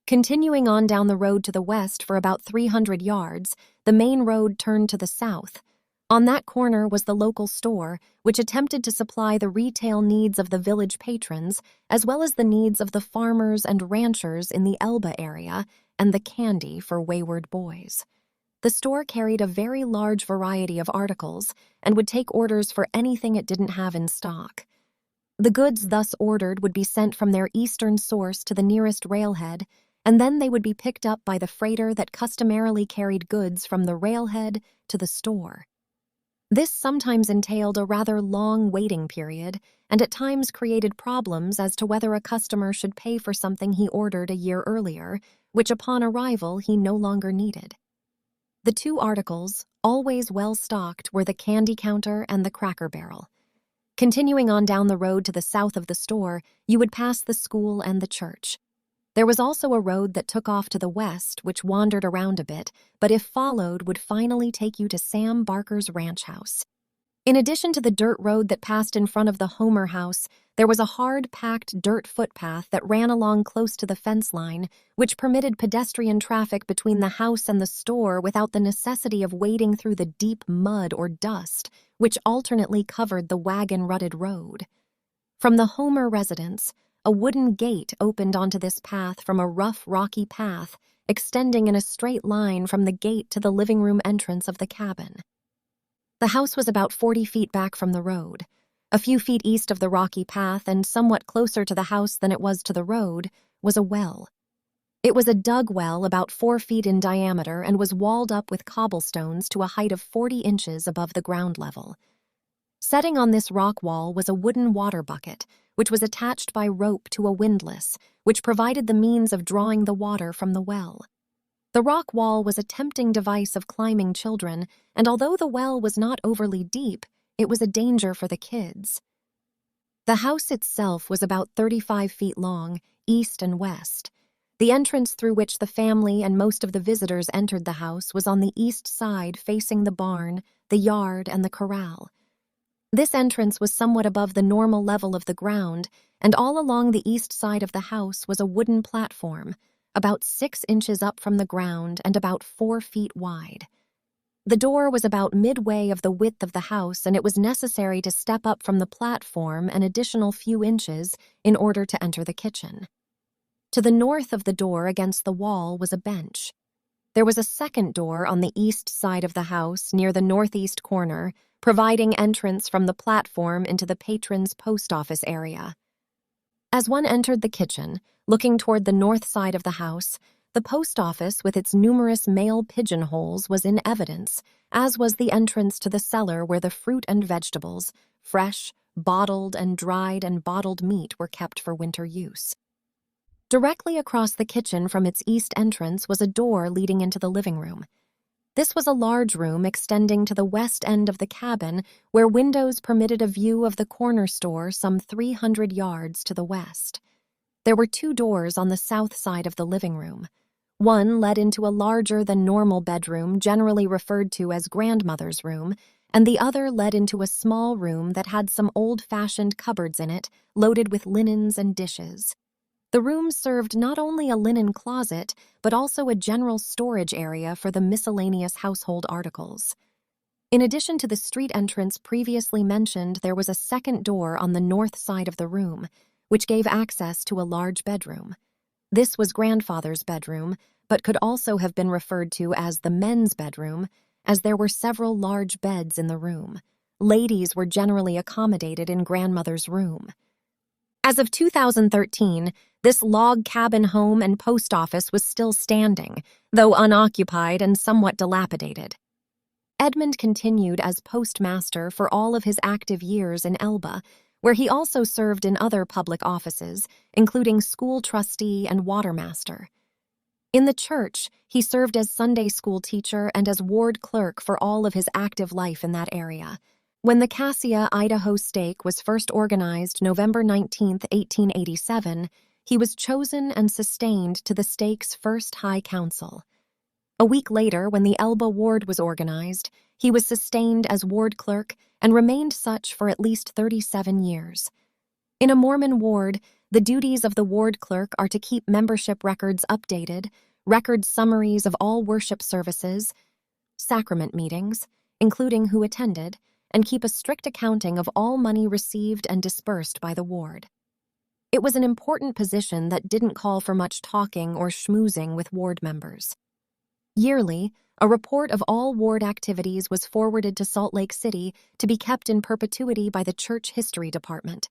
Continuing on down the road to the west for about 300 yards, the main road turned to the south. On that corner was the local store, which attempted to supply the retail needs of the village patrons, as well as the needs of the farmers and ranchers in the Elba area, and the candy for wayward boys. The store carried a very large variety of articles and would take orders for anything it didn't have in stock. The goods thus ordered would be sent from their eastern source to the nearest railhead, and then they would be picked up by the freighter that customarily carried goods from the railhead to the store. This sometimes entailed a rather long waiting period and at times created problems as to whether a customer should pay for something he ordered a year earlier, which upon arrival he no longer needed. The two articles, always well-stocked, were the candy counter and the cracker barrel. Continuing on down the road to the south of the store, you would pass the school and the church. There was also a road that took off to the west, which wandered around a bit, but if followed would finally take you to Sam Barker's ranch house. In addition to the dirt road that passed in front of the Homer house, there was a hard-packed dirt footpath that ran along close to the fence line, which permitted pedestrian traffic between the house and the store without the necessity of wading through the deep mud or dust, which alternately covered the wagon-rutted road. From the Homer residence, a wooden gate opened onto this path from a rough, rocky path, extending in a straight line from the gate to the living room entrance of the cabin. The house was about 40 feet back from the road. A few feet east of the rocky path and somewhat closer to the house than it was to the road was a well. It was a dug well about 4 feet in diameter and was walled up with cobblestones to a height of 40 inches above the ground level. Setting on this rock wall was a wooden water bucket, which was attached by rope to a windlass, which provided the means of drawing the water from the well. The rock wall was a tempting device of climbing children, and although the well was not overly deep, it was a danger for the kids. The house itself was about 35 feet long, east and west. The entrance through which the family and most of the visitors entered the house was on the east side facing the barn, the yard, and the corral. This entrance was somewhat above the normal level of the ground, and all along the east side of the house was a wooden platform, about 6 inches up from the ground and about 4 feet wide. The door was about midway of the width of the house, and it was necessary to step up from the platform an additional few inches in order to enter the kitchen. To the north of the door against the wall was a bench. There was a second door on the east side of the house near the northeast corner, providing entrance from the platform into the patron's post office area. As one entered the kitchen, looking toward the north side of the house, the post office with its numerous mail pigeonholes was in evidence, as was the entrance to the cellar where the fruit and vegetables, fresh, bottled and dried and bottled meat were kept for winter use. Directly across the kitchen from its east entrance was a door leading into the living room. This was a large room extending to the west end of the cabin where windows permitted a view of the corner store some 300 yards to the west. There were 2 doors on the south side of the living room. One led into a larger-than-normal bedroom generally referred to as grandmother's room, and the other led into a small room that had some old-fashioned cupboards in it, loaded with linens and dishes. The room served not only a linen closet, but also a general storage area for the miscellaneous household articles. In addition to the street entrance previously mentioned, there was a second door on the north side of the room, which gave access to a large bedroom. This was grandfather's bedroom, but could also have been referred to as the men's bedroom, as there were several large beds in the room. Ladies were generally accommodated in grandmother's room. As of 2013, this log cabin home and post office was still standing, though unoccupied and somewhat dilapidated. Edmond continued as postmaster for all of his active years in Elba, where he also served in other public offices, including school trustee and watermaster. In the church, he served as Sunday school teacher and as ward clerk for all of his active life in that area. When the Cassia, Idaho stake was first organized November 19, 1887, he was chosen and sustained to the stake's first high council. A week later, when the Elba ward was organized, he was sustained as ward clerk and remained such for at least 37 years. In a Mormon ward, the duties of the ward clerk are to keep membership records updated, record summaries of all worship services, sacrament meetings, including who attended, and keep a strict accounting of all money received and dispersed by the ward. It was an important position that didn't call for much talking or schmoozing with ward members. Yearly, a report of all ward activities was forwarded to Salt Lake City to be kept in perpetuity by the Church History Department.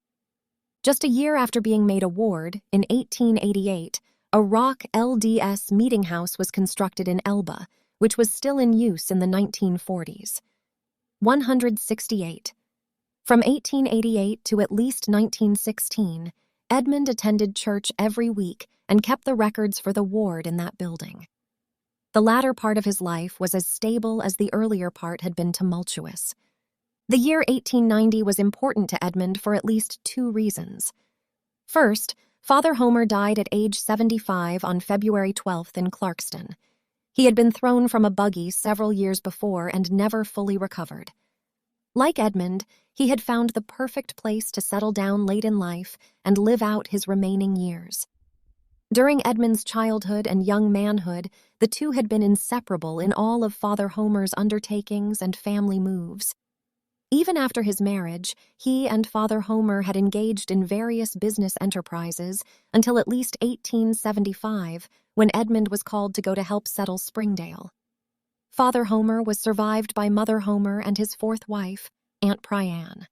Just a year after being made a ward, in 1888, a rock LDS meeting house was constructed in Elba, which was still in use in the 1940s. 168. From 1888 to at least 1916, Edmond attended church every week and kept the records for the ward in that building. The latter part of his life was as stable as the earlier part had been tumultuous. The year 1890 was important to Edmond for at least 2 reasons. First, Father Homer died at age 75 on February 12th in Clarkston. He had been thrown from a buggy several years before and never fully recovered. Like Edmond, he had found the perfect place to settle down late in life and live out his remaining years. During Edmond's childhood and young manhood, the two had been inseparable in all of Father Homer's undertakings and family moves. Even after his marriage, he and Father Homer had engaged in various business enterprises until at least 1875, when Edmond was called to go to help settle Springdale. Father Homer was survived by Mother Homer and his 4th wife, Aunt Pryanne.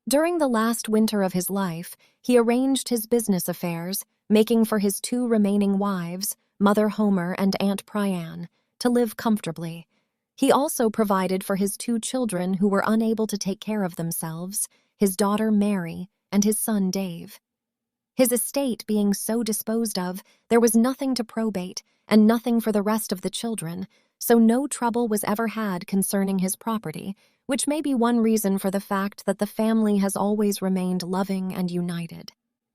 During the last winter of his life, he arranged his business affairs, making for his 2 remaining wives, Mother Homer and Aunt Pryanne, to live comfortably. He also provided for his 2 children who were unable to take care of themselves, his daughter Mary and his son Dave. His estate being so disposed of, there was nothing to probate and nothing for the rest of the children, so no trouble was ever had concerning his property, which may be one reason for the fact that the family has always remained loving and united.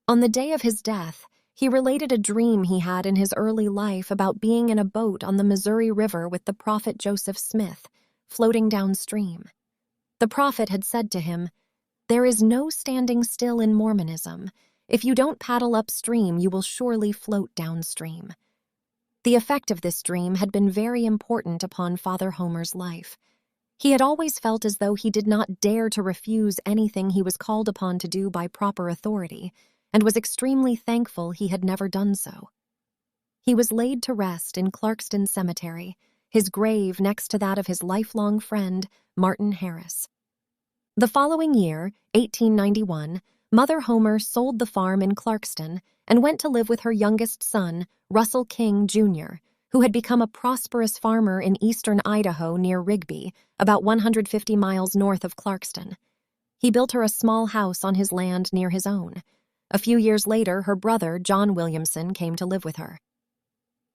On the day of his death, he related a dream he had in his early life about being in a boat on the Missouri River with the prophet Joseph Smith, floating downstream. The prophet had said to him, "There is no standing still in Mormonism. If you don't paddle upstream, you will surely float downstream." The effect of this dream had been very important upon Father Homer's life. He had always felt as though he did not dare to refuse anything he was called upon to do by proper authority, and was extremely thankful he had never done so. He was laid to rest in Clarkston Cemetery, his grave next to that of his lifelong friend, Martin Harris. The following year, 1891, Mother Homer sold the farm in Clarkston and went to live with her youngest son, Russell King, Jr., who had become a prosperous farmer in eastern Idaho near Rigby, about 150 miles north of Clarkston. He built her a small house on his land near his own. A few years later, her brother, John Williamson, came to live with her.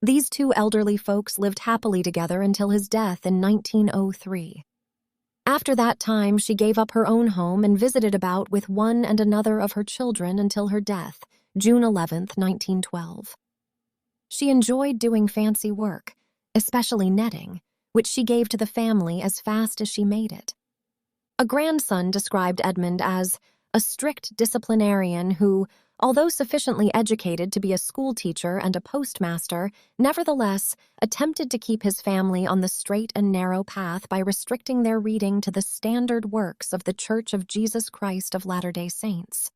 These two elderly folks lived happily together until his death in 1903. After that time, she gave up her own home and visited about with one and another of her children until her death, June 11, 1912. She enjoyed doing fancy work, especially netting, which she gave to the family as fast as she made it. A grandson described Edmond as a strict disciplinarian who, although sufficiently educated to be a schoolteacher and a postmaster, nevertheless attempted to keep his family on the straight and narrow path by restricting their reading to the standard works of the Church of Jesus Christ of Latter-day Saints.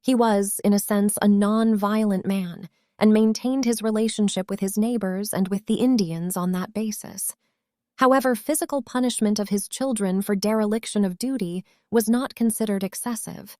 He was, in a sense, a non-violent man, and maintained his relationship with his neighbors and with the Indians on that basis. However, physical punishment of his children for dereliction of duty was not considered excessive.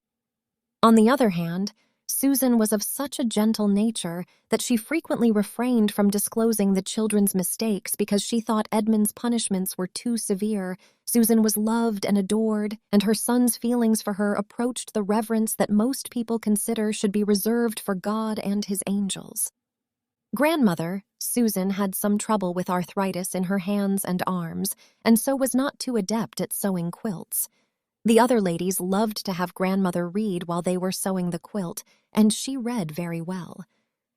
On the other hand, Susan was of such a gentle nature that she frequently refrained from disclosing the children's mistakes because she thought Edmund's punishments were too severe. Susan was loved and adored, and her son's feelings for her approached the reverence that most people consider should be reserved for God and his angels. Grandmother, Susan, had some trouble with arthritis in her hands and arms, and so was not too adept at sewing quilts. The other ladies loved to have grandmother read while they were sewing the quilt, and she read very well.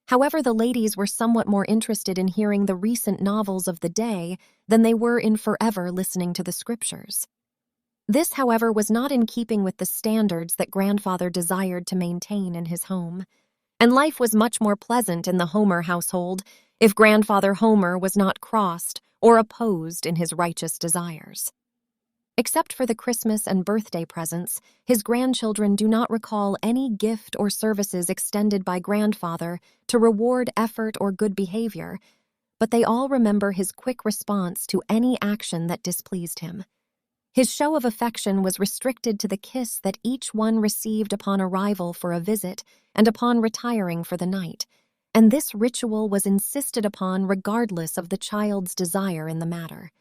However, the ladies were somewhat more interested in hearing the recent novels of the day than they were in forever listening to the scriptures. This, however, was not in keeping with the standards that grandfather desired to maintain in his home, and life was much more pleasant in the Homer household if grandfather Homer was not crossed or opposed in his righteous desires. Except for the Christmas and birthday presents, his grandchildren do not recall any gift or services extended by grandfather to reward effort or good behavior, but they all remember his quick response to any action that displeased him. His show of affection was restricted to the kiss that each one received upon arrival for a visit and upon retiring for the night, and this ritual was insisted upon regardless of the child's desire in the matter.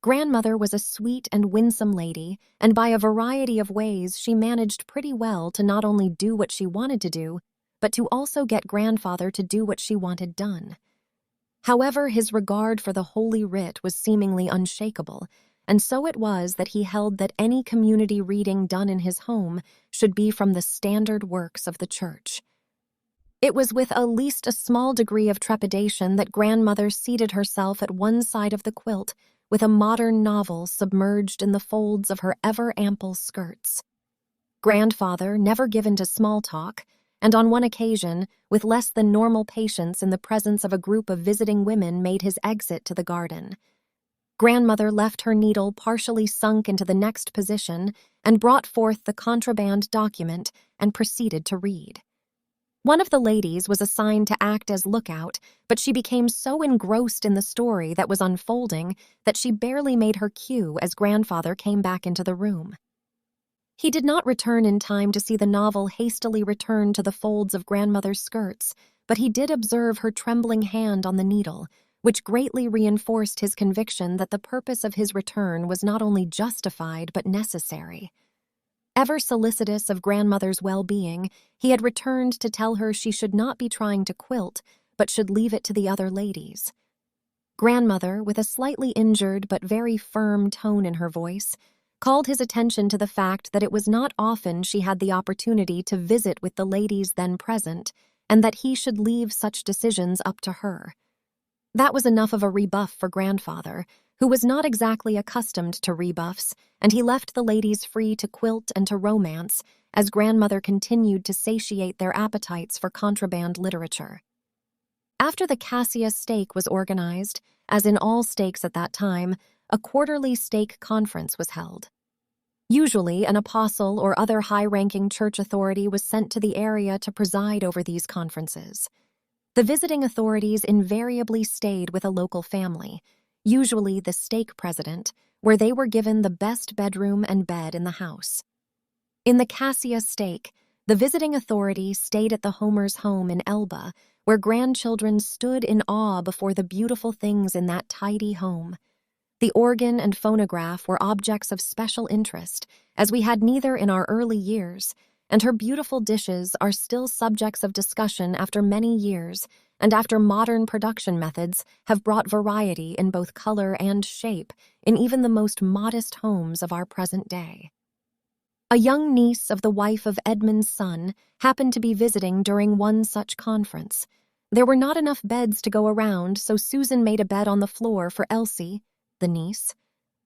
Grandmother was a sweet and winsome lady, and by a variety of ways she managed pretty well to not only do what she wanted to do, but to also get grandfather to do what she wanted done. However, his regard for the Holy Writ was seemingly unshakable, and so it was that he held that any community reading done in his home should be from the standard works of the Church. It was with at least a small degree of trepidation that grandmother seated herself at one side of the quilt, with a modern novel submerged in the folds of her ever-ample skirts. Grandfather, never given to small talk, and on one occasion, with less than normal patience in the presence of a group of visiting women, made his exit to the garden. Grandmother left her needle partially sunk into the next position and brought forth the contraband document and proceeded to read. One of the ladies was assigned to act as lookout, but she became so engrossed in the story that was unfolding that she barely made her cue as grandfather came back into the room. He did not return in time to see the novel hastily return to the folds of grandmother's skirts, but he did observe her trembling hand on the needle, which greatly reinforced his conviction that the purpose of his return was not only justified but necessary. Ever solicitous of grandmother's well-being, he had returned to tell her she should not be trying to quilt, but should leave it to the other ladies. Grandmother, with a slightly injured but very firm tone in her voice, called his attention to the fact that it was not often she had the opportunity to visit with the ladies then present, and that he should leave such decisions up to her. That was enough of a rebuff for grandfather, who was not exactly accustomed to rebuffs, and he left the ladies free to quilt and to romance, as grandmother continued to satiate their appetites for contraband literature. After the Cassia stake was organized, as in all stakes at that time, a quarterly stake conference was held. Usually, an apostle or other high-ranking church authority was sent to the area to preside over these conferences. The visiting authorities invariably stayed with a local family, usually the stake president, where they were given the best bedroom and bed in the house. In the Cassia stake, the visiting authority stayed at the Homer's home in Elba, where grandchildren stood in awe before the beautiful things in that tidy home. The organ and phonograph were objects of special interest, as we had neither in our early years, and her beautiful dishes are still subjects of discussion after many years, and after modern production methods have brought variety in both color and shape in even the most modest homes of our present day. A young niece of the wife of Edmond's son happened to be visiting during one such conference. There were not enough beds to go around, so Susan made a bed on the floor for Elsie, the niece,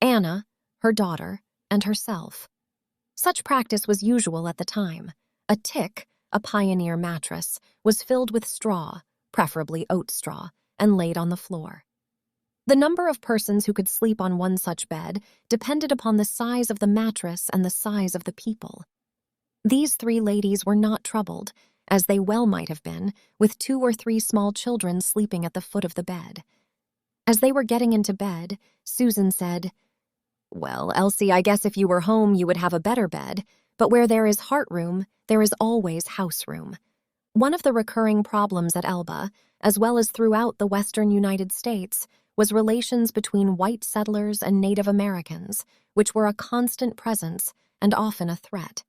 Anna, her daughter, and herself. Such practice was usual at the time. A tick, a pioneer mattress, was filled with straw, preferably oat straw, and laid on the floor. The number of persons who could sleep on one such bed depended upon the size of the mattress and the size of the people. These three ladies were not troubled, as they well might have been, with 2 or 3 small children sleeping at the foot of the bed. As they were getting into bed, Susan said, "Well, Elsie, I guess if you were home you would have a better bed, but where there is heart room, there is always house room." One of the recurring problems at Elba, as well as throughout the western United States, was relations between white settlers and Native Americans, which were a constant presence and often a threat.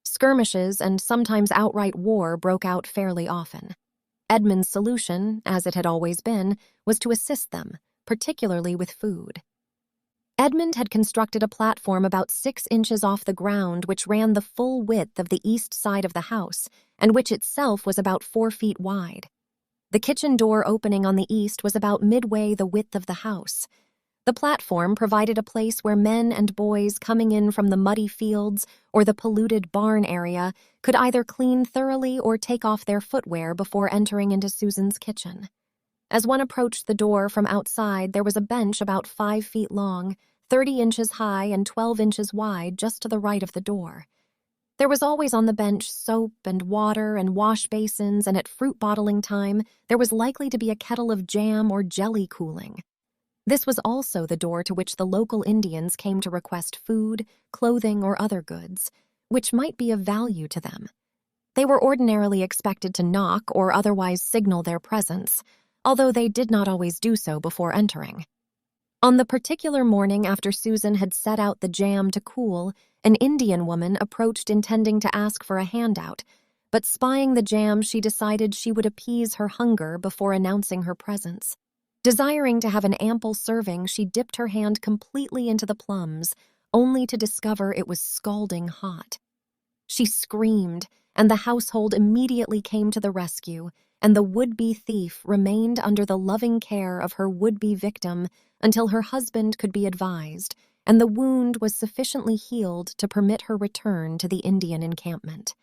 Skirmishes and sometimes outright war broke out fairly often. Edmond's solution, as it had always been, was to assist them, particularly with food. Edmond had constructed a platform about 6 inches off the ground which ran the full width of the east side of the house, and which itself was about 4 feet wide. The kitchen door opening on the east was about midway the width of the house. The platform provided a place where men and boys coming in from the muddy fields or the polluted barn area could either clean thoroughly or take off their footwear before entering into Susan's kitchen. As one approached the door from outside, there was a bench about 5 feet long, 30 inches high and 12 inches wide just to the right of the door. There was always on the bench soap and water and wash basins, and at fruit bottling time, there was likely to be a kettle of jam or jelly cooling. This was also the door to which the local Indians came to request food, clothing, or other goods, which might be of value to them. They were ordinarily expected to knock or otherwise signal their presence, although they did not always do so before entering. On the particular morning after Susan had set out the jam to cool, an Indian woman approached intending to ask for a handout, but spying the jam, she decided she would appease her hunger before announcing her presence. Desiring to have an ample serving, she dipped her hand completely into the plums, only to discover it was scalding hot. She screamed, and the household immediately came to the rescue, and the would-be thief remained under the loving care of her would-be victim until her husband could be advised, and the wound was sufficiently healed to permit her return to the Indian encampment.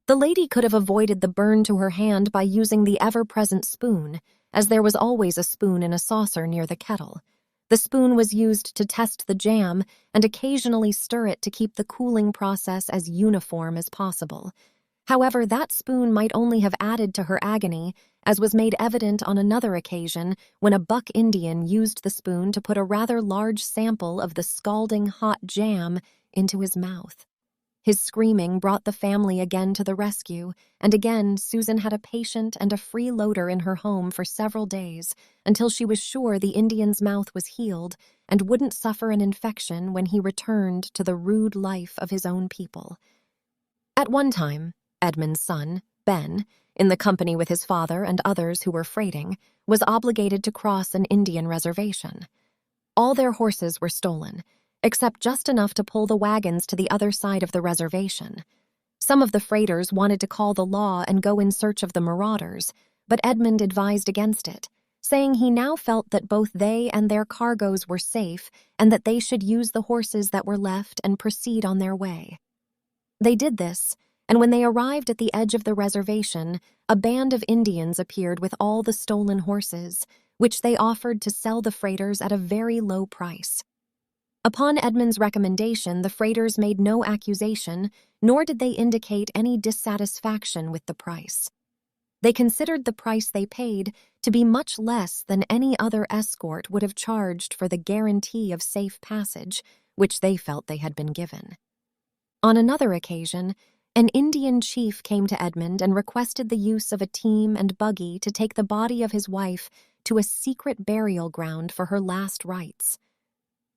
The lady could have avoided the burn to her hand by using the ever-present spoon, as there was always a spoon in a saucer near the kettle. The spoon was used to test the jam and occasionally stir it to keep the cooling process as uniform as possible. However, that spoon might only have added to her agony, as was made evident on another occasion when a buck Indian used the spoon to put a rather large sample of the scalding hot jam into his mouth. His screaming brought the family again to the rescue, and again Susan had a patient and a freeloader in her home for several days until she was sure the Indian's mouth was healed and wouldn't suffer an infection when he returned to the rude life of his own people. At one time, Edmond's son, Ben, in the company with his father and others who were freighting, was obligated to cross an Indian reservation. All their horses were stolen, except just enough to pull the wagons to the other side of the reservation. Some of the freighters wanted to call the law and go in search of the marauders, but Edmond advised against it, saying he now felt that both they and their cargoes were safe and that they should use the horses that were left and proceed on their way. They did this, and when they arrived at the edge of the reservation, a band of Indians appeared with all the stolen horses, which they offered to sell the freighters at a very low price. Upon Edmond's recommendation, the freighters made no accusation, nor did they indicate any dissatisfaction with the price. They considered the price they paid to be much less than any other escort would have charged for the guarantee of safe passage, which they felt they had been given. On another occasion, an Indian chief came to Edmond and requested the use of a team and buggy to take the body of his wife to a secret burial ground for her last rites.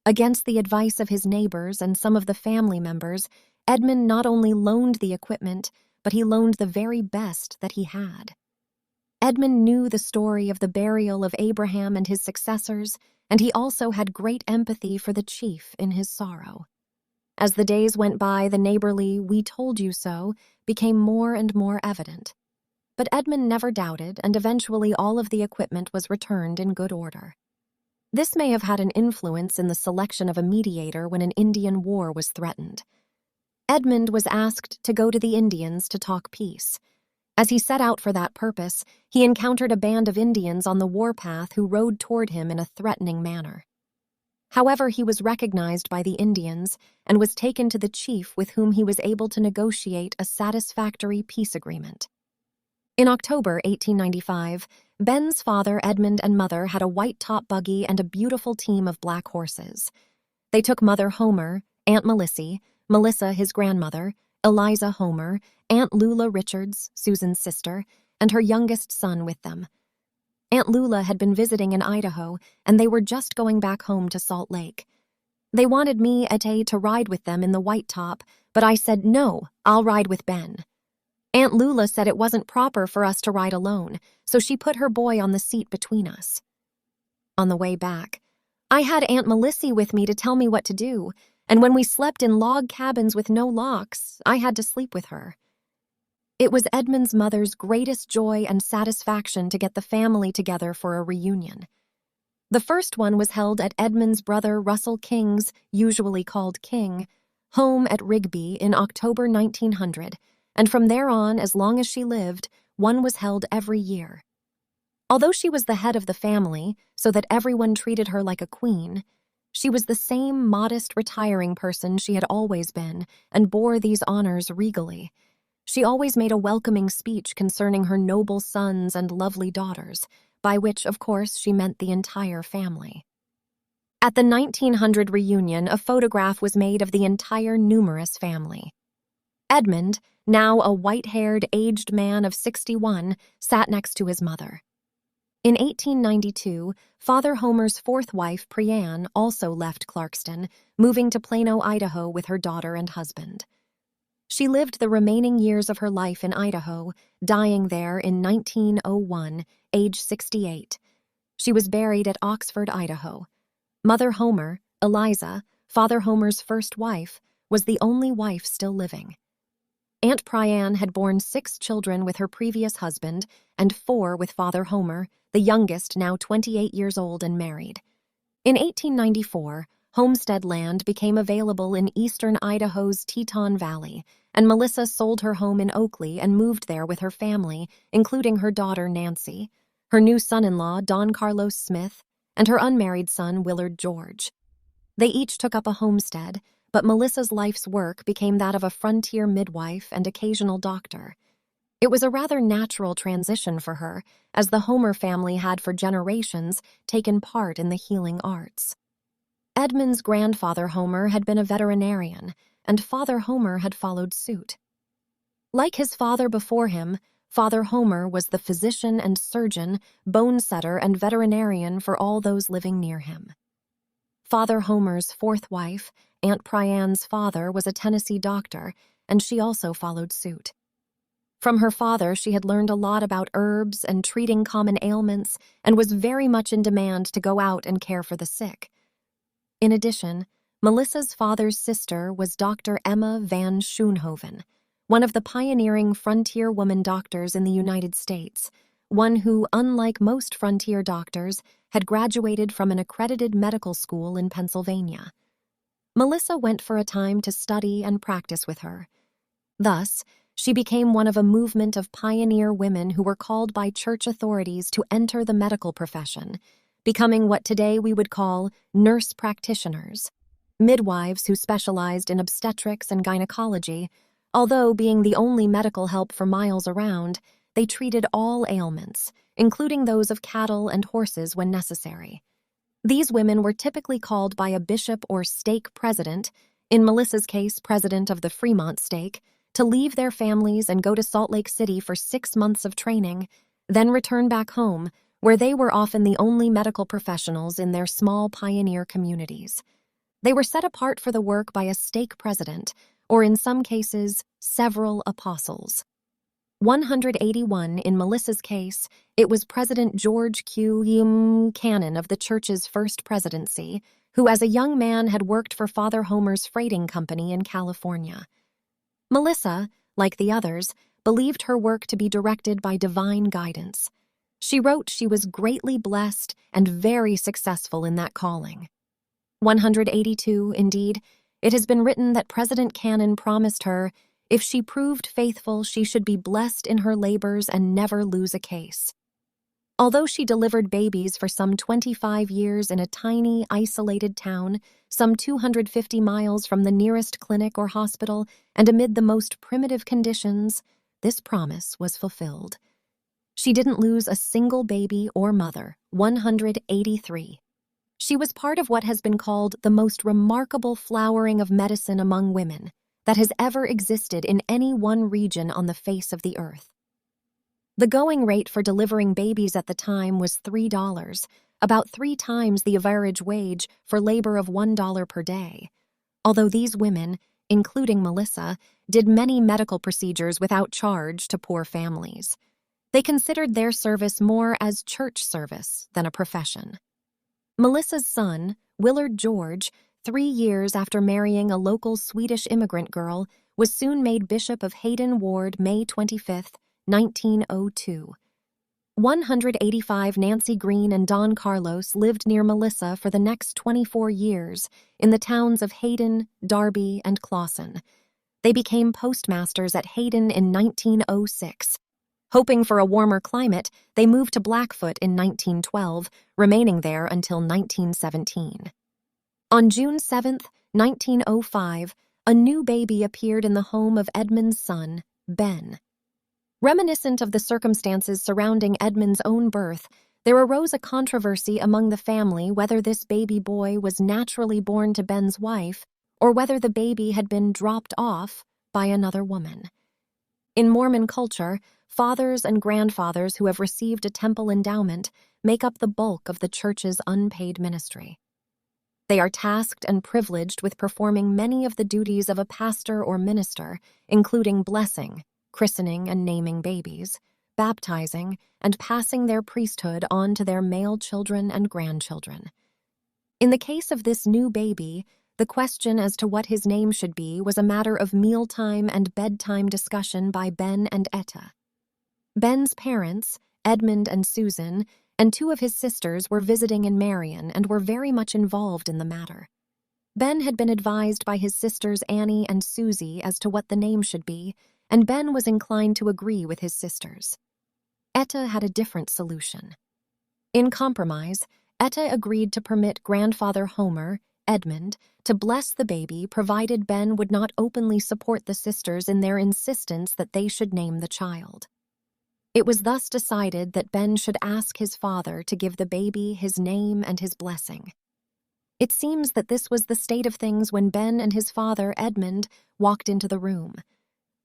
Against the advice of his neighbors and some of the family members, Edmond not only loaned the equipment, but he loaned the very best that he had. Edmond knew the story of the burial of Abraham and his successors, and he also had great empathy for the chief in his sorrow. As the days went by, the neighborly "we told you so" became more and more evident. But Edmond never doubted, and eventually all of the equipment was returned in good order. This may have had an influence in the selection of a mediator when an Indian war was threatened. Edmond was asked to go to the Indians to talk peace. As he set out for that purpose, he encountered a band of Indians on the warpath who rode toward him in a threatening manner. However, he was recognized by the Indians and was taken to the chief, with whom he was able to negotiate a satisfactory peace agreement. In October 1895, Ben's father, Edmond, and mother had a white top buggy and a beautiful team of black horses. They took Mother Homer, Aunt Melissa, his grandmother, Eliza Homer, Aunt Lula Richards, Susan's sister, and her youngest son with them. Aunt Lula had been visiting in Idaho, and they were just going back home to Salt Lake. They wanted me, Ete, to ride with them in the white top, but I said, "No, I'll ride with Ben." Aunt Lula said it wasn't proper for us to ride alone, so she put her boy on the seat between us. On the way back, I had Aunt Melissa with me to tell me what to do, and when we slept in log cabins with no locks, I had to sleep with her. It was Edmond's mother's greatest joy and satisfaction to get the family together for a reunion. The first one was held at Edmond's brother Russell King's, usually called King, home at Rigby in October 1900, and from there on, as long as she lived, one was held every year. Although she was the head of the family, so that everyone treated her like a queen, she was the same modest, retiring person she had always been and bore these honors regally. She always made a welcoming speech concerning her noble sons and lovely daughters, by which, of course, she meant the entire family. At the 1900 reunion, a photograph was made of the entire numerous family. Edmond, now a white-haired, aged man of 61, sat next to his mother. In 1892, Father Homer's fourth wife, Priyanne, also left Clarkston, moving to Plano, Idaho with her daughter and husband. She lived the remaining years of her life in Idaho, dying there in 1901, age 68. She was buried at Oxford, Idaho. Mother Homer, Eliza, Father Homer's first wife, was the only wife still living. Aunt Priyanne had borne 6 children with her previous husband and 4 with Father Homer, the youngest now 28 years old and married. In 1894, homestead land became available in eastern Idaho's Teton Valley, and Melissa sold her home in Oakley and moved there with her family, including her daughter Nancy, her new son-in-law Don Carlos Smith, and her unmarried son Willard George. They each took up a homestead, but Melissa's life's work became that of a frontier midwife and occasional doctor. It was a rather natural transition for her, as the Homer family had for generations taken part in the healing arts. Edmond's grandfather Homer had been a veterinarian, and Father Homer had followed suit. Like his father before him, Father Homer was the physician and surgeon, bone setter and veterinarian for all those living near him. Father Homer's fourth wife, Aunt Priyanne's father, was a Tennessee doctor, and she also followed suit. From her father, she had learned a lot about herbs and treating common ailments, and was very much in demand to go out and care for the sick. In addition, Melissa's father's sister was Dr. Emma Van Schoonhoven, one of the pioneering frontier woman doctors in the United States, one who, unlike most frontier doctors, had graduated from an accredited medical school in Pennsylvania. Melissa went for a time to study and practice with her. Thus, she became one of a movement of pioneer women who were called by church authorities to enter the medical profession, becoming what today we would call nurse practitioners, midwives who specialized in obstetrics and gynecology. Although being the only medical help for miles around, they treated all ailments, including those of cattle and horses when necessary. These women were typically called by a bishop or stake president, in Melissa's case president of the Fremont stake, to leave their families and go to Salt Lake City for 6 months of training, then return back home, where they were often the only medical professionals in their small pioneer communities. They were set apart for the work by a stake president, or in some cases, several apostles. 181. In Melissa's case, it was President George Q. Cannon of the church's first presidency, who as a young man had worked for Father Homer's freighting company in California. Melissa, like the others, believed her work to be directed by divine guidance. She wrote she was greatly blessed and very successful in that calling. 182. Indeed, it has been written that President Cannon promised her, if she proved faithful, she should be blessed in her labors and never lose a case. Although she delivered babies for some 25 years in a tiny, isolated town, some 250 miles from the nearest clinic or hospital, and amid the most primitive conditions, this promise was fulfilled. She didn't lose a single baby or mother. 183. She was part of what has been called the most remarkable flowering of medicine among women that has ever existed in any one region on the face of the earth. The going rate for delivering babies at the time was $3, about 3 times the average wage for labor of $1 per day. Although these women, including Melissa, did many medical procedures without charge to poor families. They considered their service more as church service than a profession. Melissa's son, Willard George, 3 years after marrying a local Swedish immigrant girl, was soon made Bishop of Hayden Ward, May 25, 1902. 185. Nancy Green and Don Carlos lived near Melissa for the next 24 years in the towns of Hayden, Darby, and Clawson. They became postmasters at Hayden in 1906. Hoping for a warmer climate, they moved to Blackfoot in 1912, remaining there until 1917. On June 7, 1905, a new baby appeared in the home of Edmond's son, Ben. Reminiscent of the circumstances surrounding Edmond's own birth, there arose a controversy among the family whether this baby boy was naturally born to Ben's wife or whether the baby had been dropped off by another woman. In Mormon culture, fathers and grandfathers who have received a temple endowment make up the bulk of the church's unpaid ministry. They are tasked and privileged with performing many of the duties of a pastor or minister, including blessing, christening and naming babies, baptizing, and passing their priesthood on to their male children and grandchildren. In the case of this new baby, the question as to what his name should be was a matter of mealtime and bedtime discussion by Ben and Etta. Ben's parents, Edmond and Susan, and 2 of his sisters were visiting in Marion and were very much involved in the matter. Ben had been advised by his sisters Annie and Susie as to what the name should be, and Ben was inclined to agree with his sisters. Etta had a different solution. In compromise, Etta agreed to permit grandfather Homer, Edmond, to bless the baby provided Ben would not openly support the sisters in their insistence that they should name the child. It was thus decided that Ben should ask his father to give the baby his name and his blessing. It seems that this was the state of things when Ben and his father, Edmond, walked into the room.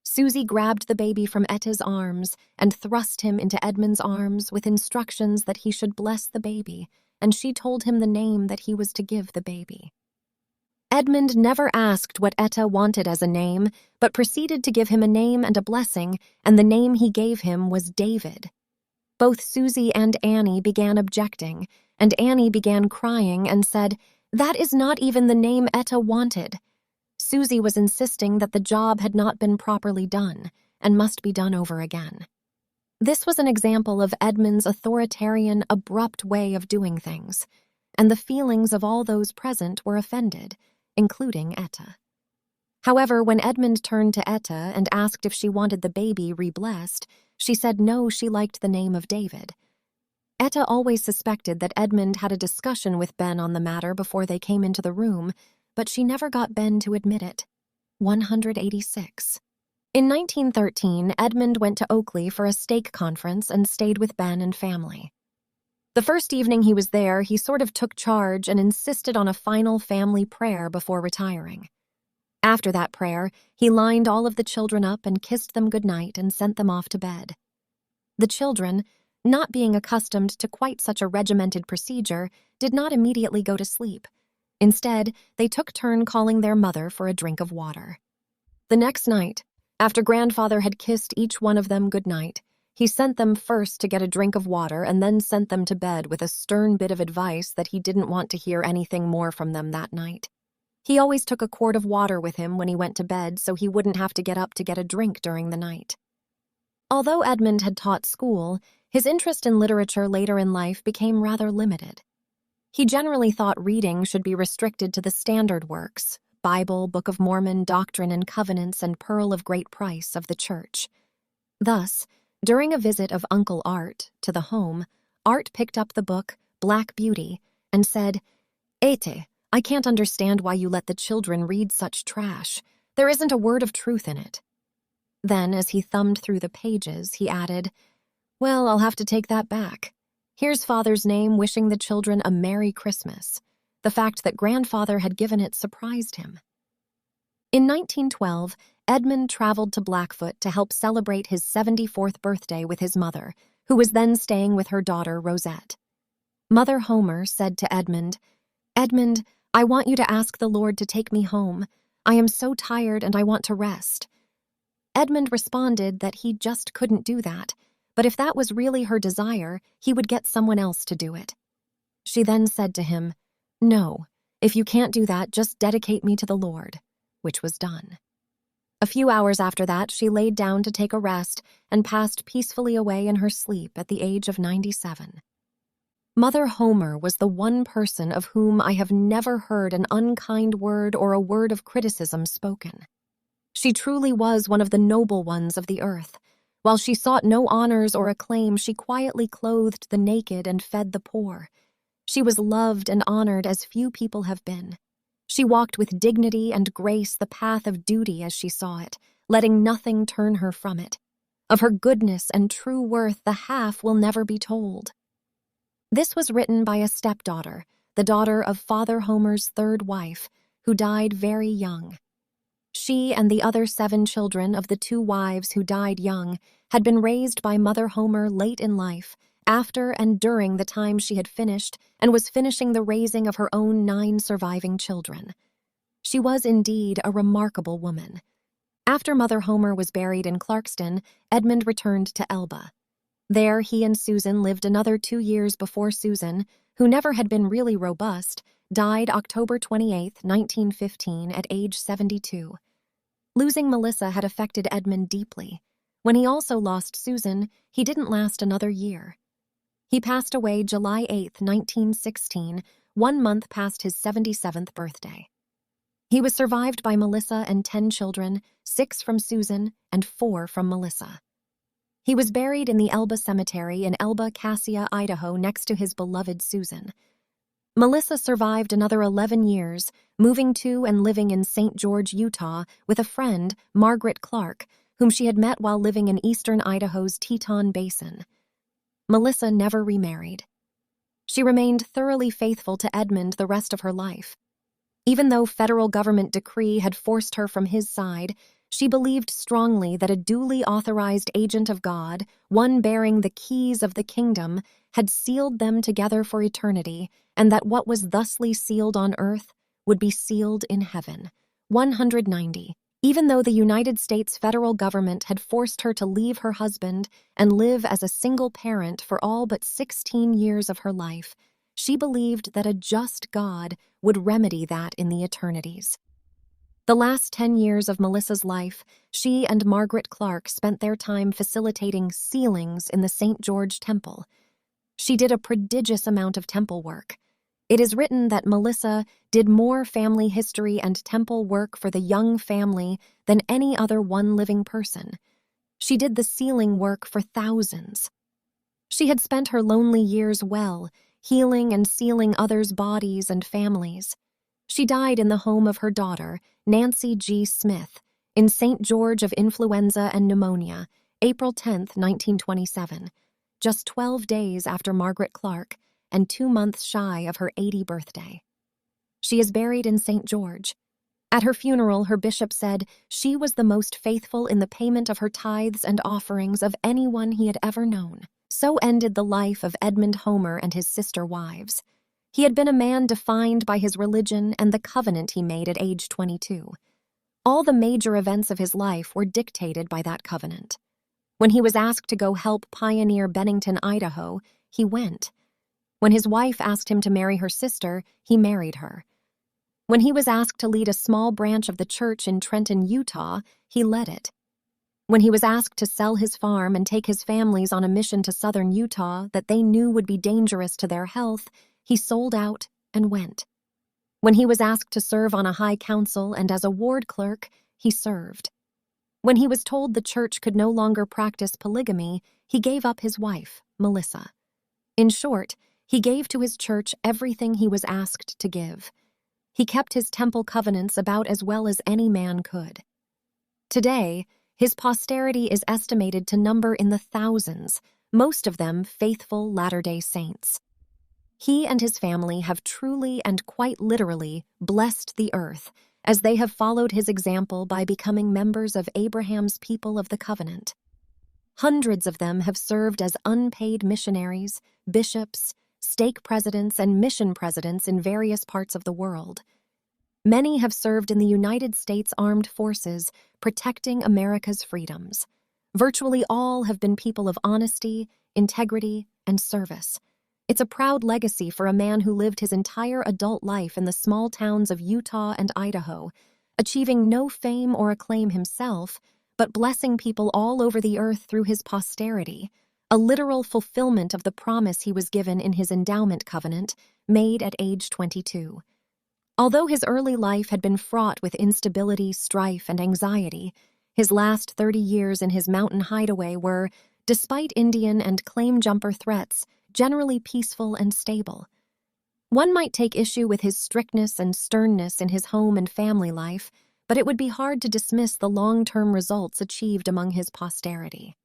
Susie grabbed the baby from Etta's arms and thrust him into Edmond's arms with instructions that he should bless the baby, and she told him the name that he was to give the baby. Edmond never asked what Etta wanted as a name, but proceeded to give him a name and a blessing, and the name he gave him was David. Both Susie and Annie began objecting, and Annie began crying and said, "That is not even the name Etta wanted." Susie was insisting that the job had not been properly done and must be done over again. This was an example of Edmond's authoritarian, abrupt way of doing things, and the feelings of all those present were offended, including Etta. However, when Edmond turned to Etta and asked if she wanted the baby re-blessed, she said no, she liked the name of David. Etta always suspected that Edmond had a discussion with Ben on the matter before they came into the room, but she never got Ben to admit it. 186. In 1913, Edmond went to Oakley for a stake conference and stayed with Ben and family. The first evening he was there, he sort of took charge and insisted on a final family prayer before retiring. After that prayer, he lined all of the children up and kissed them goodnight and sent them off to bed. The children, not being accustomed to quite such a regimented procedure, did not immediately go to sleep. Instead, they took turn calling their mother for a drink of water. The next night, After grandfather had kissed each one of them good night, he sent them first to get a drink of water and then sent them to bed with a stern bit of advice that he didn't want to hear anything more from them that night. He always took a quart of water with him when he went to bed so he wouldn't have to get up to get a drink during the night. Although Edmond had taught school, his interest in literature later in life became rather limited. He generally thought reading should be restricted to the standard works, Bible, Book of Mormon, Doctrine and Covenants, and Pearl of Great Price of the Church. Thus, during a visit of Uncle Art to the home, Art picked up the book, Black Beauty, and said, "Ete, I can't understand why you let the children read such trash. There isn't a word of truth in it." Then, as he thumbed through the pages, he added, "Well, I'll have to take that back. Here's Father's name wishing the children a Merry Christmas." The fact that grandfather had given it surprised him. In 1912, Edmond traveled to Blackfoot to help celebrate his 74th birthday with his mother, who was then staying with her daughter, Rosette. Mother Homer said to Edmond, "Edmond, I want you to ask the Lord to take me home. I am so tired and I want to rest." Edmond responded that he just couldn't do that, but if that was really her desire, he would get someone else to do it. She then said to him, "No, if you can't do that, just dedicate me to the Lord," which was done. A few hours after that, she laid down to take a rest and passed peacefully away in her sleep at the age of 97. Mother Homer was the one person of whom I have never heard an unkind word or a word of criticism spoken. She truly was one of the noble ones of the earth. While she sought no honors or acclaim, she quietly clothed the naked and fed the poor. She was loved and honored as few people have been. She walked with dignity and grace the path of duty as she saw it, letting nothing turn her from it. Of her goodness and true worth, the half will never be told. This was written by a stepdaughter, the daughter of Father Homer's third wife, who died very young. She and the other 7 children of the 2 wives who died young had been raised by Mother Homer late in life, after and during the time she had finished and was finishing the raising of her own 9 surviving children. She was indeed a remarkable woman. After Mother Homer was buried in Clarkston, Edmond returned to Elba. There he and Susan lived another 2 years before Susan, who never had been really robust, died October 28, 1915, at age 72. Losing Melissa had affected Edmond deeply. When he also lost Susan, he didn't last another year. He passed away July 8, 1916, 1 month past his 77th birthday. He was survived by Melissa and 10 children, 6 from Susan and 4 from Melissa. He was buried in the Elba Cemetery in Elba, Cassia, Idaho, next to his beloved Susan. Melissa survived another 11 years, moving to and living in St. George, Utah, with a friend, Margaret Clark, whom she had met while living in eastern Idaho's Teton Basin. Melissa never remarried. She remained thoroughly faithful to Edmond the rest of her life. Even though federal government decree had forced her from his side, she believed strongly that a duly authorized agent of God, one bearing the keys of the kingdom, had sealed them together for eternity, and that what was thusly sealed on earth would be sealed in heaven. 190. Even though the United States federal government had forced her to leave her husband and live as a single parent for all but 16 years of her life, she believed that a just God would remedy that in the eternities. The last 10 years of Melissa's life, she and Margaret Clark spent their time facilitating sealings in the St. George Temple. She did a prodigious amount of temple work. It is written that Melissa did more family history and temple work for the young family than any other one living person. She did the sealing work for thousands. She had spent her lonely years well, healing and sealing others' bodies and families. She died in the home of her daughter, Nancy G. Smith, in St. George of influenza and pneumonia, April 10, 1927, just 12 days after Margaret Clark, and 2 months shy of her 80th birthday. She is buried in St. George. At her funeral, her bishop said she was the most faithful in the payment of her tithes and offerings of anyone he had ever known. So ended the life of Edmond Homer and his sister wives. He had been a man defined by his religion and the covenant he made at age 22. All the major events of his life were dictated by that covenant. When he was asked to go help pioneer Bennington, Idaho, he went. When his wife asked him to marry her sister, he married her. When he was asked to lead a small branch of the church in Trenton, Utah, he led it. When he was asked to sell his farm and take his families on a mission to southern Utah that they knew would be dangerous to their health, he sold out and went. When he was asked to serve on a high council and as a ward clerk, he served. When he was told the church could no longer practice polygamy, he gave up his wife, Melissa. In short, he gave to his church everything he was asked to give. He kept his temple covenants about as well as any man could. Today, his posterity is estimated to number in the thousands, most of them faithful Latter-day Saints. He and his family have truly and quite literally blessed the earth, as they have followed his example by becoming members of Abraham's people of the covenant. Hundreds of them have served as unpaid missionaries, bishops, stake presidents, and mission presidents in various parts of the world. Many have served in the United States Armed Forces, protecting America's freedoms. Virtually all have been people of honesty, integrity, and service. It's a proud legacy for a man who lived his entire adult life in the small towns of Utah and Idaho, achieving no fame or acclaim himself, but blessing people all over the earth through his posterity, a literal fulfillment of the promise he was given in his endowment covenant, made at age 22. Although his early life had been fraught with instability, strife, and anxiety, his last 30 years in his mountain hideaway were, despite Indian and claim jumper threats, generally peaceful and stable. One might take issue with his strictness and sternness in his home and family life, but it would be hard to dismiss the long-term results achieved among his posterity.